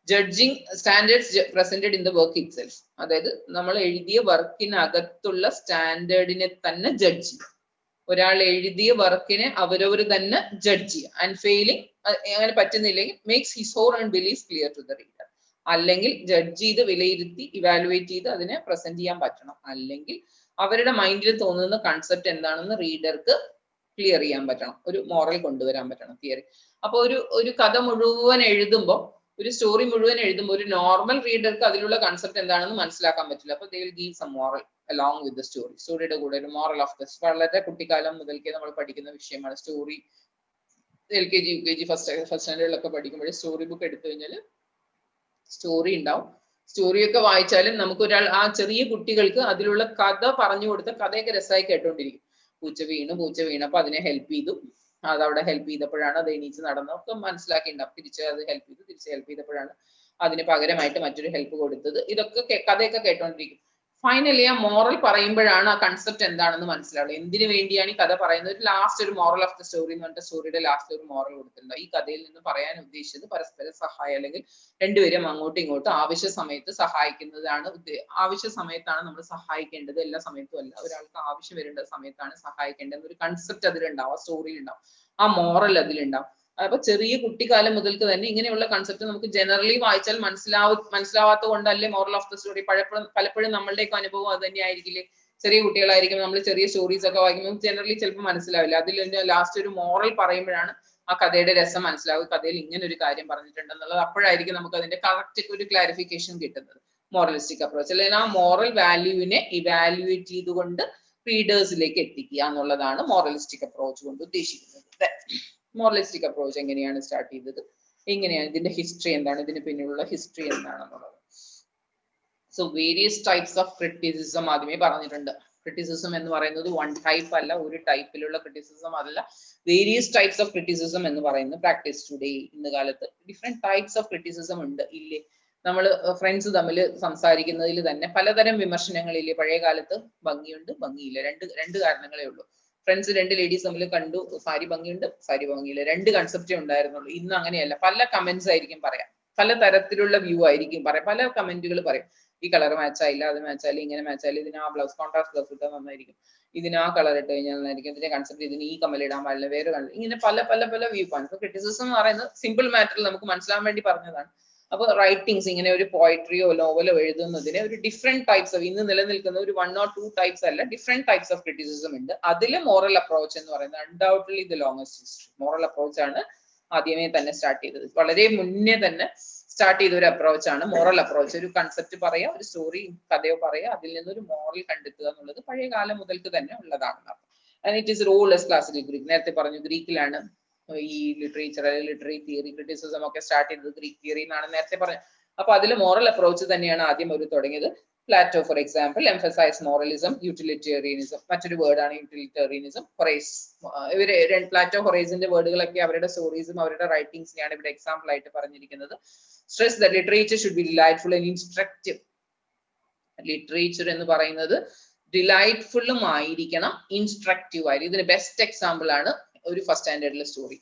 judging standards presented in the work it self. അതായത് നമ്മൾ എഴുതിയ വർക്കിനകത്തുള്ള സ്റ്റാൻഡേർഡിനെ തന്നെ judge ചെയ്യും. ഒരാൾ എഴുതിയ വർക്കിനെ അവരവർ തന്നെ ജഡ്ജ് ചെയ്യുക. ആൻഡ് ഫെയിലിംഗ്, അങ്ങനെ പറ്റുന്നില്ലെങ്കിൽ makes his or own belief clear to the reader. അല്ലെങ്കിൽ ജഡ്ജ് ചെയ്ത് വിലയിരുത്തി ഇവാലുവേറ്റ് ചെയ്ത് അതിനെ പ്രസന്റ് ചെയ്യാൻ പറ്റണം. അല്ലെങ്കിൽ അവരുടെ മൈൻഡിൽ തോന്നുന്ന കൺസെപ്റ്റ് എന്താണെന്ന് റീഡർക്ക് ക്ലിയർ ചെയ്യാൻ പറ്റണം, ഒരു മോറൽ കൊണ്ടുവരാൻ പറ്റണം, തിയറി. അപ്പൊ ഒരു കഥ മുഴുവൻ എഴുതുമ്പോൾ, ഒരു സ്റ്റോറി മുഴുവൻ എഴുതുമ്പോൾ ഒരു നോർമൽ റീഡർക്ക് അതിലുള്ള കൺസെപ്റ്റ് എന്താണെന്ന് മനസ്സിലാക്കാൻ പറ്റില്ല. അപ്പൊ they will give some moral along with the story. സ്റ്റോറിയുടെ കൂടെ ഒരു മോറൽ ഓഫ് ദ, വളരെ കുട്ടിക്കാലം മുതൽക്കേ നമ്മൾ പഠിക്കുന്ന വിഷയമാണ് സ്റ്റോറി. LKG UKG ഫസ്റ്റ് സ്റ്റാൻഡേർഡിലൊക്കെ പഠിക്കുമ്പോൾ സ്റ്റോറി ബുക്ക് എടുത്തു കഴിഞ്ഞാൽ സ്റ്റോറി ഉണ്ടാവും. സ്റ്റോറിയൊക്കെ വായിച്ചാലും നമുക്ക് ആ ചെറിയ കുട്ടികൾക്ക് അതിലുള്ള കഥ പറഞ്ഞു കൊടുത്ത കഥയൊക്കെ രസമായി കേട്ടോണ്ടിരിക്കും. പൂച്ച വീണപ്പോ അതിനെ ഹെൽപ്പ് ചെയ്തു, അതവിടെ ഹെൽപ്പ് ചെയ്തപ്പോഴാണ് അത് എണീച്ച് നടന്നൊക്കെ മനസ്സിലാക്കിയിട്ടുണ്ടാവും. തിരിച്ച് അത് തിരിച്ച് ഹെൽപ്പ് ചെയ്തപ്പോഴാണ് അതിന് പകരമായിട്ട് മറ്റൊരു ഹെൽപ്പ് കൊടുത്തത്. ഇതൊക്കെ കഥയൊക്കെ കേട്ടോണ്ടിരിക്കും. ഫൈനലി ആ മോറൽ പറയുമ്പോഴാണ് ആ കൺസെപ്റ്റ് എന്താണെന്ന് മനസ്സിലാവുള്ളൂ. എന്തിനു വേണ്ടിയാണ് ഈ കഥ പറയുന്നത്. ഒരു ലാസ്റ്റ് ഒരു മോറൽ ഓഫ് ദ സ്റ്റോറി എന്ന് പറഞ്ഞിട്ട് സ്റ്റോറിയുടെ ലാസ്റ്റ് ഒരു മോറൽ കൊടുത്തിട്ടുണ്ട്. ഈ കഥയിൽ നിന്ന് പറയാൻ ഉദ്ദേശിച്ചത് പരസ്പര സഹായം, അല്ലെങ്കിൽ രണ്ടുപേരും അങ്ങോട്ടും ഇങ്ങോട്ടും ആവശ്യ സമയത്ത് സഹായിക്കുന്നതാണ്. ആവശ്യ സമയത്താണ് നമ്മൾ സഹായിക്കേണ്ടത്, എല്ലാ സമയത്തും അല്ല. ഒരാൾക്ക് ആവശ്യം വരേണ്ട സമയത്താണ് സഹായിക്കേണ്ടത്. ഒരു കൺസെപ്റ്റ് അതിലുണ്ടാവും, ആ സ്റ്റോറിയിൽ ഉണ്ടാവും, ആ മോറൽ അതിലുണ്ടാവും. അപ്പൊ ചെറിയ കുട്ടിക്കാലം മുതൽക്ക് തന്നെ ഇങ്ങനെയുള്ള കൺസെപ്റ്റ് നമുക്ക് ജനറലി വായിച്ചാൽ മനസ്സിലാവാത്ത കൊണ്ടല്ലേ മോറൽ ഓഫ് ദ സ്റ്റോറി. പലപ്പോഴും നമ്മളുടെയൊക്കെ അനുഭവം അത് തന്നെ ആയിരിക്കില്ലേ. ചെറിയ കുട്ടികളായിരിക്കും, നമ്മൾ ചെറിയ സ്റ്റോറീസ് ഒക്കെ വായിക്കുമ്പോൾ ജനറലി ചിലപ്പോൾ മനസ്സിലാവില്ല. അതിൽ ലാസ്റ്റ് ഒരു മോറൽ പറയുമ്പോഴാണ് ആ കഥയുടെ രസം മനസ്സിലാവും. കഥയിൽ ഇങ്ങനെ ഒരു കാര്യം പറഞ്ഞിട്ടുണ്ടെന്നുള്ളത് അപ്പോഴായിരിക്കും നമുക്ക് അതിന്റെ കറക്റ്റ് ഒരു ക്ലാരിഫിക്കേഷൻ കിട്ടുന്നത്. മോറലിസ്റ്റിക് അപ്രോച്ച്, അല്ലെങ്കിൽ ആ മോറൽ വാല്യൂവിനെ ഇവാലുവേറ്റ് ചെയ്തുകൊണ്ട് റീഡേഴ്സിലേക്ക് എത്തിക്കുക എന്നുള്ളതാണ് മോറലിസ്റ്റിക് അപ്രോച്ച് കൊണ്ട് ഉദ്ദേശിക്കുന്നത്. മോറലിസ്റ്റിക് അപ്രോച്ച് എങ്ങനെയാണ് സ്റ്റാർട്ട് ചെയ്തത്, എങ്ങനെയാണ് ഇതിന്റെ ഹിസ്റ്ററി എന്താണ്, ഇതിന് പിന്നിലുള്ള ഹിസ്റ്ററി എന്താണെന്നുള്ളത്. So various types of criticism ആദ്യമേ പറഞ്ഞിട്ടുണ്ട്. ക്രിറ്റിസിസം എന്ന് പറയുന്നത് വൺ ടൈപ്പ് അല്ല, ഒരു ടൈപ്പിലുള്ള ക്രിറ്റിസിസം അല്ല. വേരിയസ് ടൈപ്സ് ഓഫ് ക്രിറ്റിസിസം എന്ന് പറയുന്നത് പ്രാക്ടീസ് ടുഡേ. ഇന്ന് കാലത്ത് ഡിഫറെന്റ് ടൈപ്സ് ഓഫ് ക്രിറ്റിസിസം ഉണ്ട്, ഇല്ലേ? നമ്മൾ ഫ്രണ്ട്സ് തമ്മിൽ സംസാരിക്കുന്നതിൽ തന്നെ പലതരം വിമർശനങ്ങളില്ലേ. പഴയ കാലത്ത് ഭംഗിയുണ്ട്, ഭംഗിയില്ല, രണ്ട് കാരണങ്ങളേ ഉള്ളൂ. ഫ്രണ്ട്സ് രണ്ട് ലേഡീസ് തമ്മിൽ കണ്ടു, സാരി ഭംഗിയുണ്ട്, സാരി ഭംഗിയില്ല, രണ്ട് കൺസെപ്റ്റേ ഉണ്ടായിരുന്നുള്ളൂ. ഇന്ന് അങ്ങനെയല്ല, പല കമന്റ്സ് ആയിരിക്കും പറയാം, പല തരത്തിലുള്ള വ്യൂ ആയിരിക്കും പറയാം, പല കമന്റുകൾ പറയും. ഈ കളർ മാച്ച് ആയില്ല, അത് മാച്ച് ആയില്ല, ഇങ്ങനെ മാച്ച് ആയില്ല, ഇതിന് ആ ബ്ലൗസ് കോൺട്രാസ്റ്റ് ബ്ലൗസ് ഇട്ടാൽ നന്നായിരിക്കും, ഇതിന് ആ കളർ ഇട്ട് കഴിഞ്ഞാൽ നന്നായിരിക്കും, ഇതിന്റെ കൺസെപ്റ്റ് ഇതിന് ഈ കമ്മൽ ഇടാൻ പാടില്ല, വേറെ കണ്ടു, ഇങ്ങനെ പല പല പല വ്യൂ പോയിന്റ്സ്. ക്രിറ്റിസിസം എന്ന് പറയുന്നത് സിമ്പിൾ മാറ്ററിൽ നമുക്ക് മനസ്സിലാൻ വേണ്ടി പറഞ്ഞതാണ്. അപ്പൊ റൈറ്റിംഗ്സ്, ഇങ്ങനെ ഒരു പോയട്രിയോ നോവലോ എഴുതുന്നതിന് ഒരു ഡിഫറെന്റ് ടൈപ്സ് ഓഫ്, ഇന്ന് നിലനിൽക്കുന്ന ഒരു 1 or 2 ടൈപ്സ് അല്ല, ഡിഫറെന്റ് ടൈപ്സ് ഓഫ് ക്രിറ്റിസിസം ഉണ്ട്. അതിൽ മോറൽ അപ്രോച്ച് എന്ന് പറയുന്നത് undoubtedly the longest history. Moral approach ആണ് ആദ്യമേ തന്നെ സ്റ്റാർട്ട് ചെയ്തത്, വളരെ മുന്നേ തന്നെ സ്റ്റാർട്ട് ചെയ്ത ഒരു അപ്രോച്ച് ആണ് മോറൽ അപ്രോച്ച്. ഒരു കൺസെപ്റ്റ് പറയാ, ഒരു സ്റ്റോറി കഥയോ പറയാ, അതിൽ നിന്നൊരു മോറൽ കണ്ടെത്തുക എന്നുള്ളത് പഴയ കാലം മുതൽക്ക് തന്നെ ഉള്ളതാണ്. And it is role as classical Greek. നേരത്തെ പറഞ്ഞു ഗ്രീക്കിലാണ് ഈ ലിറ്ററേച്ചർ, ലിറ്റററി തിയറി, ക്രിറ്റിസിസം ഒക്കെ സ്റ്റാർട്ട് ചെയ്തത് ഗ്രീക്ക് തിയറി എന്നാണ് നേരത്തെ പറഞ്ഞത്. അപ്പൊ അതിൽ മോറൽ അപ്രോച്ച് തന്നെയാണ് ആദ്യം ഒരു തുടങ്ങിയത്. Plato for example emphasise moralism, utilitarianism, മറ്റൊരു വേർഡാണ് യൂട്ടിലിറ്റേറിയനിസം. ഹൊറേസ്, ഇവര് പ്ലാറ്റോ ഹൊറേസിന്റെ വേർഡുകളൊക്കെ അവരുടെ സ്റ്റോറീസും അവരുടെ റൈറ്റിംഗ്സിനെയാണ് ഇവിടെ എക്സാമ്പിൾ ആയിട്ട് പറഞ്ഞിരിക്കുന്നത്. Stress that literature should be delightful and instructive. Literature എന്ന് പറയുന്നത് ഡിലൈറ്റ്ഫുള്ളും ആയിരിക്കണം, ഇൻസ്ട്രക്റ്റീവ് ആയിരിക്കും. ഇതിന് ബെസ്റ്റ് എക്സാമ്പിൾ ആണ് ഒരു ഫസ്റ്റ് സ്റ്റാൻഡേർഡിലെ സ്റ്റോറി.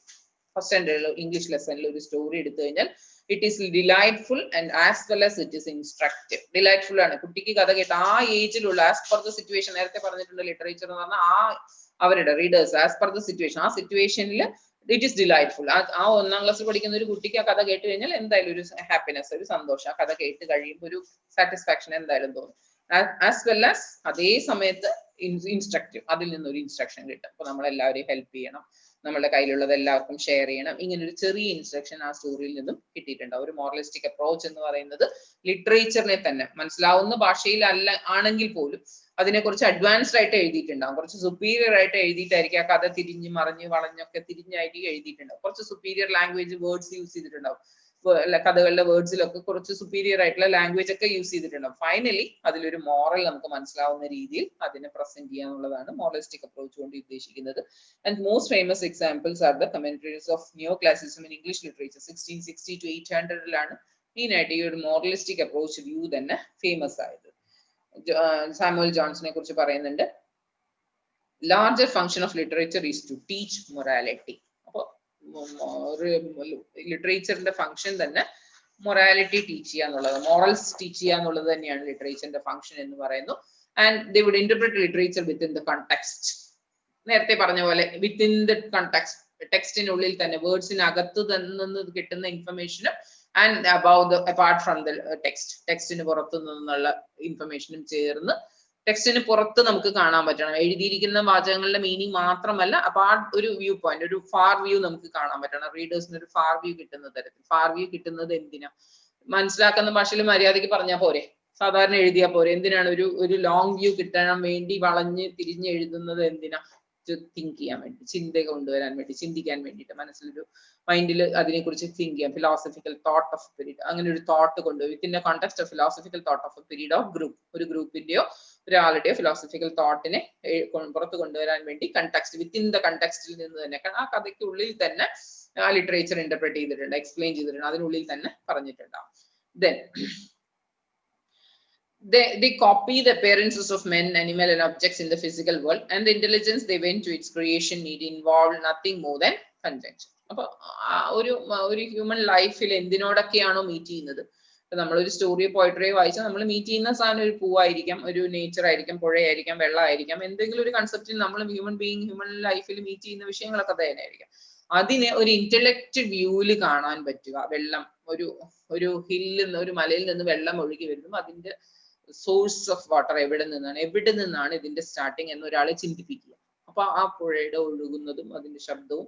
ഫസ്റ്റ് സ്റ്റാൻഡേർഡിൽ ഇംഗ്ലീഷ് ലെസണിൽ ഒരു സ്റ്റോറി എടുത്തു കഴിഞ്ഞാൽ it is delightful and as well as it is instructive. Delightful ആണ്, കുട്ടിക്ക് കഥ കേട്ട് ആ ഏജിലുള്ള, ആസ് പെർ ദ സിറ്റുവേഷൻ, നേരത്തെ പറഞ്ഞിട്ടുണ്ട് ലിറ്ററേച്ചർ എന്ന് പറഞ്ഞാൽ ആ അവരുടെ readers as per the situation, ആ സിറ്റുവേഷനിൽ ഇറ്റ് ഈസ് ഡിലൈറ്റ്ഫുൾ. ആ 1ാം ക്ലാസ്സിൽ പഠിക്കുന്ന ഒരു കുട്ടിക്ക് ആ കഥ കേട്ട് കഴിഞ്ഞാൽ എന്തായാലും ഒരു ഹാപ്പിനെസ്, ഒരു സന്തോഷം, ആ കഥ കേട്ട് കഴിയുമ്പോൾ ഒരു സാറ്റിസ്ഫാക്ഷൻ എന്തായാലും തോന്നും. ആസ് വെൽ ആസ് അതേ സമയത്ത് ഇൻസ്ട്രക്റ്റീവ്, അതിൽ നിന്നൊരു ഇൻസ്ട്രക്ഷൻ കിട്ടും. അപ്പൊ നമ്മൾ എല്ലാവരെയും ഹെൽപ്പ് ചെയ്യണം, നമ്മുടെ കയ്യിലുള്ളത് എല്ലാവർക്കും ഷെയർ ചെയ്യണം, ഇങ്ങനെ ഒരു ചെറിയ ഇൻസ്ട്രക്ഷൻ ആ സ്റ്റോറിയിൽ നിന്നും കിട്ടിയിട്ടുണ്ട്. ഒരു മോറലിസ്റ്റിക് അപ്രോച്ച് എന്ന് പറയുന്നത് ലിറ്ററേച്ചറിനെ തന്നെ മനസ്സിലാവുന്ന ഭാഷയിൽ ആണെങ്കിൽ പോലും അതിനെക്കുറിച്ച് അഡ്വാൻസ്ഡ് ആയിട്ട് എഴുതിയിട്ടുണ്ടാവും, കുറച്ച് സുപ്പീരിയർ ആയിട്ട് എഴുതിയിട്ടായിരിക്കും ആ കഥ തിരിഞ്ഞ് മറിഞ്ഞ് വളഞ്ഞൊക്കെ തിരിഞ്ഞായിട്ട് എഴുതിയിട്ടുണ്ടാവും, കുറച്ച് സുപ്പീരിയർ ലാംഗ്വേജ് വേർഡ്സ് യൂസ് ചെയ്തിട്ടുണ്ടാവും. കഥകളുടെ വേർഡ്സിലൊക്കെ കുറച്ച് സുപ്പീരിയർ ആയിട്ടുള്ള ലാംഗ്വേജ് ഒക്കെ യൂസ് ചെയ്തിട്ടുണ്ടാവും. ഫൈനലി അതിലൊരു മോറൽ നമുക്ക് മനസ്സിലാവുന്ന രീതിയിൽ അതിനെ പ്രസന്റ് ചെയ്യുക എന്നുള്ളതാണ് മോറലിസ്റ്റിക് അപ്രോച്ച് കൊണ്ട് ഉദ്ദേശിക്കുന്നത്. And most famous examples are the commentaries of neo classicism in English literature. 1660 to 800 main ആയിട്ട് ഈ ഒരു മോറലിസ്റ്റിക് അപ്രോച്ച് വ്യൂ തന്നെ ഫേമസ് ആയത്. സാമുവൽ ജോൺസനെ കുറിച്ച് പറയുന്നുണ്ട്. Larger function of literature is to teach morality. അപ്പൊ ലിറ്ററേച്ചറിന്റെ ഫംഗ്ഷൻ തന്നെ മൊറാലിറ്റി ടീച്ച് ചെയ്യുക എന്നുള്ളത്, മോറൽസ് ടീച്ച് ചെയ്യുക എന്നുള്ളത് തന്നെയാണ് ലിറ്ററേച്ചറിന്റെ ഫംഗ്ഷൻ എന്ന് പറയുന്നു. And they would interpret literature within the context. നേരത്തെ പറഞ്ഞ പോലെ വിത്തിൻ ദ കണ്ടെക്സ്റ്റ്, ടെക്സ്റ്റിനുള്ളിൽ തന്നെ, വേർഡ്സിനകത്ത് നിന്ന് കിട്ടുന്ന ഇൻഫർമേഷനും ആൻഡ് അപ്പാർട്ട് ഫ്രം ദ ടെക്സ്റ്റിന് പുറത്തു നിന്നുള്ള ഇൻഫർമേഷനും ചേർന്ന് ടെക്സ്റ്റിന് പുറത്ത് നമുക്ക് കാണാൻ പറ്റണം. എഴുതിയിരിക്കുന്ന വാചകങ്ങളുടെ മീനിങ് മാത്രമല്ല, അപ്പാർട്ട് ഒരു വ്യൂ പോയിന്റ്, ഒരു ഫാർ വ്യൂ നമുക്ക് കാണാൻ പറ്റണം. റീഡേഴ്സിന് ഒരു ഫാർ വ്യൂ കിട്ടുന്ന തരത്തിൽ. ഫാർ വ്യൂ കിട്ടുന്നത് എന്തിനാ? മനസ്സിലാക്കുന്ന ഭാഷയിൽ മര്യാദയ്ക്ക് പറഞ്ഞാൽ പോരെ, സാധാരണ എഴുതിയാൽ പോരെ. എന്തിനാണ് ഒരു ലോങ് വ്യൂ കിട്ടാൻ വേണ്ടി വളഞ്ഞ് തിരിഞ്ഞ് എഴുതുന്നത്? എന്തിനാ? തിങ്ക് ചെയ്യാൻ വേണ്ടി, ചിന്ത കൊണ്ടുവരാൻ വേണ്ടി, ചിന്തിക്കാൻ വേണ്ടിയിട്ട്, മനസ്സിലൊരു മൈൻഡിൽ അതിനെക്കുറിച്ച് തിങ്ക് ചെയ്യാം. ഫിലോസഫിക്കൽ തോട്ട് ഓഫ് പീരീഡ്, അങ്ങനെ ഒരു തോട്ട് കൊണ്ടുപോയി within A context of philosophical thought of A period of group. ഒരു ഗ്രൂപ്പിന്റെയോ ഒരാളുടെയോ ഫിലോസഫിക്കൽ തോട്ടിനെ പുറത്ത് കൊണ്ടുവരാൻ വേണ്ടി കണ്ടെക്സ്റ്റ്, വിത്തിൻ ദ കണ്ടെക്സ്റ്റിൽ നിന്ന് തന്നെ, ആ കഥയ്ക്കുള്ളിൽ തന്നെ ആ ലിറ്ററേച്ചർ ഇന്റർപ്രറ്റ് ചെയ്തിട്ടുണ്ട്, എക്സ്പ്ലെയിൻ ചെയ്തിട്ടുണ്ട്, അതിനുള്ളിൽ തന്നെ പറഞ്ഞിട്ടുണ്ടാവും. Then they copy the appearances of men, animal and objects in the physical world, and the intelligence they went to its creation need involve nothing more than conjecture. അപ്പൊ ഒരു human ലൈഫിൽ എന്തിനോടൊക്കെയാണോ meet ചെയ്യുന്നത്, നമ്മളൊരു സ്റ്റോറിയോ പോയിട്രിയോ വായിച്ചാൽ നമ്മൾ മീറ്റ് ചെയ്യുന്ന സാധനം ഒരു പൂവായിരിക്കാം, ഒരു നേച്ചർ ആയിരിക്കാം, പുഴയായിരിക്കാം, വെള്ളമായിരിക്കാം, എന്തെങ്കിലും ഒരു കൺസെപ്റ്റിൽ നമ്മൾ ഹ്യൂമൻ ലൈഫിൽ മീറ്റ് ചെയ്യുന്ന വിഷയങ്ങളൊക്കെ തന്നെ ആയിരിക്കാം. അതിനെ ഒരു ഇന്റലക്ച്വൽ വ്യൂവിൽ കാണാൻ പറ്റുക. വെള്ളം, ഒരു ഹില്ലിൽ നിന്ന്, ഒരു മലയിൽ നിന്ന് വെള്ളം ഒഴുകി വരുന്നു, അതിന്റെ സോഴ്സ് ഓഫ് വാട്ടർ എവിടെ നിന്നാണ് ഇതിന്റെ സ്റ്റാർട്ടിങ് എന്ന് ഒരാളെ ചിന്തിപ്പിക്കുക. അപ്പൊ ആ പുഴയുടെ ഒഴുകുന്നതും അതിന്റെ ശബ്ദവും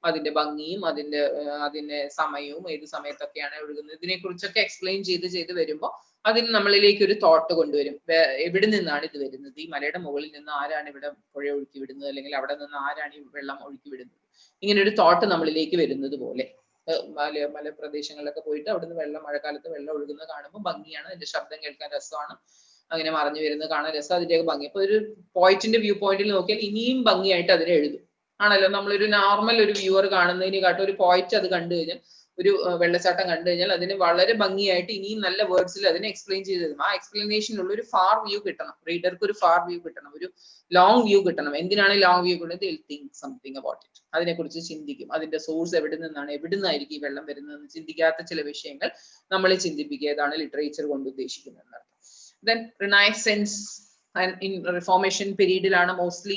അതിന്റെ ഭംഗിയും അതിന്റെ സമയവും, ഏത് സമയത്തൊക്കെയാണ് ഒഴുകുന്നത്, ഇതിനെ കുറിച്ചൊക്കെ എക്സ്പ്ലെയിൻ ചെയ്ത് വരുമ്പോൾ അതിന് നമ്മളിലേക്ക് ഒരു തോട്ട് കൊണ്ടുവരും. എവിടെ നിന്നാണ് ഇത് വരുന്നത്? ഈ മലയുടെ മുകളിൽ നിന്ന് ആരാണ് ഇവിടെ പുഴ ഒഴുക്കി വിടുന്നത്? അല്ലെങ്കിൽ അവിടെ നിന്ന് ആരാണ് ഈ വെള്ളം ഒഴുക്കി വിടുന്നത്? ഇങ്ങനെ ഒരു തോട്ട് നമ്മളിലേക്ക് വരുന്നത് പോലെ മലപ്രദേശങ്ങളിലൊക്കെ പോയിട്ട് അവിടുന്ന് മഴക്കാലത്ത് വെള്ളം ഒഴുകുന്നത് കാണുമ്പോൾ ഭംഗിയാണ്, അതിന്റെ ശബ്ദം കേൾക്കാൻ രസമാണ്, അങ്ങനെ മറിഞ്ഞു വരുന്നത് കാണാൻ രസം, അതിന്റെയൊക്കെ ഭംഗി. അപ്പൊ ഒരു പോയിന്റിന്റെ വ്യൂ പോയിന്റിൽ നോക്കിയാൽ ഇനിയും ഭംഗിയായിട്ട് അതിനെ എഴുതും. ആണല്ലോ, നമ്മളൊരു നോർമൽ ഒരു വ്യൂവർ കാണുന്നതിനെക്കാട്ടും ഒരു പോയിന്റ് അത് കണ്ടു കഴിഞ്ഞാൽ, ഒരു വെള്ളച്ചാട്ടം കണ്ടു കഴിഞ്ഞാൽ അതിന് വളരെ ഭംഗിയായിട്ട് ഇനിയും നല്ല വേർഡ്സിൽ അതിനെ എക്സ്പ്ലെയിൻ ചെയ്ത് തരും. ആ എക്സ്പ്ലനേഷനുള്ള ഒരു ഫാർ വ്യൂ കിട്ടണം, റീഡർക്ക് ഒരു ഫാർ വ്യൂ കിട്ടണം, ഒരു ലോങ് വ്യൂ കിട്ടണം. എന്തിനാണ് ലോങ് വ്യൂ കിട്ടുന്നത്? തിങ്ക് സംതിങ് അബൌട്ട് ഇറ്റ്, അതിനെക്കുറിച്ച് ചിന്തിക്കും. അതിന്റെ സോഴ്സ് എവിടുന്നായിരിക്കും ഈ വെള്ളം വരുന്നതെന്ന് ചിന്തിക്കാത്ത ചില വിഷയങ്ങൾ നമ്മളെ ചിന്തിപ്പിക്കുക. ഇതാണ് ലിറ്ററേച്ചർ കൊണ്ട് ഉദ്ദേശിക്കുന്നത്. Then Renaissance and in Reformation പീരീഡിലാണ് മോസ്റ്റ്ലി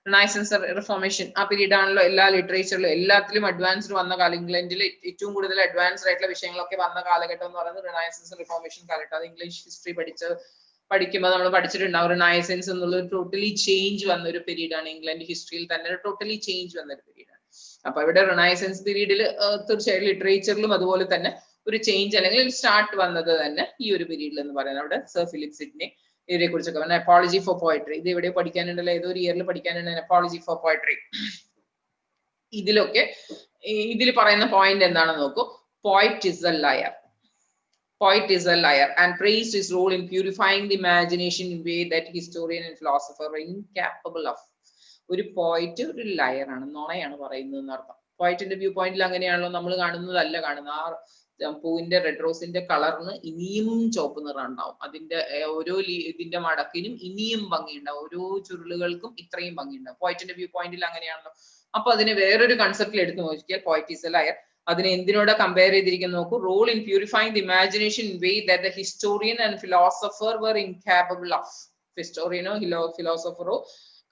റിനൈസൻസ്, റിഫോർമേഷൻ ആ പീരീഡ് ആണല്ലോ. എല്ലാ ലിറ്ററേച്ചറിലും എല്ലാത്തിലും അഡ്വാൻസ്ഡ് വന്ന കാലം, ഇംഗ്ലണ്ടിൽ ഏറ്റവും കൂടുതൽ അഡ്വാൻസ്ഡ് ആയിട്ടുള്ള വിഷയങ്ങളൊക്കെ വന്ന കാലഘട്ടം എന്ന് പറയുന്നത് റിനൈസൻസ് റിഫോർമേഷൻ കാലഘട്ടം. അത് ഇംഗ്ലീഷ് ഹിസ്റ്ററി പഠിക്കുമ്പോൾ നമ്മൾ പഠിച്ചിട്ടുണ്ടാവും. റിനൈസൻസ് എന്നുള്ള ഒരു ടോട്ടലി ചേഞ്ച് വന്ന ഒരു പീരീഡ് ആണ്. ഇംഗ്ലണ്ട് ഹിസ്റ്ററിയിൽ തന്നെ ഒരു ടോട്ടലി ചേഞ്ച് വന്ന ഒരു പീരീഡ് ആണ്. അപ്പൊ ഇവിടെ റിനൈസൻസ് പീരീഡിൽ തീർച്ചയായും ലിറ്ററേച്ചറിലും അതുപോലെ തന്നെ ഒരു ചേഞ്ച് അല്ലെങ്കിൽ സ്റ്റാർട്ട് വന്നത് തന്നെ ഈ ഒരു പീരീഡിൽ എന്ന് പറയുന്നത്. അവിടെ സർ ഫിലിപ്പ് സിഡ്നി ഇതിനെ കുറിച്ചൊക്കെ പറഞ്ഞ അപ്പോളജി ഫോർ പോയട്രി, ഇത് എവിടെ പഠിക്കാനുണ്ടല്ലോ, ഏതോ ഒരു ഇയറിൽ പഠിക്കാനുണ്ട് അപ്പോളജി ഫോർ പോയട്രി. ഇതിൽ പറയുന്ന പോയിന്റ് എന്താണെന്ന് നോക്കൂ. Poet is a liar. Poet is a liar and praised his role in purifying the imagination in a way that historian and philosopher are incapable of. ഒരു പോയിറ്റ് ഒരു ലയർ ആണ്, നുണയാണ് പറയുന്നത് അർത്ഥം. പോയിറ്റിന്റെ വ്യൂ പോയിന്റിൽ അങ്ങനെയാണല്ലോ നമ്മൾ കാണുന്നതല്ല കാണുന്നത്. ആ പൂവിന്റെ റെഡ് റോസിന്റെ കളറിന് ഇനിയും ചുവപ്പ് നിറം ഉണ്ടാവും. അതിന്റെ ഓരോ ഇതിന്റെ മടക്കിനും ഇനിയും ഭംഗിയുണ്ടാവും. ഓരോ ചുരുളുകൾക്കും ഇത്രയും ഭംഗിയുണ്ടാവും. പോയിറ്റിന്റെ വ്യൂ പോയിന്റിൽ അങ്ങനെയാണല്ലോ. അപ്പൊ അതിനെ വേറൊരു കൺസെപ്റ്റിൽ എടുത്തു നോക്കിയാൽ പോയിറ്റ് ഈസ് എ ലയർ. അതിനെ എന്തിനോട് കമ്പയർ ചെയ്തിരിക്കുന്നു നോക്കൂ. Role in purifying the imagination in way that the historian and philosopher were incapable of. ഹിസ്റ്റോറിയനോ ഫിലോസഫറോ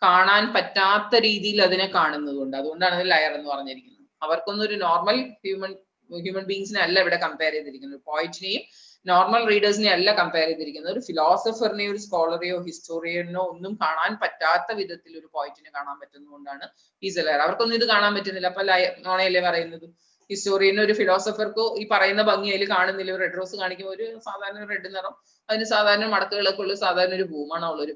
കാണാൻ പറ്റാത്ത രീതിയിൽ അതിനെ കാണുന്നതുകൊണ്ട്, അതുകൊണ്ടാണ് അത് ലയർ എന്ന് പറഞ്ഞിരിക്കുന്നത്. അവർക്കൊന്നും ഒരു നോർമൽ ഹ്യൂമൻ ബീങ്സിനെ അല്ല ഇവിടെ കമ്പയർ ചെയ്തിരിക്കുന്നത്. പോയിറ്റിനെയും നോർമൽ റീഡേഴ്സിനെ അല്ല കമ്പയർ ചെയ്തിരിക്കുന്നത്. ഒരു ഫിലോസഫറിനെയോ ഒരു സ്കോളറെയോ ഹിസ്റ്റോറിയനോ ഒന്നും കാണാൻ പറ്റാത്ത വിധത്തിൽ ഒരു പോയിറ്റിനെ കാണാൻ പറ്റുന്നതുകൊണ്ടാണ് ഈസ് എ ലയർ. അവർക്കൊന്നും ഇത് കാണാൻ പറ്റുന്നില്ല. അപ്പൊ നോണയല്ലേ പറയുന്നത്. ഹിസ്റ്റോറിയനോ ഒരു ഫിലോസഫർക്കോ ഈ പറയുന്ന ഭംഗി അതിൽ കാണുന്നില്ല. റെഡ് റോസ് കാണിക്കുമ്പോൾ ഒരു സാധാരണ റെഡ് നിറം, അതിന് സാധാരണ മടക്കുകളൊക്കെ ഉള്ള സാധാരണ ഒരു പൂമണം ഉള്ള ഒരു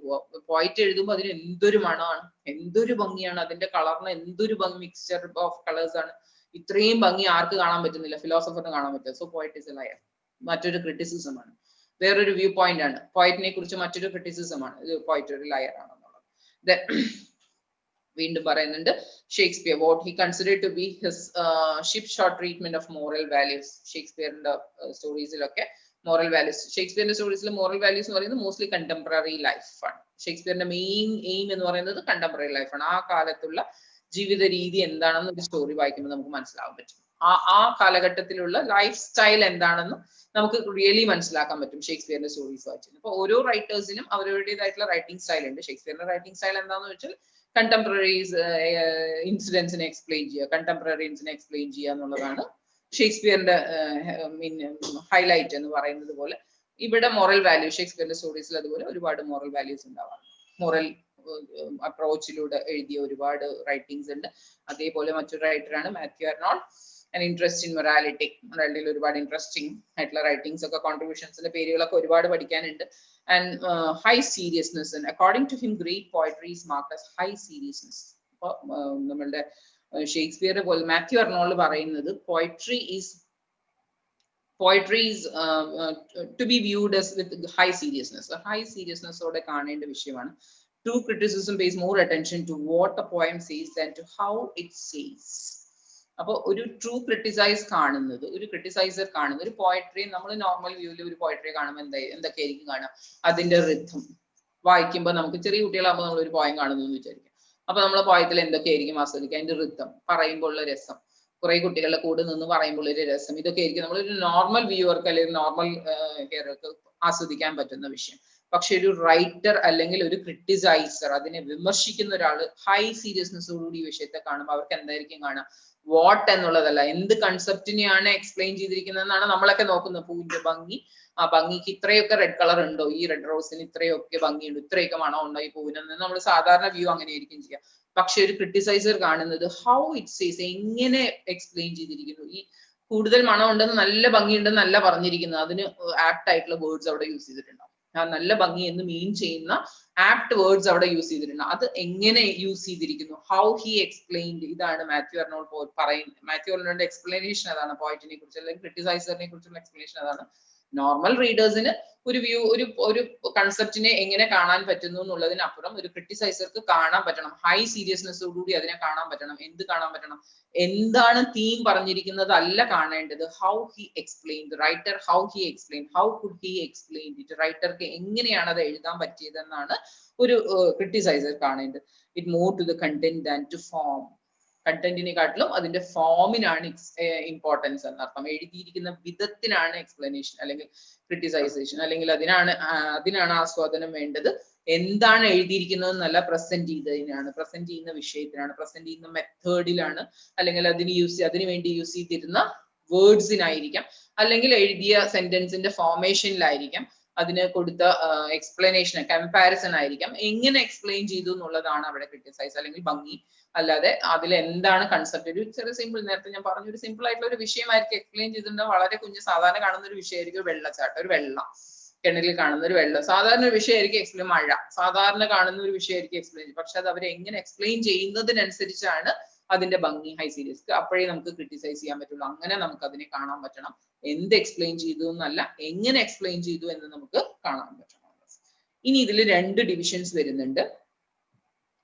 പോയിറ്റ് എഴുതുമ്പോൾ അതിന് എന്തൊരു മണമാണ്, എന്തൊരു ഭംഗിയാണ്, അതിന്റെ കളറിന് എന്തൊരു ഭംഗി, മിക്സ്ചർ ഓഫ് കളേഴ്സ് ആണ്. ഇത്രയും ഭംഗി ആർക്ക് കാണാൻ പറ്റുന്നില്ല? ഫിലോസഫറിന് കാണാൻ പറ്റും. So poet is a liar. മറ്റൊരു ക്രിറ്റിസിസം ആണ്, വേറൊരു വ്യൂ പോയിന്റ് ആണ്. പോയിറ്റിനെ കുറിച്ച് മറ്റൊരു ക്രിറ്റിസിസം ആണ്, ഇത് പോയിറ്റ് ഒരു ലയർ ആണെന്നുള്ളത്. വീണ്ടും പറയുന്നുണ്ട് Shakespeare, what he considered to be his ship shot treatment of moral values. ഷേക്സ്പിയറിന്റെ സ്റ്റോറീസിലൊക്കെ മോറൽ വാല്യൂസ്, ഷേക്സ്പിയറിന്റെ സ്റ്റോറീസിൽ മോറൽ വാല്യൂസ് എന്ന് പറയുന്നത് മോസ്റ്റ്ലി കണ്ടംപററി ലൈഫ് ആണ്. ഷേക്സ്പിയറിന്റെ മെയിൻ എയിം എന്ന് പറയുന്നത് കണ്ടംപററി ലൈഫാണ്. ആ കാലത്തുള്ള ജീവിത രീതി എന്താണെന്ന് ഒരു സ്റ്റോറി വായിക്കുമ്പോൾ നമുക്ക് മനസ്സിലാവാൻ പറ്റും. ആ കാലഘട്ടത്തിലുള്ള ലൈഫ് സ്റ്റൈൽ എന്താണെന്ന് നമുക്ക് റിയലി മനസ്സിലാക്കാൻ പറ്റും ഷേക്സ്പിയറിന്റെ സ്റ്റോറീസ് വായിച്ചു. അപ്പൊ ഓരോ റൈറ്റേഴ്സിനും അവരുടേതായിട്ടുള്ള റൈറ്റിംഗ് സ്റ്റൈൽ ഉണ്ട്. ഷേക്സ്പിയറിന്റെ റൈറ്റിംഗ് സ്റ്റൈൽ എന്താണെന്ന് വെച്ചാൽ കണ്ടംപററീസ് ഇൻസിഡൻസിനെ എക്സ്പ്ലെയിൻ ചെയ്യുക, കണ്ടംപററീസിനെ എക്സ്പ്ലെയിൻ ചെയ്യുക എന്നുള്ളതാണ് ഷേക്സ്പിയറിന്റെ ഹൈലൈറ്റ് എന്ന് പറയുന്നത് പോലെ. ഇവിടെ മോറൽ വാല്യൂ ഷേക്സ്പിയറിന്റെ സ്റ്റോറീസിൽ അതുപോലെ ഒരുപാട് മോറൽ വാല്യൂസ് ഉണ്ടാവാറുണ്ട്. മോറൽ അപ്രോച്ചിലൂടെ എഴുതിയ ഒരുപാട് റൈറ്റിംഗ്സ് ഉണ്ട്. അതേപോലെ മറ്റൊരു റൈറ്ററാണ് Matthew Arnold, an interest in morality. മൊറാലിറ്റിയിൽ ഒരുപാട് ഇൻട്രസ്റ്റിംഗ് ആയിട്ടുള്ള റൈറ്റിംഗ്സ് ഒക്കെ, കോൺട്രിബ്യൂഷൻസിന്റെ പേരുകളൊക്കെ ഒരുപാട് പഠിക്കാനുണ്ട്. And high seriousness, according to him great poetry is marked as high seriousness. അപ്പോൾ നമ്മളുടെ ഷേക്സ്പിയർ പോലെ മാത്യു അർണോൾഡ് പറയുന്നത് poetry is to be viewed as with high seriousness. High seriousness ഓടെ കാണേണ്ട വിഷയമാണ്. True criticism pays more attention to what the poem says than to how it says. അപ്പോൾ ഒരു true criticiser കാണുന്നത്, ഒരു poetry, നമ്മൾ normal വ്യൂവിൽ ഒരു പോയട്രി കാണുമ്പോൾ എന്തൊക്കെയായിരിക്കും കാണുക? അതിന്റെ റിഥം വായിക്കുമ്പോൾ നമുക്ക്, ചെറിയ കുട്ടികളാകുമ്പോൾ നമ്മൾ ഒരു പോയം കാണുന്നു എന്ന് വിചാരിക്കും. അപ്പൊ നമ്മളെ പോയത്തിൽ എന്തൊക്കെയായിരിക്കും ആസ്വദിക്കുക? അതിന്റെ റിഥം, പറയുമ്പോൾ ഉള്ള രസം, കുറെ കുട്ടികളുടെ കൂടെ നിന്ന് പറയുമ്പോൾ ഒരു രസം, ഇതൊക്കെ ആയിരിക്കും നമ്മളൊരു നോർമൽ വ്യൂവർക്ക് അല്ലെങ്കിൽ നോർമൽ ഹിയർക്ക് ആസ്വദിക്കാൻ പറ്റുന്ന വിഷയം. പക്ഷെ ഒരു റൈറ്റർ അല്ലെങ്കിൽ ഒരു ക്രിട്ടിസൈസർ, അതിനെ വിമർശിക്കുന്ന ഒരാൾ ഹൈ സീരിയസ്നെസ്സോടുകൂടി ഈ വിഷയത്തെ കാണുമ്പോൾ അവർക്ക് എന്തായിരിക്കും കാണുക? വാട്ട് എന്നുള്ളതല്ല, എന്ത് കൺസെപ്റ്റിനെയാണ് എക്സ്പ്ലെയിൻ ചെയ്തിരിക്കുന്നതെന്നാണ് നമ്മളൊക്കെ നോക്കുന്നത്. പൂവിന്റെ ഭംഗി, ആ ഭംഗിക്ക് ഇത്രയൊക്കെ റെഡ് കളർ ഉണ്ടോ, ഈ റെഡ് റോസിന് ഇത്രയൊക്കെ ഭംഗിയുണ്ട്, ഇത്രയൊക്കെ മണം ഉണ്ടോ ഈ പൂവിനെന്ന് നമ്മൾ സാധാരണ വ്യൂ അങ്ങനെ ആയിരിക്കും ചെയ്യുക. പക്ഷെ ഒരു ക്രിട്ടിസൈസർ കാണുന്നത് ഹൗ ഇറ്റ് സേസ്, എങ്ങനെ എക്സ്പ്ലെയിൻ ചെയ്തിരിക്കുന്നു. ഈ കൂടുതൽ മണം ഉണ്ടെന്ന്, നല്ല ഭംഗിയുണ്ടെന്ന് അല്ല പറഞ്ഞിരിക്കുന്നത്, അതിന് ആപ്റ്റ് ആയിട്ടുള്ള വേർഡ്സ് അവിടെ യൂസ് ചെയ്തിട്ടുണ്ടാവും. ആ നല്ല ഭംഗി എന്ന് മീൻ ചെയ്യുന്ന ആപ്റ്റ് വേർഡ്സ് അവിടെ യൂസ് ചെയ്തിട്ടുണ്ട്. അത് എങ്ങനെ യൂസ് ചെയ്തിരിക്കുന്നു, ഹൗ ഹി എക്സ്പ്ലെയിൻഡ്. ഇതാണ് മാത്യു അർണോൾഡ് പറയുന്നത്. മാത്യു അർണോൾഡിന്റെ എക്സ്പ്ലനേഷൻ അതാണ് പോയിറ്റിനെ കുറിച്ച്, അല്ലെങ്കിൽ ക്രിട്ടിസൈസറിനെ കുറിച്ചുള്ള എക്സ്പ്ലനേഷൻ അതാണ്. നോർമൽ റീഡേഴ്സിന് ഒരു വ്യൂ, ഒരു കൺസെപ്റ്റിനെ എങ്ങനെ കാണാൻ പറ്റുന്നു എന്നുള്ളതിനപ്പുറം ഒരു ക്രിട്ടിസൈസർക്ക് കാണാൻ പറ്റണം, ഹൈ സീരിയസ്നെസ്സോടുകൂടി അതിനെ കാണാൻ പറ്റണം. എന്ത് കാണാൻ പറ്റണം? എന്താണ് തീം പറഞ്ഞിരിക്കുന്നത് അല്ല കാണേണ്ടത്, how he explain, writer how he explain, how could he explain it, റൈറ്റർക്ക് എങ്ങനെയാണ് അത് എഴുതാൻ പറ്റിയതെന്നാണ് ഒരു ക്രിട്ടിസൈസർ കാണേണ്ടത്. It more to the content than to form. കണ്ടന്റിനെക്കാട്ടിലും അതിന്റെ ഫോമിനാണ് ഇമ്പോർട്ടൻസ് എന്നർത്ഥം. എഴുതിയിരിക്കുന്ന വിധത്തിനാണ് എക്സ്പ്ലനേഷൻ അല്ലെങ്കിൽ ക്രിട്ടിസൈസേഷൻ, അല്ലെങ്കിൽ അതിനാണ് ആസ്വാദനം വേണ്ടത്. എന്താണ് എഴുതിയിരിക്കുന്നത് എന്നല്ല, പ്രസന്റ് ചെയ്തതിനാണ്, പ്രസന്റ് ചെയ്യുന്ന വിഷയത്തിനാണ്, പ്രസന്റ് ചെയ്യുന്ന മെത്തേഡിലാണ്, അല്ലെങ്കിൽ അതിനു വേണ്ടി യൂസ് ചെയ്തിരുന്ന വേർഡ്സിനായിരിക്കാം, അല്ലെങ്കിൽ എഴുതിയ സെന്റൻസിന്റെ ഫോർമേഷനിലായിരിക്കാം, അതിന് കൊടുത്ത എക്സ്പ്ലനേഷൻ, കമ്പാരിസൺ ആയിരിക്കാം. എങ്ങനെ എക്സ്പ്ലെയിൻ ചെയ്തു എന്നുള്ളതാണ് അവിടെ ക്രിട്ടിസൈസ് അല്ലെങ്കിൽ ഭംഗി. അല്ലാതെ അതിൽ എന്താണ് കൺസെപ്റ്റ്, ഒരു ചെറിയ സിമ്പിൾ, നേരത്തെ ഞാൻ പറഞ്ഞു, ഒരു സിമ്പിൾ ആയിട്ടുള്ള ഒരു വിഷയമായിരിക്കും എക്സ്പ്ലെയിൻ ചെയ്തിട്ടുണ്ട്. വളരെ കുഞ്ഞ് സാധാരണ കാണുന്ന ഒരു വിഷയമായിരിക്കും വെള്ളച്ചാട്ടം, ഒരു വെള്ളം, കിണറിൽ കാണുന്ന ഒരു വെള്ളം, സാധാരണ ഒരു വിഷയമായിരിക്കും എക്സ്പ്ലെയിൻ. മഴ സാധാരണ കാണുന്ന ഒരു വിഷയമായിരിക്കും എക്സ്പ്ലെയിൻ, പക്ഷെ അത് അവർ എങ്ങനെ എക്സ്പ്ലെയിൻ ചെയ്യുന്നതിനനുസരിച്ചാണ് അതിന്റെ ഭംഗി, ഹൈ സീരിയസ്. അപ്പോഴേ നമുക്ക് ക്രിട്ടിസൈസ് ചെയ്യാൻ പറ്റുള്ളൂ. അങ്ങനെ നമുക്ക് അതിനെ കാണാൻ പറ്റണം. എന്ത് എക്സ്പ്ലെയിൻ ചെയ്തു എന്നല്ല, എങ്ങനെ എക്സ്പ്ലെയിൻ ചെയ്തു എന്ന് നമുക്ക് കാണാൻ പറ്റണം. ഇനി ഇതിൽ 2 ഡിവിഷൻസ് വരുന്നുണ്ട്.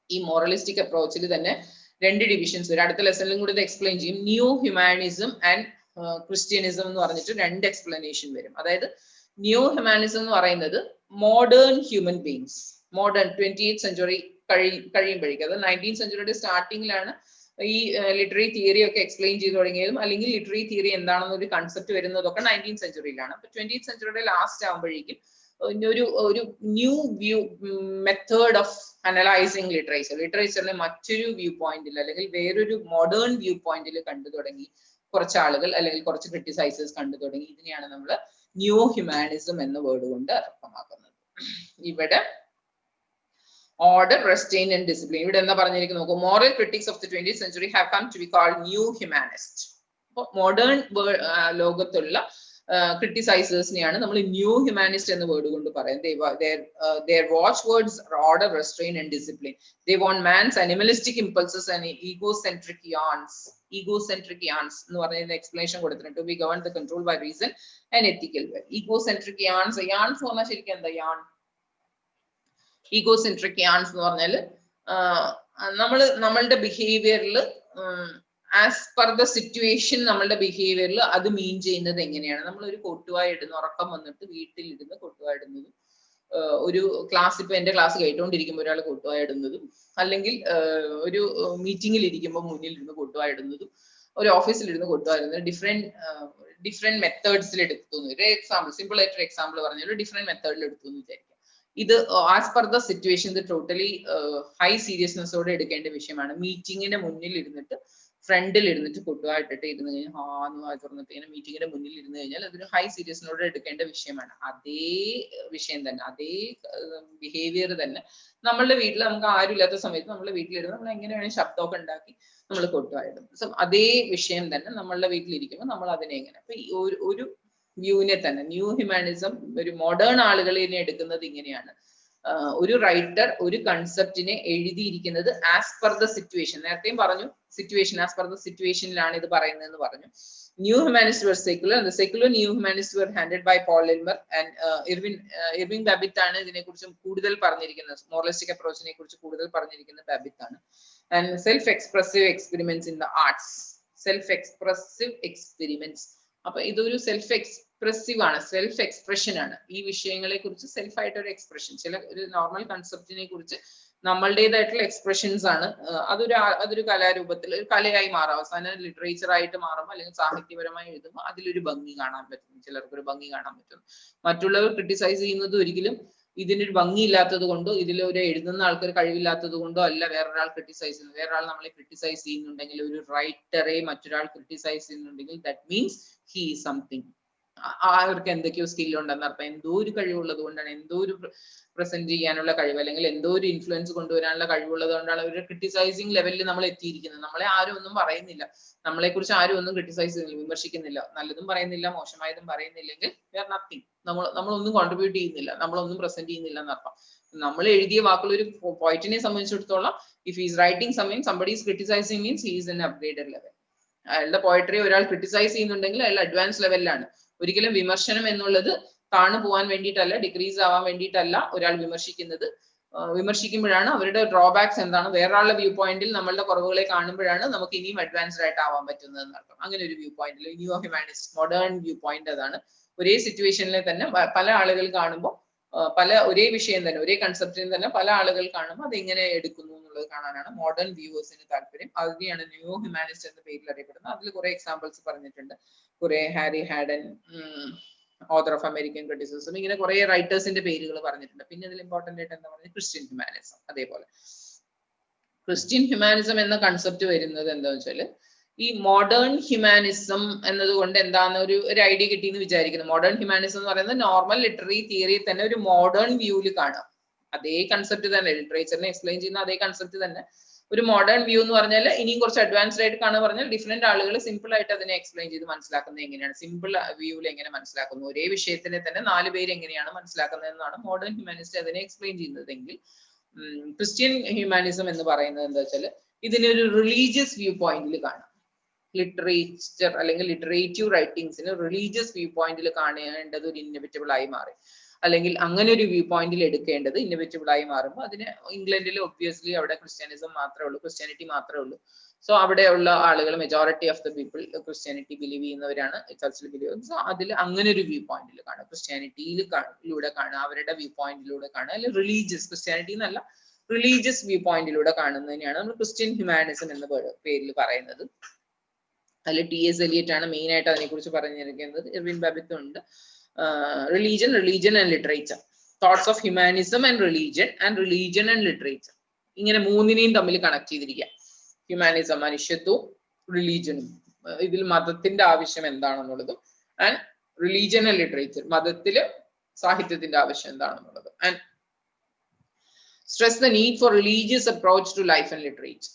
ഈ മോറലിസ്റ്റിക് അപ്രോച്ചിൽ തന്നെ 2 ഡിവിഷൻസ് വരും. അടുത്ത ലെസണിലും കൂടി ഇത് എക്സ്പ്ലെയിൻ ചെയ്യും. ന്യൂ ഹ്യൂമാനിസം ആൻഡ് ക്രിസ്ത്യനിസം എന്ന് പറഞ്ഞിട്ട് 2 എക്സ്പ്ലനേഷൻ വരും. അതായത് ന്യൂ ഹ്യൂമാനിസം എന്ന് പറയുന്നത് modern human beings, modern 20th century കഴിയുമ്പോഴേക്കും, അത് 19th സെഞ്ചുറിയുടെ സ്റ്റാർട്ടിങ്ങിലാണ് ഈ ലിറ്റററി തിയറി ഒക്കെ എക്സ്പ്ലെയിൻ ചെയ്തു തുടങ്ങിയതും, അല്ലെങ്കിൽ ലിറ്റററി തിയറി എന്താണെന്നൊരു കൺസെപ്റ്റ് വരുന്നതൊക്കെ 19th സെഞ്ചുറിയിലാണ്. അപ്പൊ 20th സെഞ്ചുറിയുടെ ലാസ്റ്റ് ആകുമ്പോഴേക്കും ഒരു new view method of analysing ലിറ്ററേച്ചറിനെ മറ്റൊരു വ്യൂ പോയിന്റിൽ, അല്ലെങ്കിൽ വേറൊരു മോഡേൺ വ്യൂ പോയിന്റിൽ കണ്ടു തുടങ്ങി കുറച്ച് ആളുകൾ, അല്ലെങ്കിൽ കുറച്ച് ക്രിട്ടിസൈസേഴ്സ് കണ്ടു തുടങ്ങി. ഇതിനെയാണ് നമ്മൾ ന്യൂ ഹ്യൂമാനിസം എന്ന വേർഡ് കൊണ്ട് അർത്ഥമാക്കുന്നത്. ഇവിടെ order, restraint and discipline. ഇവിടെ എന്താ പറഞ്ഞിരിക്കുന്നത് നോക്കൂ. Moral critics of the 20th century have come to be called new humanists. അപ്പോൾ മോഡേൺ ലോകത്തുള്ള ക്രിട്ടിസൈസേഴ്സിനെയാണ് നമ്മൾ ന്യൂ ഹ്യൂമാനിസ്റ്റ് എന്ന വേർഡ് കൊണ്ട് പറയുന്നത്. Their watchwords are order, restraint and discipline. They want man's animalistic impulses and egocentric yawns എന്ന് പറയുന്ന explanation കൊടുത്തിട്ടുണ്ട്. To be governed the control by reason and ethical way. Egocentric yawns എന്ന് പറഞ്ഞാൽ ശരിക്കും എന്താ? ഈഗോസെൻട്രിക് യാൻസ് എന്ന് പറഞ്ഞാൽ നമ്മളുടെ ബിഹേവിയറിൽ ആസ് പെർ ദ സിറ്റുവേഷൻ നമ്മളുടെ ബിഹേവിയറിൽ അത് മീൻ ചെയ്യുന്നത് എങ്ങനെയാണ്. നമ്മൾ ഒരു കൊട്ടുവായ ഇടുന്നു, ഉറക്കം വന്നിട്ട് വീട്ടിലിരുന്ന് കൊട്ടുവായ ഇടുന്നതും, ഒരു ക്ലാസ്, ഇപ്പൊ എന്റെ ക്ലാസ് കേട്ടുകൊണ്ടിരിക്കുമ്പോൾ ഒരാൾ കൊട്ടുവായ ഇടുന്നതും, അല്ലെങ്കിൽ ഒരു മീറ്റിംഗിൽ ഇരിക്കുമ്പോൾ മുന്നിൽ ഇരുന്ന് കൊട്ടുവായ ഇടുന്നതും, ഒരു ഓഫീസിൽ ഇരുന്ന് കൊണ്ടുവരുന്നത് ഡിഫറെന്റ് മെത്തേഡ്സിൽ എടുത്തു. ഒരു എക്സാമ്പിൾ, സിമ്പിൾ ആയിട്ടൊരു എക്സാമ്പിൾ പറഞ്ഞാൽ ഡിഫറെന്റ് മെത്തേഡിൽ എടുത്തു എന്ന് വിചാരിക്കാം. ഇത് ആസ് പെർ ദ സിറ്റുവേഷൻ ഇത് ടോട്ടലി ഹൈ സീരിയസ്നെസ്സോടെ എടുക്കേണ്ട വിഷയമാണ്. മീറ്റിങ്ങിന്റെ മുന്നിൽ ഇരുന്നിട്ട് ഫ്രണ്ടിൽ ഇരുന്നിട്ട് കൊട്ടുവായിട്ടിട്ട് ഇരുന്ന് കഴിഞ്ഞാൽ ഹാന്ന് വായി തുറന്നിട്ട് ഇങ്ങനെ മീറ്റിങ്ങിന്റെ മുന്നിൽ ഇരുന്ന് കഴിഞ്ഞാൽ അതൊരു ഹൈ സീരിയസ്നോടെ എടുക്കേണ്ട വിഷയമാണ്. അതേ വിഷയം തന്നെ, അതേ ബിഹേവിയർ തന്നെ നമ്മളുടെ വീട്ടിൽ നമുക്ക് ആരും ഇല്ലാത്ത സമയത്ത് നമ്മളുടെ വീട്ടിലിരുന്ന് നമ്മൾ എങ്ങനെ വേണമെങ്കിൽ ശബ്ദമൊക്കെ ഉണ്ടാക്കി നമ്മൾ കൊട്ടുവായിടും. സോ അതേ വിഷയം തന്നെ നമ്മളുടെ വീട്ടിലിരിക്കുമ്പോൾ നമ്മൾ അതിനെ എങ്ങനെ, അപ്പൊ ഈ ഒരു വ്യൂവിനെ തന്നെ ന്യൂ ഹ്യൂമാനിസം ഒരു മോഡേൺ ആളുകളിനെ എടുക്കുന്നത് ഇങ്ങനെയാണ്. ഒരു റൈറ്റർ ഒരു കൺസെപ്റ്റിനെ എഴുതിയിരിക്കുന്നത് ആസ് പെർ ദ സിറ്റുവേഷൻ. നേരത്തെയും പറഞ്ഞു സിറ്റുവേഷൻ, ആസ് പെർ ദ സിറ്റുവേഷനിലാണ് ഇത് പറയുന്നതെന്ന് പറഞ്ഞു. New humanist were secular and the secular new humanists were handled by Paul Elmer and Irving Babbitt ആണ് ഇതിനെക്കുറിച്ച് കൂടുതൽ പറഞ്ഞിരിക്കുന്നത്. മോറലിസ്റ്റിക് അപ്രോച്ചിനെ കുറിച്ച് കൂടുതൽ പറഞ്ഞിരിക്കുന്നത് ബാബിത്ത് ആണ്. And self expressive experiments in the arts, self expressive experiments. അപ്പൊ ഇതൊരു സെൽഫ് എക്സ്പ്രസീവ് ആണ്, സെൽഫ് എക്സ്പ്രഷൻ ആണ്. ഈ വിഷയങ്ങളെ കുറിച്ച് സെൽഫ് ആയിട്ട് ഒരു എക്സ്പ്രഷൻ, ചില ഒരു നോർമൽ കൺസെപ്റ്റിനെ കുറിച്ച് നമ്മളുടേതായിട്ടുള്ള എക്സ്പ്രഷൻസ് ആണ്. അതൊരു കലാരൂപത്തിൽ ഒരു കലയായി മാറും. അവസാനം ലിറ്ററേച്ചർ ആയിട്ട് മാറുമ്പോൾ അല്ലെങ്കിൽ സാഹിത്യപരമായി എഴുതുമ്പോൾ അതിലൊരു ഭംഗി കാണാൻ പറ്റും, ചിലർക്ക് ഒരു ഭംഗി കാണാൻ പറ്റും. മറ്റുള്ളവർ ക്രിട്ടിസൈസ് ചെയ്യുന്നത് ഒരിക്കലും ഇതിനൊരു ഭംഗി ഇല്ലാത്തത് കൊണ്ടോ ഇതിൽ ഒരു എഴുതുന്ന ആൾക്കാർ കഴിവില്ലാത്തത് കൊണ്ടോ അല്ല വേറൊരാൾ ക്രിട്ടിസൈസ് ചെയ്യുന്നത്. വേറൊരാൾ നമ്മളെ ക്രിട്ടിസൈസ് ചെയ്യുന്നുണ്ടെങ്കിൽ, ഒരു റൈറ്ററെ മറ്റൊരാൾ ക്രിട്ടിസൈസ് ചെയ്യുന്നുണ്ടെങ്കിൽ that means he is something. അവർക്ക് എന്തൊക്കെയോ സ്കിൽ ഉണ്ടെന്ന് അർത്ഥം. എന്തോ ഒരു കഴിവുള്ളത് കൊണ്ടാണ്, എന്തോ ഒരു പ്രസന്റ് ചെയ്യാനുള്ള കഴിവ് അല്ലെങ്കിൽ എന്തോ ഒരു ഇൻഫ്ലുവൻസ് കൊണ്ടുവരാനുള്ള കഴിവുള്ളത് കൊണ്ടാണ് ഒരു ക്രിട്ടിസൈസിങ് ലെവലിൽ നമ്മൾ എത്തിയിരിക്കുന്നത്. നമ്മളെ ആരും ഒന്നും പറയുന്നില്ല, നമ്മളെ കുറിച്ച് ആരും ഒന്നും ക്രിട്ടിസൈസ് ചെയ്യുന്നില്ല, വിമർശിക്കുന്നില്ല, നല്ലതും പറയുന്നില്ല മോശമായതും പറയുന്നില്ലെങ്കിൽ വി ആർ നത്തിങ്. നമ്മളൊന്നും കോൺട്രിബ്യൂട്ട് ചെയ്യുന്നില്ല, നമ്മളൊന്നും പ്രസന്റ് ചെയ്യുന്നില്ല എന്നർത്ഥം. നമ്മൾ എഴുതിയ വാക്കുകൾ ഒരു പോയിറ്റിനെ സംബന്ധിച്ചിടത്തോളം if is writing something somebody is criticising means he is in upgraded level. അയാളുടെ പോയട്രി ഒരാൾ ക്രിട്ടിസൈസ് ചെയ്യുന്നുണ്ടെങ്കിൽ അയാൾ അഡ്വാൻസ് ലെവലിലാണ്. ഒരിക്കലും വിമർശനം എന്നുള്ളത് താണു പോകാൻ വേണ്ടിയിട്ടല്ല, ഡിക്രീസ് ആവാൻ വേണ്ടിയിട്ടല്ല ഒരാൾ വിമർശിക്കുന്നത്. വിമർശിക്കുമ്പോഴാണ് അവരുടെ ഡ്രോബാക്സ് എന്താണ്, വേറൊരാളുടെ വ്യൂ പോയിന്റിൽ നമ്മളുടെ കുറവുകളെ കാണുമ്പോഴാണ് നമുക്ക് ഇനിയും അഡ്വാൻസ്ഡ് ആയിട്ട് ആവാൻ പറ്റുന്നത് എന്നർത്ഥം. അങ്ങനെ ഒരു വ്യൂ പോയിന്റിൽ new humanist modern view point അതാണ്. ഒരേ സിറ്റുവേഷനിലെ തന്നെ പല ആളുകൾ കാണുമ്പോൾ ഒരേ വിഷയം തന്നെ, ഒരേ കൺസെപ്റ്റിന് തന്നെ പല ആളുകൾ കാണുമ്പോൾ അത് എങ്ങനെ എടുക്കുന്നു എന്നുള്ളത് കാണാനാണ് മോഡേൺ വ്യൂവേഴ്സിന് താല്പര്യം. അതിനെയാണ് ന്യൂ ഹ്യൂമാനിസ്റ്റ് എന്ന പേരിൽ അറിയപ്പെടുന്നത്. അതിൽ കുറെ എക്സാമ്പിൾസ് പറഞ്ഞിട്ടുണ്ട്. കുറെ Harry ഹാഡൻ, author of American criticism, ഇങ്ങനെ കുറെ റൈറ്റേഴ്സിന്റെ പേരുകൾ പറഞ്ഞിട്ടുണ്ട്. പിന്നെ ഇതിൽ ഇമ്പോർട്ടന്റ് ആയിട്ട് എന്താ പറയുക, ക്രിസ്ത്യൻ ഹ്യൂമാനിസം. അതേപോലെ ക്രിസ്ത്യൻ ഹ്യൂമാനിസം എന്ന കൺസെപ്റ്റ് വരുന്നത് എന്താണെന്ന് വെച്ചാല് ഈ മോഡേൺ ഹ്യൂമാനിസം എന്നതുകൊണ്ട് എന്താന്ന് ഒരു ഐഡിയ കിട്ടിയെന്ന് വിചാരിക്കുന്നു. മോഡേൺ ഹ്യൂമാനിസം എന്ന് പറയുന്നത് നോർമൽ ലിറ്റററി തിയറി തന്നെ ഒരു മോഡേൺ വ്യൂവിൽ കാണാം. അതേ കൺസെപ്റ്റ് തന്നെ, ലിറ്ററേച്ചറിനെ എക്സ്പ്ലെയിൻ ചെയ്യുന്ന അതേ കൺസെപ്റ്റ് തന്നെ ഒരു മോഡേൺ വ്യൂ എന്ന് പറഞ്ഞാൽ ഇനിയും കുറച്ച് അഡ്വാൻസ്ഡ് ആയിട്ട് കാണാൻ പറഞ്ഞാൽ ഡിഫറെന്റ് ആളുകൾ സിമ്പിൾ ആയിട്ട് അതിനെ എക്സ്പ്ലെയിൻ ചെയ്ത് മനസ്സിലാക്കുന്നത് എങ്ങനെയാണ്, സിമ്പിൾ വ്യൂവിൽ എങ്ങനെ മനസ്സിലാക്കുന്നു, ഒരേ വിഷയത്തിനെ തന്നെ 4 പേര് എങ്ങനെയാണ് മനസ്സിലാക്കുന്നത് എന്നാണ് മോഡേൺ ഹ്യൂമാനിസ്റ്റ് അതിനെ എക്സ്പ്ലെയിൻ ചെയ്യുന്നതെങ്കിൽ ക്രിസ്ത്യൻ ഹ്യൂമാനിസം എന്ന് പറയുന്നത് എന്താ വെച്ചാൽ ഇതിനെ ഒരു റിലീജിയസ് വ്യൂ പോയിന്റിൽ കാണാം. ലിറ്ററേച്ചർ അല്ലെങ്കിൽ ലിറ്ററേറ്റീവ് റൈറ്റിംഗ്സിന് റിലീജിയസ് വ്യൂ പോയിന്റിൽ കാണേണ്ടത് ഒരു ഇന്നവിറ്റബിൾ ആയി മാറി, അല്ലെങ്കിൽ അങ്ങനെ ഒരു വ്യൂ പോയിന്റിൽ എടുക്കേണ്ടത് ഇന്നവിറ്റബിൾ ആയി മാറുമ്പോൾ അതിന് ഇംഗ്ലണ്ടിൽ ഒബ്വിയസ്ലി അവിടെ ക്രിസ്ത്യാനിസം മാത്രമേ ഉള്ളൂ, ക്രിസ്ത്യാനിറ്റി മാത്രമേ ഉള്ളൂ. സോ അവിടെയുള്ള ആളുകൾ majority of the people Christianity believe ചെയ്യുന്നവരാണ്, ചർച്ചിൽ ബിലീവ് ചെയ്യുന്നത്. സോ അതിൽ അങ്ങനെ ഒരു വ്യൂ പോയിന്റിൽ കാണുക, ക്രിസ്ത്യാനിറ്റിയിലൂടെ കാണുക, അവരുടെ വ്യൂ പോയിന്റിലൂടെ കാണുക, അല്ലെങ്കിൽ റിലീജിയസ് ക്രിസ്ത്യാനിറ്റി എന്നല്ല റിലീജിയസ് വ്യൂ പോയിന്റിലൂടെ കാണുന്നതിനെയാണ് നമ്മൾ ക്രിസ്ത്യൻ ഹ്യൂമാനിസം എന്ന പേരിൽ പറയുന്നത്. അതിൽ T.S. Eliot ആണ് മെയിൻ ആയിട്ട് അതിനെക്കുറിച്ച് പറഞ്ഞിരിക്കുന്നത്. ഇർവിൻ ബാബിത്തും ഉണ്ട്. Religion and literature, thoughts of humanism and religion and literature, ഇങ്ങനെ മൂന്നിനെയും തമ്മിൽ കണക്ട് ചെയ്തിരിക്കുക. ഹ്യൂമാനിസം മനുഷ്യത്വവും റിലീജിയനും, ഇതിൽ മതത്തിന്റെ ആവശ്യം എന്താണെന്നുള്ളതും, ആൻഡ് റിലീജിയൻ ആൻഡ് ലിറ്ററേച്ചർ, മതത്തില് സാഹിത്യത്തിന്റെ ആവശ്യം എന്താണെന്നുള്ളത്, and stress the need for religious approach to life and literature.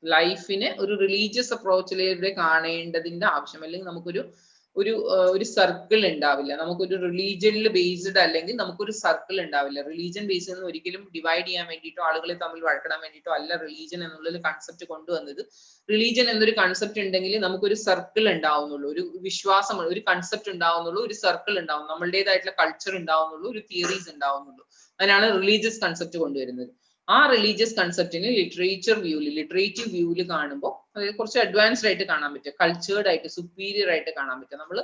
ലൈഫിനെ ഒരു റിലീജിയസ് അപ്രോച്ചിലൂടെ കാണേണ്ടതിന്റെ ആവശ്യം, അല്ലെങ്കിൽ നമുക്കൊരു സർക്കിൾ ഉണ്ടാവില്ല, നമുക്കൊരു റിലീജിയനിൽ ബേസ്ഡ് അല്ലെങ്കിൽ നമുക്കൊരു സർക്കിൾ ഉണ്ടാവില്ല. റിലീജിയൻ ബേസ്ഡ് എന്ന് ഒരിക്കലും ഡിവൈഡ് ചെയ്യാൻ വേണ്ടിയിട്ടോ ആളുകളെ തമ്മിൽ വഴക്കിടാൻ വേണ്ടിയിട്ടോ അല്ല റിലീജിയൻ എന്നുള്ളൊരു കൺസെപ്റ്റ് കൊണ്ടുവന്നത്. റിലീജിയൻ എന്നൊരു കൺസെപ്റ്റ് ഉണ്ടെങ്കിൽ നമുക്കൊരു സർക്കിൾ ഉണ്ടാവുന്നുള്ളൂ, ഒരു വിശ്വാസം, ഒരു കൺസെപ്റ്റ് ഉണ്ടാവുന്നുള്ളൂ, ഒരു സർക്കിൾ ഉണ്ടാവും, നമ്മളുടേതായിട്ടുള്ള കൾച്ചർ ഉണ്ടാവുന്നുള്ളൂ, ഒരു തിയറീസ് ഉണ്ടാവുന്നുള്ളൂ. അതിനാണ് റിലീജിയസ് കൺസെപ്റ്റ് കൊണ്ടുവരുന്നത്. ആ റിലീജിയസ് കൺസെപ്റ്റിന് ലിറ്ററേറ്റീവ് വ്യൂവിൽ കാണുമ്പോൾ അത് കുറച്ച് അഡ്വാൻസ്ഡ് ആയിട്ട് കാണാൻ പറ്റും, കൾച്ചേർഡ് ആയിട്ട് സുപ്പീരിയർ ആയിട്ട് കാണാൻ പറ്റും. നമ്മൾ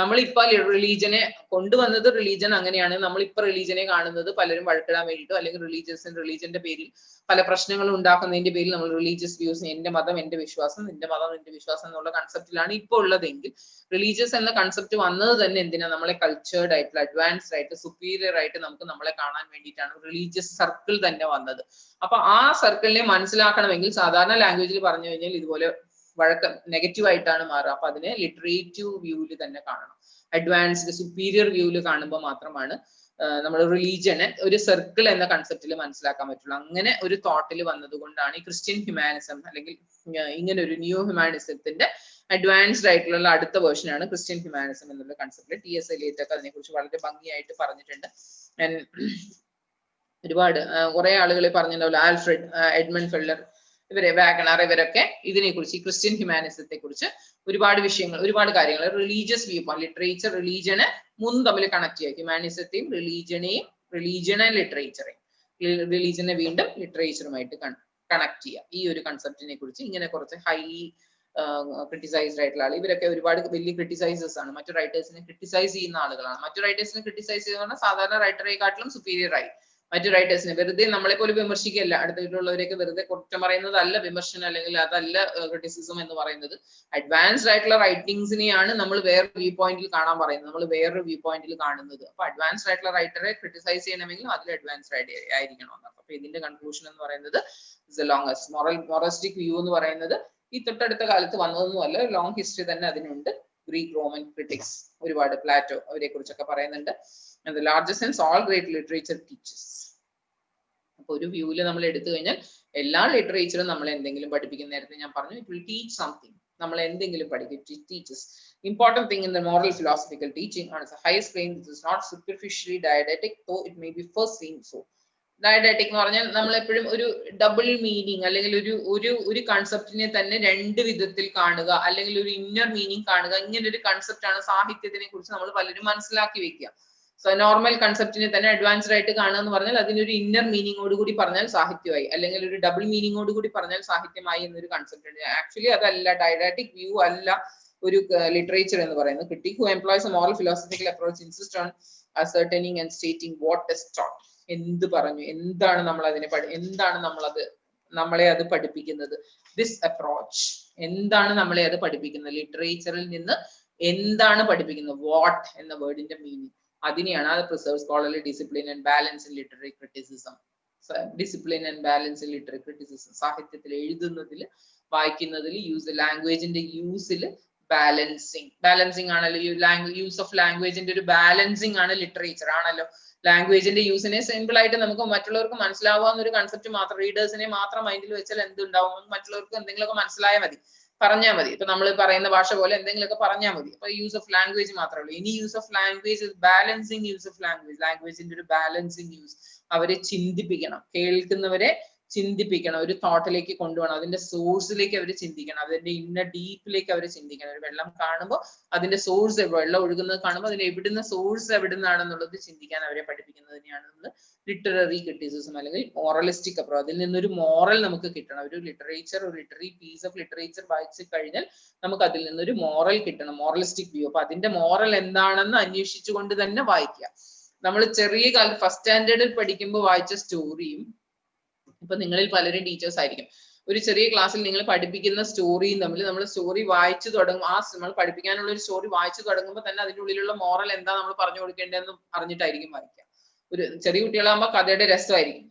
നമ്മളിപ്പോ റിലീജനെ കൊണ്ടുവന്നത് റിലീജൻ അങ്ങനെയാണ്. നമ്മളിപ്പോ റിലീജനെ കാണുന്നത് പലരും വഴക്കിടാൻ വേണ്ടിയിട്ടോ അല്ലെങ്കിൽ റിലീജിയന്റെ പേരിൽ പല പ്രശ്നങ്ങളും ഉണ്ടാക്കുന്നതിന്റെ പേരിൽ നമ്മൾ റിലീജിയസ് വ്യൂസ്, എന്റെ മതം എന്റെ വിശ്വാസം, നിന്റെ മതം നിന്റെ വിശ്വാസം എന്നുള്ള കൺസെപ്റ്റിലാണ് ഇപ്പോൾ ഉള്ളതെങ്കിൽ, റിലീജിയസ് എന്ന കൺസെപ്റ്റ് വന്നത് തന്നെ എന്തിനാ? നമ്മളെ കൾച്ചേർഡ് ആയിട്ടുള്ള, അഡ്വാൻസ്ഡ് ആയിട്ട്, സുപ്പീരിയർ ആയിട്ട് നമുക്ക് നമ്മളെ കാണാൻ വേണ്ടിയിട്ടാണ് റിലീജിയസ് സർക്കിൾ തന്നെ വന്നത്. അപ്പൊ ആ സർക്കിളിനെ മനസ്സിലാക്കണമെങ്കിൽ സാധാരണ ലാംഗ്വേജിൽ പറഞ്ഞു കഴിഞ്ഞാൽ ഇതുപോലെ വഴക്കം നെഗറ്റീവ് ആയിട്ടാണ് മാറുക. അപ്പൊ അതിനെ ലിറ്ററേറ്റീവ് വ്യൂവിൽ തന്നെ കാണണം. അഡ്വാൻസ്ഡ് സുപ്പീരിയർ വ്യൂവിൽ കാണുമ്പോൾ മാത്രമാണ് നമ്മൾ റിലീജിയനെ ഒരു സർക്കിൾ എന്ന കൺസെപ്റ്റിൽ മനസ്സിലാക്കാൻ പറ്റുള്ളൂ. അങ്ങനെ ഒരു തോട്ടിൽ വന്നതുകൊണ്ടാണ് ഈ ക്രിസ്ത്യൻ ഹ്യൂമാനിസം അല്ലെങ്കിൽ ഇങ്ങനെ ഒരു ന്യൂ ഹ്യൂമാനിസത്തിന്റെ അഡ്വാൻസ്ഡ് ആയിട്ടുള്ള അടുത്ത വേർഷനാണ് ക്രിസ്ത്യൻ ഹ്യൂമാനിസം എന്നുള്ള കൺസെപ്റ്റ്. ടി.എസ്. എലിയറ്റ് ഒക്കെ അതിനെക്കുറിച്ച് വളരെ ഭംഗിയായിട്ട് പറഞ്ഞിട്ടുണ്ട്. ഒരുപാട് കുറെ ആളുകൾ പറഞ്ഞിട്ടുണ്ടാവില്ല, ആൽഫ്രഡ് എഡ്മണ്ട് ഫെല്ലർ, ഇവരെ വാഗണർ, ഇവരൊക്കെ ഇതിനെക്കുറിച്ച്, ഈ ക്രിസ്ത്യൻ ഹ്യൂമാനിസത്തെ കുറിച്ച് ഒരുപാട് വിഷയങ്ങൾ, ഒരുപാട് കാര്യങ്ങൾ, റിലീജിയസ് വ്യൂ പോയിന്റ്, ലിറ്ററേച്ചർ, റിലീജിയനെ മൂന്ന് തമ്മിൽ കണക്ട് ചെയ്യുക. ഹ്യൂമാനിസത്തെയും റിലീജിയനെയും, റിലീജിയനെ ലിറ്ററേച്ചറെയും, റിലീജിയനെ വീണ്ടും ലിറ്ററേച്ചറുമായിട്ട് കണക്ട് ചെയ്യുക. ഈ ഒരു കൺസെപ്റ്റിനെ കുറിച്ച് ഇങ്ങനെ കുറച്ച് ഹൈലി ക്രിട്ടിസൈസ്ഡ് ആയിട്ടുള്ള ആൾ, ഇവരൊക്കെ ഒരുപാട് വലിയ ക്രിട്ടിസൈസേഴ്സ് ആണ്. മറ്റു റൈറ്റേഴ്സിനെ ക്രിട്ടിസൈസ് ചെയ്യുന്ന ആളുകളാണ്. മറ്റു റൈറ്റേഴ്സിനെ ക്രിട്ടിസൈസ് ചെയ്യുന്ന സാധാരണ റൈറ്ററെക്കാട്ടിലും സുപ്പീരിയർ ആയി മറ്റു റൈറ്റേഴ്സിനെ വെറുതെ നമ്മളെ പോലെ വിമർശിക്കുകയല്ല, അടുത്തുള്ളവരെയൊക്കെ വെറുതെ കുറ്റം പറയുന്നതല്ല വിമർശനം, അല്ലെങ്കിൽ അതല്ല ക്രിറ്റിസിസം എന്ന് പറയുന്നത്. അഡ്വാൻസ്ഡ് ആയിട്ടുള്ള റൈറ്റിംഗ്സിനെയാണ് നമ്മൾ വേറൊരു വ്യൂ പോയിന്റിൽ കാണാൻ പറയുന്നത്, നമ്മൾ വേറൊരു വ്യൂ പോയിന്റിൽ കാണുന്നത്. അപ്പൊ അഡ്വാൻസ്ഡ് ആയിട്ടുള്ള റൈറ്ററെ ക്രിട്ടിസൈസ് ചെയ്യണമെങ്കിൽ അതിൽ അഡ്വാൻസ്ഡ് ആയിരിക്കണം എന്നർത്ഥം. അപ്പൊ ഇതിന്റെ കൺക്ലൂഷൻ എന്ന് പറയുന്നത് ലോങ്സ്റ്റ് മൊറസ്റ്റിക് വ്യൂ എന്ന് പറയുന്നത് ഈ തൊട്ടടുത്ത കാലത്ത് വന്നതൊന്നുമല്ല, ലോങ് ഹിസ്റ്ററി തന്നെ അതിനുണ്ട്. ഗ്രീക്ക് റോമൻ ക്രിറ്റിക്സ് ഒരുപാട്, പ്ലാറ്റോ, അവരെ കുറിച്ചൊക്കെ പറയുന്നുണ്ട്. And the largest sense, all great literature teaches. അപ്പൊ ഒരു വ്യൂവില് നമ്മൾ എടുത്തു കഴിഞ്ഞാൽ എല്ലാ ലിറ്ററേച്ചറും നമ്മൾ എന്തെങ്കിലും പഠിപ്പിക്കുന്ന, നേരത്തെ ഞാൻ പറഞ്ഞു, ഇറ്റ് വിൽ ടീച്ച് സംതിങ്, നമ്മൾ എന്തെങ്കിലും പഠിക്കും. It teaches. Important thing in the moral philosophical teaching on its highest plane, this is not superficially didactic, though it may be first seen so. ഡയഡാറ്റിക് എന്ന് പറഞ്ഞാൽ നമ്മൾ എപ്പോഴും ഒരു ഡബിൾ മീനിങ് അല്ലെങ്കിൽ ഒരു കൺസെപ്റ്റിനെ തന്നെ രണ്ട് വിധത്തിൽ കാണുക, അല്ലെങ്കിൽ ഒരു ഇന്നർ മീനിങ് കാണുക, ഇങ്ങനെ ഒരു കൺസെപ്റ്റ് ആണ് സാഹിത്യത്തിനെ കുറിച്ച് നമ്മൾ പലരും മനസ്സിലാക്കി വെക്കുക. സോ നോർമൽ കൺസെപ്റ്റിനെ തന്നെ അഡ്വാൻസ്ഡ് ആയിട്ട് കാണുക എന്ന് പറഞ്ഞാൽ അതിനൊരു ഇന്നർ മീനിങ്ങോട് കൂടി പറഞ്ഞാൽ സാഹിത്യമായി, അല്ലെങ്കിൽ ഒരു ഡബിൾ മീനിങ്ങോട് കൂടി പറഞ്ഞാൽ സാഹിത്യമായി എന്നൊരു കൺസെപ്റ്റ് ഉണ്ട്. ആക്ച്വലി അതല്ല, ഡയഡാറ്റിക് വ്യൂ അല്ല ഒരു ലിറ്ററേച്ചർ എന്ന് പറയുന്നത്. Critic who employs a moral philosophical approach insist on ascertaining and stating what is taught. എന്ത് പറഞ്ഞു, എന്താണ് നമ്മൾ അതിനെ എന്താണ് നമ്മളെ അത് പഠിപ്പിക്കുന്നത്. ദിസ് അപ്രോച്ച് എന്താണ് നമ്മളെ അത് പഠിപ്പിക്കുന്നത്, ലിറ്ററേച്ചറിൽ നിന്ന് എന്താണ് പഠിപ്പിക്കുന്നത്, വാട്ട് എന്ന വേർഡിന്റെ മീനിങ്, അതിനെയാണ് അത് preserve scholarly discipline and balance in literary criticism. Discipline and balance in literary criticism, സാഹിത്യത്തിൽ എഴുതുന്നതിൽ വായിക്കുന്നതിൽ ലാംഗ്വേജിന്റെ യൂസിൽ ബാലൻസിങ് ആണല്ലോ, യൂസ് ഓഫ് ലാംഗ്വേജിന്റെ ഒരു ബാലൻസിങ് ആണ് ലിറ്ററേച്ചർ ആണല്ലോ. ലാംഗ്വേജിന്റെ യൂസിനെ സിമ്പിൾ ആയിട്ട് നമുക്ക് മറ്റുള്ളവർക്ക് മനസ്സിലാവാവുന്ന ഒരു കൺസെപ്റ്റ് മാത്രം, റീഡേഴ്സിനെ മാത്രം മൈൻഡിൽ വെച്ചാൽ എന്തുണ്ടാവും, മറ്റുള്ളവർക്ക് എന്തെങ്കിലുമൊക്കെ മനസ്സിലായാൽ മതി, പറഞ്ഞാൽ മതി. ഇപ്പൊ നമ്മൾ പറയുന്ന ഭാഷ പോലെ എന്തെങ്കിലുമൊക്കെ പറഞ്ഞാൽ മതി. അപ്പൊ യൂസ് ഓഫ് ലാംഗ്വേജ് മാത്രമേ ഉള്ളൂ. ഇനി use of language, balancing use of ലാംഗ്വേജിന്റെ ഒരു ബാലൻസിങ് യൂസ്, അവരെ ചിന്തിപ്പിക്കണം, കേൾക്കുന്നവരെ ചിന്തിപ്പിക്കണം, ഒരു തോട്ടിലേക്ക് കൊണ്ടുപോകണം, അതിന്റെ സോഴ്സിലേക്ക് അവർ ചിന്തിക്കണം, അതിന്റെ ഇന്നർ ഡീപ്പിലേക്ക് അവർ ചിന്തിക്കണം. ഒരു വെള്ളം കാണുമ്പോൾ അതിന്റെ സോഴ്സ്, വെള്ളം ഒഴുകുന്നത് കാണുമ്പോൾ അതിന്റെ എവിടുന്ന സോഴ്സ് എവിടുന്നാണെന്നുള്ളത് ചിന്തിക്കാൻ അവരെ പഠിപ്പിക്കുന്നതിനെയാണ് ലിറ്റററി ക്രിറ്റിസിസം അല്ലെങ്കിൽ മോറലിസ്റ്റിക് അപ്രോച്ച്. അതിൽ നിന്നൊരു മോറൽ നമുക്ക് കിട്ടണം. ഒരു ലിറ്റററി പീസ് ഓഫ് ലിറ്ററേച്ചർ വായിച്ചു കഴിഞ്ഞാൽ നമുക്ക് അതിൽ നിന്നൊരു മോറൽ കിട്ടണം, മോറലിസ്റ്റിക് വ്യൂ. അപ്പൊ അതിന്റെ മോറൽ എന്താണെന്ന് അന്വേഷിച്ചുകൊണ്ട് തന്നെ വായിക്കുക. നമ്മൾ ചെറിയ കാലത്ത് ഫസ്റ്റ് സ്റ്റാൻഡേർഡിൽ പഠിക്കുമ്പോൾ വായിച്ച സ്റ്റോറിയും, ഇപ്പൊ നിങ്ങളിൽ പലരും ടീച്ചേഴ്സ് ആയിരിക്കും, ഒരു ചെറിയ ക്ലാസ്സിൽ നിങ്ങൾ പഠിപ്പിക്കുന്ന സ്റ്റോറിയും തമ്മിൽ നമ്മൾ സ്റ്റോറി വായിച്ചു തുടങ്ങും, നമ്മൾ പഠിപ്പിക്കാനുള്ള ഒരു സ്റ്റോറി വായിച്ചു തുടങ്ങുമ്പോൾ തന്നെ അതിന്റെ ഉള്ളിലുള്ള മോറൽ എന്താ നമ്മൾ പറഞ്ഞു കൊടുക്കേണ്ടതെന്ന് അറിഞ്ഞിട്ടായിരിക്കും വായിക്കുക. ഒരു ചെറിയ കുട്ടികളാകുമ്പോൾ കഥയുടെ രസമായിരിക്കും,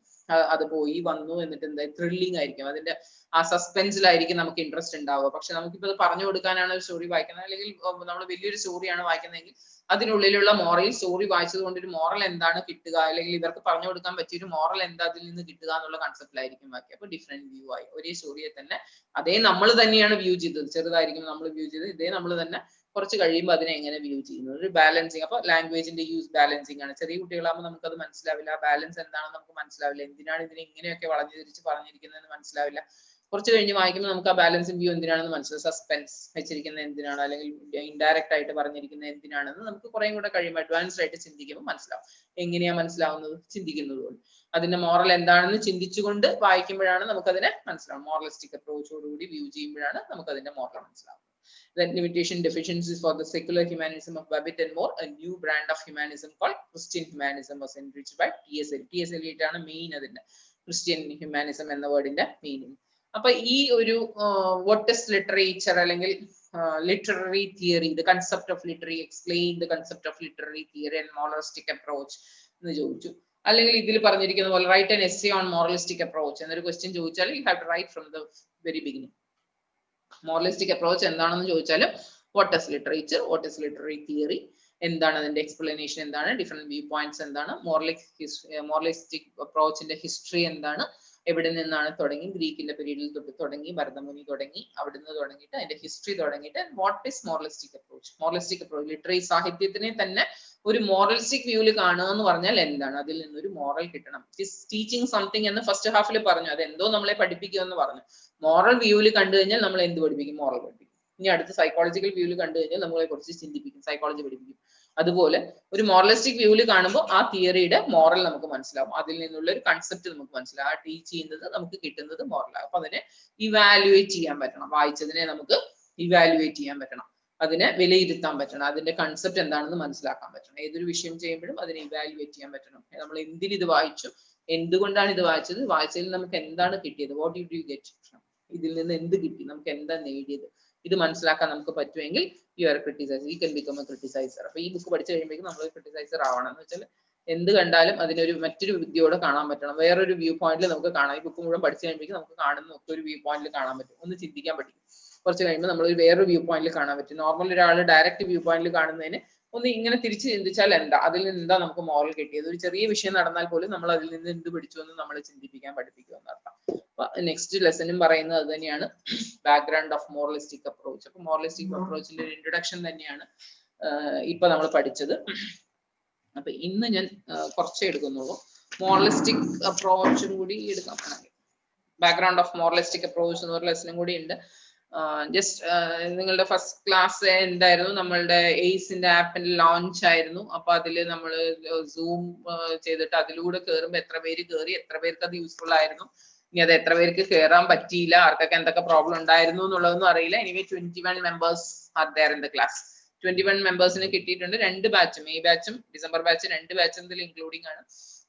അത് പോയി വന്നു എന്നിട്ട് എന്താ ത്രില്ലിംഗ് ആയിരിക്കും, അതിന്റെ ആ സസ്പെൻസിലായിരിക്കും നമുക്ക് ഇൻട്രസ്റ്റ് ഉണ്ടാവുക. പക്ഷെ നമുക്കിപ്പോൾ അത് പറഞ്ഞു കൊടുക്കാനാണ് ഒരു സ്റ്റോറി വായിക്കുന്നത്, അല്ലെങ്കിൽ നമ്മൾ വലിയൊരു സ്റ്റോറിയാണ് വായിക്കുന്നതെങ്കിൽ അതിനുള്ളിലുള്ള മോറൽ, സ്റ്റോറി വായിച്ചത് കൊണ്ട് ഒരു മോറൽ എന്താണ് കിട്ടുക, അല്ലെങ്കിൽ ഇവർക്ക് പറഞ്ഞു കൊടുക്കാൻ പറ്റിയ ഒരു മോറൽ എന്താ അതിൽ നിന്ന് കിട്ടുക എന്നുള്ള കൺസെപ്റ്റിലായിരിക്കും ബാക്കി. അപ്പൊ ഡിഫറെന്റ് വ്യൂ ആയി. ഒരേ സ്റ്റോറിയെ തന്നെ അതേ നമ്മൾ തന്നെയാണ് വ്യൂ ചെയ്തത്, ചെറുതായിരിക്കും നമ്മൾ വ്യൂ ചെയ്തത്, ഇതേ നമ്മൾ തന്നെ കുറച്ച് കഴിയുമ്പോൾ അതിനെ എങ്ങനെ വ്യൂ ചെയ്യുന്നത്, ഒരു ബാലൻസിങ്. അപ്പൊ ലാംഗ്വേജിന്റെ യൂസ് ബാലൻസിങ് ആണ്. ചെറിയ കുട്ടികളാകുമ്പോൾ നമുക്കത് മനസ്സിലാവില്ല, ബാലൻസ് എന്താണെന്ന് നമുക്ക് മനസ്സിലാവില്ല, എന്തിനാണ് ഇതിനെ ഇങ്ങനെയൊക്കെ വളഞ്ഞു തിരിച്ച് പറഞ്ഞിരിക്കുന്നതെന്ന് മനസ്സിലാവില്ല. കുറച്ച് കഴിഞ്ഞ് വായിക്കുമ്പോൾ നമുക്ക് ആ ബാലൻസിങ് വ്യൂ എന്തിനാണെന്ന് മനസ്സിലാവും, സസ്പെൻസ് വെച്ചിരിക്കുന്നത് എന്തിനാണ്, അല്ലെങ്കിൽ ഇൻഡയറക്റ്റ് ആയിട്ട് പറഞ്ഞിരിക്കുന്നത് എന്തിനാണെന്ന് നമുക്ക് കുറെ കൂടെ കഴിയുമ്പോൾ അഡ്വാൻസ്ഡ് ആയിട്ട് ചിന്തിക്കുമ്പോൾ മനസ്സിലാവും. എങ്ങനെയാ മനസ്സിലാവുന്നത്, ചിന്തിക്കുന്നത് കൊണ്ട്. അതിന്റെ മോറൽ എന്താണെന്ന് ചിന്തിച്ചുകൊണ്ട് വായിക്കുമ്പോഴാണ് നമുക്കതിനെ മനസ്സിലാവും. മോറലിസ്റ്റിക് അപ്രോച്ചോടുകൂടി വ്യൂ ചെയ്യുമ്പോഴാണ് നമുക്ക് അതിന്റെ മോറൽ മനസ്സിലാവുന്നത്. Then limitation deficiencies for the secular humanism of Babbitt and Moore, a new brand of humanism called Christian humanism was enriched by T.S. Eliot. T.S. Eliot ആണ് മെയിൻ അതിന്റെ ക്രിസ്ത്യൻ ഹ്യൂമാനിസം എന്ന വേർഡിന്റെ meaning. അപ്പൊ ഈ ഒരു what is literature അല്ലെങ്കിൽ literary theory, the concept of literary, explain the concept of literary theory and moralistic approach എന്ന് ചോദിച്ചു. അല്ലെങ്കിൽ ഇതിൽ പറഞ്ഞിരിക്കുന്ന പോലെ write an essay on moralistic approach എന്നൊരു ക്വസ്റ്റ്യൻ ചോദിച്ചാൽ you have to write from the very beginning. Moralistic approach എന്താണെന്ന് ചോദിച്ചാൽ what is literature, what is literary theory, എന്താണ് അതിന്റെ എക്സ്പ്ലനേഷൻ എന്താണ്, ഡിഫറെന്റ് വ്യൂ പോയിന്റ്സ് എന്താണ്, മോറലിസ്റ്റിക് അപ്രോച്ചിന്റെ ഹിസ്റ്ററി എന്താണ്, എവിടെ നിന്നാണ് തുടങ്ങി, ഗ്രീക്കിന്റെ പീരീഡിൽ തൊട്ട് തുടങ്ങി, ഭരതമുനി തുടങ്ങി, അവിടുന്ന് തുടങ്ങിയിട്ട് അതിന്റെ ഹിസ്റ്ററി തുടങ്ങിയിട്ട് what is moralistic approach. Moralistic approach literary സാഹിത്യത്തിനെ തന്നെ ഒരു മോറലിസ്റ്റിക് വ്യൂവിൽ കാണുക എന്ന് പറഞ്ഞാൽ എന്താണ്, അതിൽ നിന്നൊരു മോറൽ കിട്ടണം. ടീച്ചിങ് സംതിങ് എന്ന് ഫസ്റ്റ് ഹാഫിൽ പറഞ്ഞു, അത് എന്തോ നമ്മളെ പഠിപ്പിക്കുമെന്ന് പറഞ്ഞു. മോറൽ വ്യൂവിൽ കണ്ടു കഴിഞ്ഞാൽ നമ്മൾ എന്ത് പഠിപ്പിക്കും, മോറൽ പഠിപ്പിക്കും. ഇനി അടുത്ത സൈക്കോളജിക്കൽ വ്യൂവിൽ കണ്ടു കഴിഞ്ഞാൽ നമ്മളെ കുറിച്ച് ചിന്തിപ്പിക്കും, സൈക്കോളജി പഠിപ്പിക്കും. അതുപോലെ ഒരു മോറലിസ്റ്റിക് വ്യൂവിൽ കാണുമ്പോൾ ആ തിയറിയുടെ മോറൽ നമുക്ക് മനസ്സിലാവും, അതിൽ നിന്നുള്ള ഒരു കൺസെപ്റ്റ് നമുക്ക് മനസ്സിലാവും, ആ ടീച്ച് ചെയ്യുന്നത് നമുക്ക് കിട്ടുന്നത് മോറലാണ്. അപ്പൊ അതിനെ ഇവാലുവേറ്റ് ചെയ്യാൻ പറ്റണം, വായിച്ചതിനെ നമുക്ക് ഇവാലുവേറ്റ് ചെയ്യാൻ പറ്റണം, അതിനെ വിലയിരുത്താൻ പറ്റണം, അതിന്റെ കൺസെപ്റ്റ് എന്താണെന്ന് മനസ്സിലാക്കാൻ പറ്റണം. ഏതൊരു വിഷയം ചെയ്യുമ്പോഴും അതിനെ ഇവാലുവേറ്റ് ചെയ്യാൻ പറ്റണം. നമ്മൾ എന്തിന് ഇത് വായിച്ചു, എന്തുകൊണ്ടാണ് ഇത് വായിച്ചത്, വായിച്ചതിൽ നമുക്ക് എന്താണ് കിട്ടിയത്, what did you get from, ഇതിൽ നിന്ന് എന്ത് കിട്ടി, നമുക്ക് എന്താ നേടിയത്, ഇത് മനസ്സിലാക്കാൻ നമുക്ക് പറ്റുമെങ്കിൽ you are criticiser, you can become a criticiser. അപ്പൊ ഈ ബുക്ക് പഠിച്ചു കഴിയുമ്പോഴേക്കും നമ്മൾ ക്രിട്ടിസൈസർ ആവണം എന്ന് വെച്ചാൽ എന്ത് കണ്ടാലും അതിനൊരു മറ്റൊരു വിദ്യയോടെ കാണാൻ പറ്റണം, വേറൊരു വ്യൂ പോയിന്റിൽ നമുക്ക് കാണാം. ഈ ബുക്ക് മുഴുവൻ പഠിച്ചു കഴിയുമ്പോഴേക്കും നമുക്ക് കാണുന്ന ഒക്കെ ഒരു വ്യൂ പോയിന്റിൽ കാണാൻ പറ്റും, ഒന്ന് ചിന്തിക്കാൻ പറ്റും. കുറച്ച് കഴിയുമ്പോൾ നമ്മൾ വേറൊരു വ്യൂ പോയിന്റിൽ കാണാൻ പറ്റും. നോർമൽ ഒരാൾ ഡയറക്റ്റ് വ്യൂ പോയിന്റിൽ കാണുന്നതിന് ഒന്ന് ഇങ്ങനെ തിരിച്ച് ചിന്തിച്ചാൽ എന്താ, അതിൽ നിന്ന് എന്താ നമുക്ക് മോറൽ കിട്ടിയത്, ഒരു ചെറിയ വിഷയം നടന്നാൽ പോലും നമ്മൾ അതിൽ നിന്ന് എന്ത് പിടിച്ചു എന്ന് നമ്മൾ ചിന്തിപ്പിക്കാൻ പഠിപ്പിക്കുക എന്നർത്ഥം. അപ്പൊ നെക്സ്റ്റ് ലെസനും പറയുന്നത് അത് തന്നെയാണ്, ബാക്ക്ഗ്രൗണ്ട് ഓഫ് മോറലിസ്റ്റിക് അപ്രോച്ച്. അപ്പൊ മോറലിസ്റ്റിക് അപ്രോച്ചിന്റെ ഒരു ഇൻട്രൊഡക്ഷൻ തന്നെയാണ് ഇപ്പൊ നമ്മൾ പഠിച്ചത്. അപ്പൊ ഇന്ന് ഞാൻ കുറച്ചേ എടുക്കുന്നുള്ളൂ, മോറലിസ്റ്റിക് അപ്രോച്ചും കൂടി എടുക്കാം. ബാക്ക്ഗ്രൗണ്ട് ഓഫ് മോറലിസ്റ്റിക് അപ്രോച്ച് എന്ന് പറഞ്ഞ ലെസനും കൂടി ഉണ്ട്. ജസ്റ്റ് നിങ്ങളുടെ ഫസ്റ്റ് ക്ലാസ് എന്തായിരുന്നു, നമ്മളുടെ എയ്സിന്റെ ആപ്പിൽ ലോഞ്ച് ആയിരുന്നു. അപ്പൊ അതില് നമ്മൾ സൂം ചെയ്തിട്ട് അതിലൂടെ കയറുമ്പോൾ എത്ര പേര് കയറി, എത്ര പേർക്ക് അത് യൂസ്ഫുൾ ആയിരുന്നു, ഇനി അത് എത്ര പേർക്ക് കയറാൻ പറ്റിയില്ല, ആർക്കൊക്കെ എന്തൊക്കെ പ്രോബ്ലം ഉണ്ടായിരുന്നു എന്നുള്ളതൊന്നും അറിയില്ല. Anyway 21 members are there in the class. 21 മെമ്പേഴ്സിന് കിട്ടിയിട്ടുണ്ട്. 2 ബാച്ച്, മെയ് ബാച്ചും ഡിസംബർ ബാച്ച്, 2 ബാച്ചും ഇതിൽ ഇൻക്ലൂഡിംഗ് ആണ്.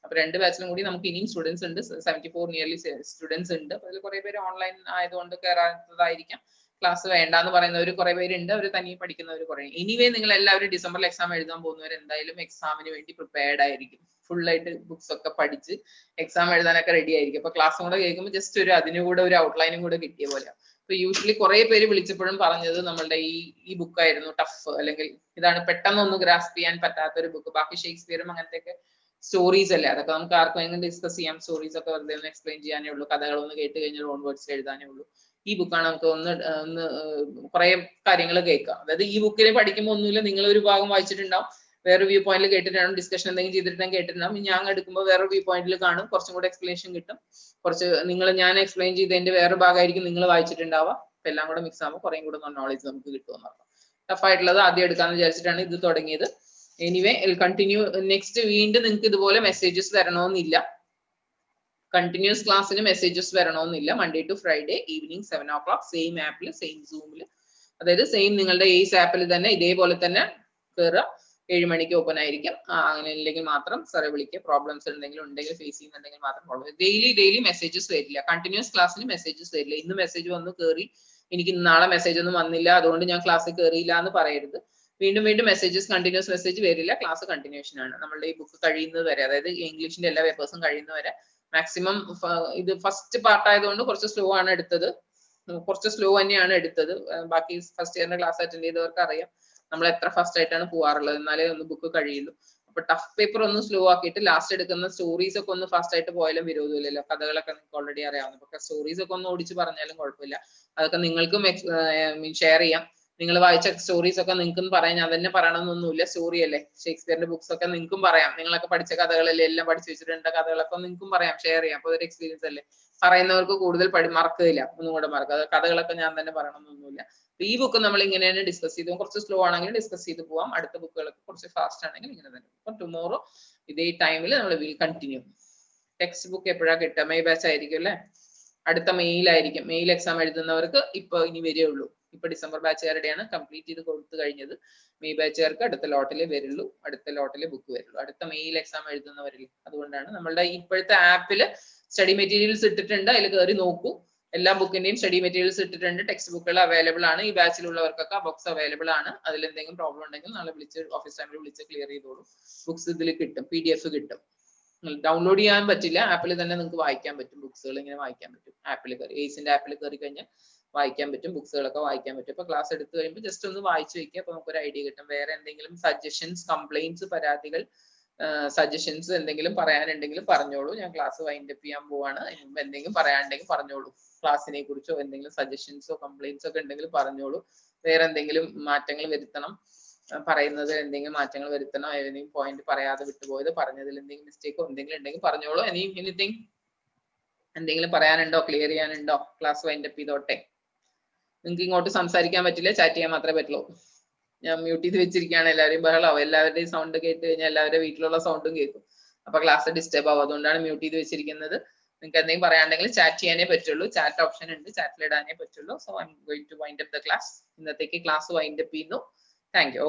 അപ്പൊ 2 ബാച്ചിലും കൂടി നമുക്ക് ഇനിയും സ്റ്റുഡൻസ് ഉണ്ട്, 74 നിയർലി സ്റ്റുഡൻസ് ഉണ്ട്. അതിൽ കുറെ പേര് ഓൺലൈൻ ആയതുകൊണ്ട് കയറാത്തതായിരിക്കാം, ക്ലാസ് വേണ്ടാന്ന് പറയുന്നവർ കുറെ പേരുണ്ട്, അവർ തനിയെ പഠിക്കുന്നവർ കുറെ. എനിവേ നിങ്ങൾ എല്ലാവരും ഡിസംബറിൽ എക്സാം എഴുതാൻ പോകുന്നവർ എന്തായാലും എക്സാമിന് വേണ്ടി പ്രിപ്പയർഡ് ആയിരിക്കും, ഫുൾ ആയിട്ട് ബുക്സ് ഒക്കെ പഠിച്ച് എക്സാം എഴുതാനൊക്കെ റെഡി ആയിരിക്കും. അപ്പൊ ക്ലാസ്സും കൂടെ കേൾക്കുമ്പോൾ ജസ്റ്റ് ഒരു അതിനുകൂടെ ഒരു ഔട്ട്ലൈനും കൂടെ കിട്ടിയ പോലെ. അപ്പൊ യൂഷ്വലി കുറെ പേര് വിളിച്ചപ്പോഴും പറഞ്ഞത് നമ്മളുടെ ഈ ബുക്കായിരുന്നു ടഫ്, അല്ലെങ്കിൽ ഇതാണ് പെട്ടെന്നൊന്നും ഗ്രാസ്പ് ചെയ്യാൻ പറ്റാത്ത ഒരു ബുക്ക്. ബാക്കി ഷേക്സ്പിയറും അങ്ങനത്തെ സ്റ്റോറീസ് അല്ലേ, അതൊക്കെ നമുക്ക് ആർക്കും എങ്ങനെ ഡിസ്കസ് ചെയ്യാം, സ്റ്റോറീസ് ഒക്കെ വെറുതെ ഒന്ന് എക്സ്പ്ലെയിൻ ചെയ്യാനേ ഉള്ളൂ, കഥകളൊന്ന് കേട്ട് കഴിഞ്ഞാൽ ഓൺ വേർഡ്സ് എഴുതാനേ ഉള്ളൂ. ഈ ബുക്കാണ് നമുക്ക് ഒന്ന് കുറെ കാര്യങ്ങൾ കേൾക്കാം. അതായത് ഈ ബുക്കിൽ പഠിക്കുമ്പോൾ ഒന്നുമില്ല, നിങ്ങൾ ഒരു ഭാഗം വായിച്ചിട്ടുണ്ടാവും, വേറെ വ്യൂ പോയിന്റിൽ കേട്ടിട്ടുണ്ടാവും, ഡിസ്കഷൻ എന്തെങ്കിലും ചെയ്തിട്ടുണ്ടെങ്കിൽ കേട്ടിട്ടുണ്ടാവും. ഞാൻ എടുക്കുമ്പോൾ വേറെ വ്യൂ പോയിന്റിൽ കാണും, കുറച്ചും കൂടെ എക്സ്പ്ലനേഷൻ കിട്ടും. കുറച്ച് ഞാൻ എക്സ്പ്ലെയിൻ ചെയ്തതിന്റെ വേറെ ഭാഗമായിരിക്കും നിങ്ങൾ വായിച്ചിട്ടുണ്ടാവുക. അപ്പൊ എല്ലാം കൂടെ മിക്സ് ആകുമ്പോൾ കുറേ കൂടെ നോളജ് നമുക്ക് കിട്ടുമെന്നർത്ഥം. ടഫായിട്ടുള്ളത് ആദ്യം എടുക്കാന്ന് വിചാരിച്ചിട്ടാണ് ഇത് തുടങ്ങിയത്. Anyway continue. നെക്സ്റ്റ് വീണ്ടും നിങ്ങൾക്ക് ഇതുപോലെ മെസ്സേജസ് വരണമെന്നില്ല, കണ്ടിന്യൂസ് ക്ലാസ്സിന് മെസ്സേജസ് വരണമെന്നില്ല. Monday to Friday evening 7 o'clock same ആപ്പിൽ, സെയിം സൂമിൽ, അതായത് സെയിം നിങ്ങളുടെ എയ്സ് ആപ്പിൽ തന്നെ ഇതേപോലെ തന്നെ കയറുക. 7 മണിക്ക് ഓപ്പൺ ആയിരിക്കും. അങ്ങനെ ഇല്ലെങ്കിൽ മാത്രം സാറെ വിളിക്കുക. പ്രോബ്ലംസ് ഉണ്ടെങ്കിൽ ഫേസ് ചെയ്യുന്നുണ്ടെങ്കിൽ മാത്രം പ്രോബ്ലം. ഡെയിലി മെസ്സേജസ് വരില്ല, കണ്ടിന്യൂസ് ക്ലാസ്സിന് മെസ്സേജസ് വരില്ല. ഇന്ന് മെസ്സേജ് വന്നു കയറി, എനിക്ക് നാളെ മെസ്സേജ് ഒന്നും വന്നില്ല അതുകൊണ്ട് ഞാൻ ക്ലാസ്സിൽ കയറിയില്ല എന്ന് പറയരുത്. വീണ്ടും മെസ്സേജസ്, കണ്ടിന്യൂസ് മെസ്സേജ് വരില്ല. ക്ലാസ് കണ്ടിന്യൂഷൻ ആണ് നമ്മളുടെ ഈ ബുക്ക് കഴിയുന്നത് വരെ, അതായത് ഇംഗ്ലീഷിന്റെ എല്ലാ പേപ്പേഴ്സും കഴിയുന്നവരെ. മാക്സിമം ഇത് ഫസ്റ്റ് പാർട്ട് ആയതുകൊണ്ട് കുറച്ച് സ്ലോ ആണ് എടുത്തത്, കുറച്ച് സ്ലോ തന്നെയാണ് എടുത്തത്. ബാക്കി ഫസ്റ്റ് ഇയറിന്റെ ക്ലാസ് അറ്റൻഡ് ചെയ്തവർക്ക് അറിയാം നമ്മൾ എത്ര ഫസ്റ്റ് ആയിട്ടാണ് പോവാറുള്ളത്, എന്നാലേ ഒന്ന് ബുക്ക് കഴിയുള്ളൂ. അപ്പൊ ടഫ് പേപ്പർ ഒന്ന് സ്ലോ ആക്കിയിട്ട് ലാസ്റ്റ് എടുക്കുന്ന സ്റ്റോറീസ് ഒക്കെ ഒന്ന് ഫാസ്റ്റ് ആയിട്ട് പോയാലും വിരോധമില്ലല്ലോ. കഥകളൊക്കെ നിങ്ങൾക്ക് ഓൾറെഡി അറിയാവുന്ന, പക്ഷെ സ്റ്റോറീസ് ഒക്കെ ഒന്ന് ഓടിച്ച് പറഞ്ഞാലും കുഴപ്പമില്ല. അതൊക്കെ നിങ്ങൾക്കും ഷെയർ ചെയ്യാം. നിങ്ങൾ വായിച്ച സ്റ്റോറീസ് ഒക്കെ നിങ്ങൾക്കും പറയാം, ഞാൻ തന്നെ പറയണമെന്നൊന്നുമില്ല, സ്റ്റോറി അല്ലേ. ഷേക്സ്പിയറിന്റെ ബുക്സ് ഒക്കെ നിങ്ങൾക്കും പറയാം, നിങ്ങളൊക്കെ പഠിച്ച കഥകളല്ലേ, എല്ലാം പഠിച്ചു വെച്ചിട്ടുണ്ട്, കഥകളൊക്കെ നിങ്ങൾക്കും പറയാം, ഷെയർ ചെയ്യാം. അപ്പൊ ഒരു എക്സ്പീരിയൻസ് അല്ലേ. പറയുന്നവർക്ക് കൂടുതൽ മറക്കില്ല, ഒന്നും കൂടെ മറക്കുക. കഥകളൊക്കെ ഞാൻ തന്നെ പറയണമെന്നൊന്നുമില്ല. ഈ ബുക്ക് നമ്മൾ ഇങ്ങനെയാണ് ഡിസ്കസ് ചെയ്തു, കുറച്ച് സ്ലോ ആണെങ്കിൽ ഡിസ്കസ് ചെയ്ത് പോവാം. അടുത്ത ബുക്കുകളൊക്കെ കുറച്ച് ഫാസ്റ്റ് ആണെങ്കിൽ ഇങ്ങനെ തന്നെ. അപ്പൊ ടുമോറോ ഇതേ ടൈമിൽ നമ്മൾ വിൽ കണ്ടിന്യൂ. ടെക്സ്റ്റ് ബുക്ക് എപ്പോഴാണ് കിട്ടുക? മെയ് ബാച്ച് ആയിരിക്കും അല്ലേ, അടുത്ത മെയിലായിരിക്കും. മെയിൽ എക്സാം എഴുതുന്നവർക്ക് ഇപ്പൊ ഇനി വരേ ഉള്ളൂ. ഇപ്പൊ ഡിസംബർ ബാച്ചുകാരുടെയാണ് കംപ്ലീറ്റ് ചെയ്ത് കൊടുത്തു കഴിഞ്ഞത്. മെയ് ബാച്ചുകാർക്ക് അടുത്ത ലോട്ടിലേ വരുള്ളൂ, അടുത്ത ലോട്ടിലെ ബുക്ക് വരുള്ളൂ, അടുത്ത മെയിൽ എക്സാം എഴുതുന്നവരിൽ. അതുകൊണ്ടാണ് നമ്മളുടെ ഇപ്പോഴത്തെ ആപ്പില് സ്റ്റഡി മെറ്റീരിയൽസ് ഇട്ടിട്ടുണ്ട്, അതിൽ കയറി നോക്കൂ. എല്ലാ ബുക്കിന്റെയും സ്റ്റഡി മെറ്റീരിയൽസ് ഇട്ടിട്ടുണ്ട്, ടെക്സ്റ്റ് ബുക്കുകൾ അവൈലബിൾ ആണ്. ഈ ബാച്ചിലുള്ളവർക്കൊക്കെ ബുക്സ് അവൈലബിൾ ആണ്. അതിൽ എന്തെങ്കിലും പ്രോബ്ലം ഉണ്ടെങ്കിൽ നാളെ വിളിച്ച് ഓഫീസ് ടൈമിൽ വിളിച്ച് ക്ലിയർ ചെയ്തോളൂ. ബുക്സ് ഇതിൽ കിട്ടും, PDF കിട്ടും. ഡൗൺലോഡ് ചെയ്യാൻ പറ്റില്ല, ആപ്പിൽ തന്നെ നിങ്ങൾക്ക് വായിക്കാൻ പറ്റും. ബുക്സുകൾ ഇങ്ങനെ വായിക്കാൻ പറ്റും. ആപ്പിൽ കയറി എയ്സിന്റെ ആപ്പിൽ കയറി കഴിഞ്ഞാൽ വായിക്കാൻ പറ്റും, ബുക്സുകളൊക്കെ വായിക്കാൻ പറ്റും. ഇപ്പൊ ക്ലാസ് എടുത്തു കഴിയുമ്പോൾ ജസ്റ്റ് ഒന്ന് വായിച്ചു വെക്കുക, അപ്പൊ നമുക്കൊരു ഐഡിയ കിട്ടും. വേറെ എന്തെങ്കിലും സജഷൻസ്, കംപ്ലൈന്റ്സ്, പരാതികൾ, സജഷൻസ് എന്തെങ്കിലും പറയാനുണ്ടെങ്കിൽ പറഞ്ഞോളൂ. ഞാൻ ക്ലാസ് വൈൻഡപ്പ് ചെയ്യാൻ പോവാണ്. എന്തെങ്കിലും പറയാനുണ്ടെങ്കിൽ പറഞ്ഞോളൂ. ക്ലാസ്സിനെ കുറിച്ചോ എന്തെങ്കിലും സജഷൻസോ കംപ്ലൈന്റ്സോ ഒക്കെ ഉണ്ടെങ്കിൽ പറഞ്ഞോളൂ. വേറെ എന്തെങ്കിലും മാറ്റങ്ങൾ വരുത്തണം, പറയുന്നത് എന്തെങ്കിലും മാറ്റങ്ങൾ വരുത്തണം, ഏതെങ്കിലും പോയിന്റ് പറയാതെ വിട്ടുപോയത്, പറഞ്ഞതിൽ എന്തെങ്കിലും മിസ്റ്റേക്കോ എന്തെങ്കിലും ഉണ്ടെങ്കിൽ പറഞ്ഞോളൂ. എനിത്തിങ് എന്തെങ്കിലും പറയാനുണ്ടോ, ക്ലിയർ ചെയ്യാനുണ്ടോ? ക്ലാസ് വൈൻഡപ്പ് ചെയ്തോട്ടെ. നിങ്ങൾക്ക് ഇങ്ങോട്ട് സംസാരിക്കാൻ പറ്റില്ല, ചാറ്റ് ചെയ്യാൻ മാത്രമേ പറ്റുള്ളൂ. ഞാൻ മ്യൂട്ട് ചെയ്ത് വെച്ചിരിക്കുകയാണ്. എല്ലാവരെയും ബഹളാവും, എല്ലാവരുടെയും സൗണ്ട് കേട്ട് കഴിഞ്ഞാൽ എല്ലാവരുടെ വീട്ടിലുള്ള സൗണ്ടും കേൾക്കും. അപ്പൊ ക്ലാസ് ഡിസ്റ്റർബ് ആവും. അതുകൊണ്ടാണ് മ്യൂട്ട് ചെയ്ത് വെച്ചിരിക്കുന്നത്. നിങ്ങൾക്ക് എന്തെങ്കിലും പറയാനുണ്ടെങ്കിൽ ചാറ്റ് ചെയ്യാനേ പറ്റുള്ളൂ. ചാറ്റ് ഓപ്ഷൻ ഉണ്ട്, ചാറ്റിൽ ഇടാനേ പറ്റുള്ളൂ. So I am going to wind up the class. ഇന്നത്തേക്ക് ക്ലാസ് വൈൻഡ് അപ്പ് ചെയ്യുന്നു. Thank U.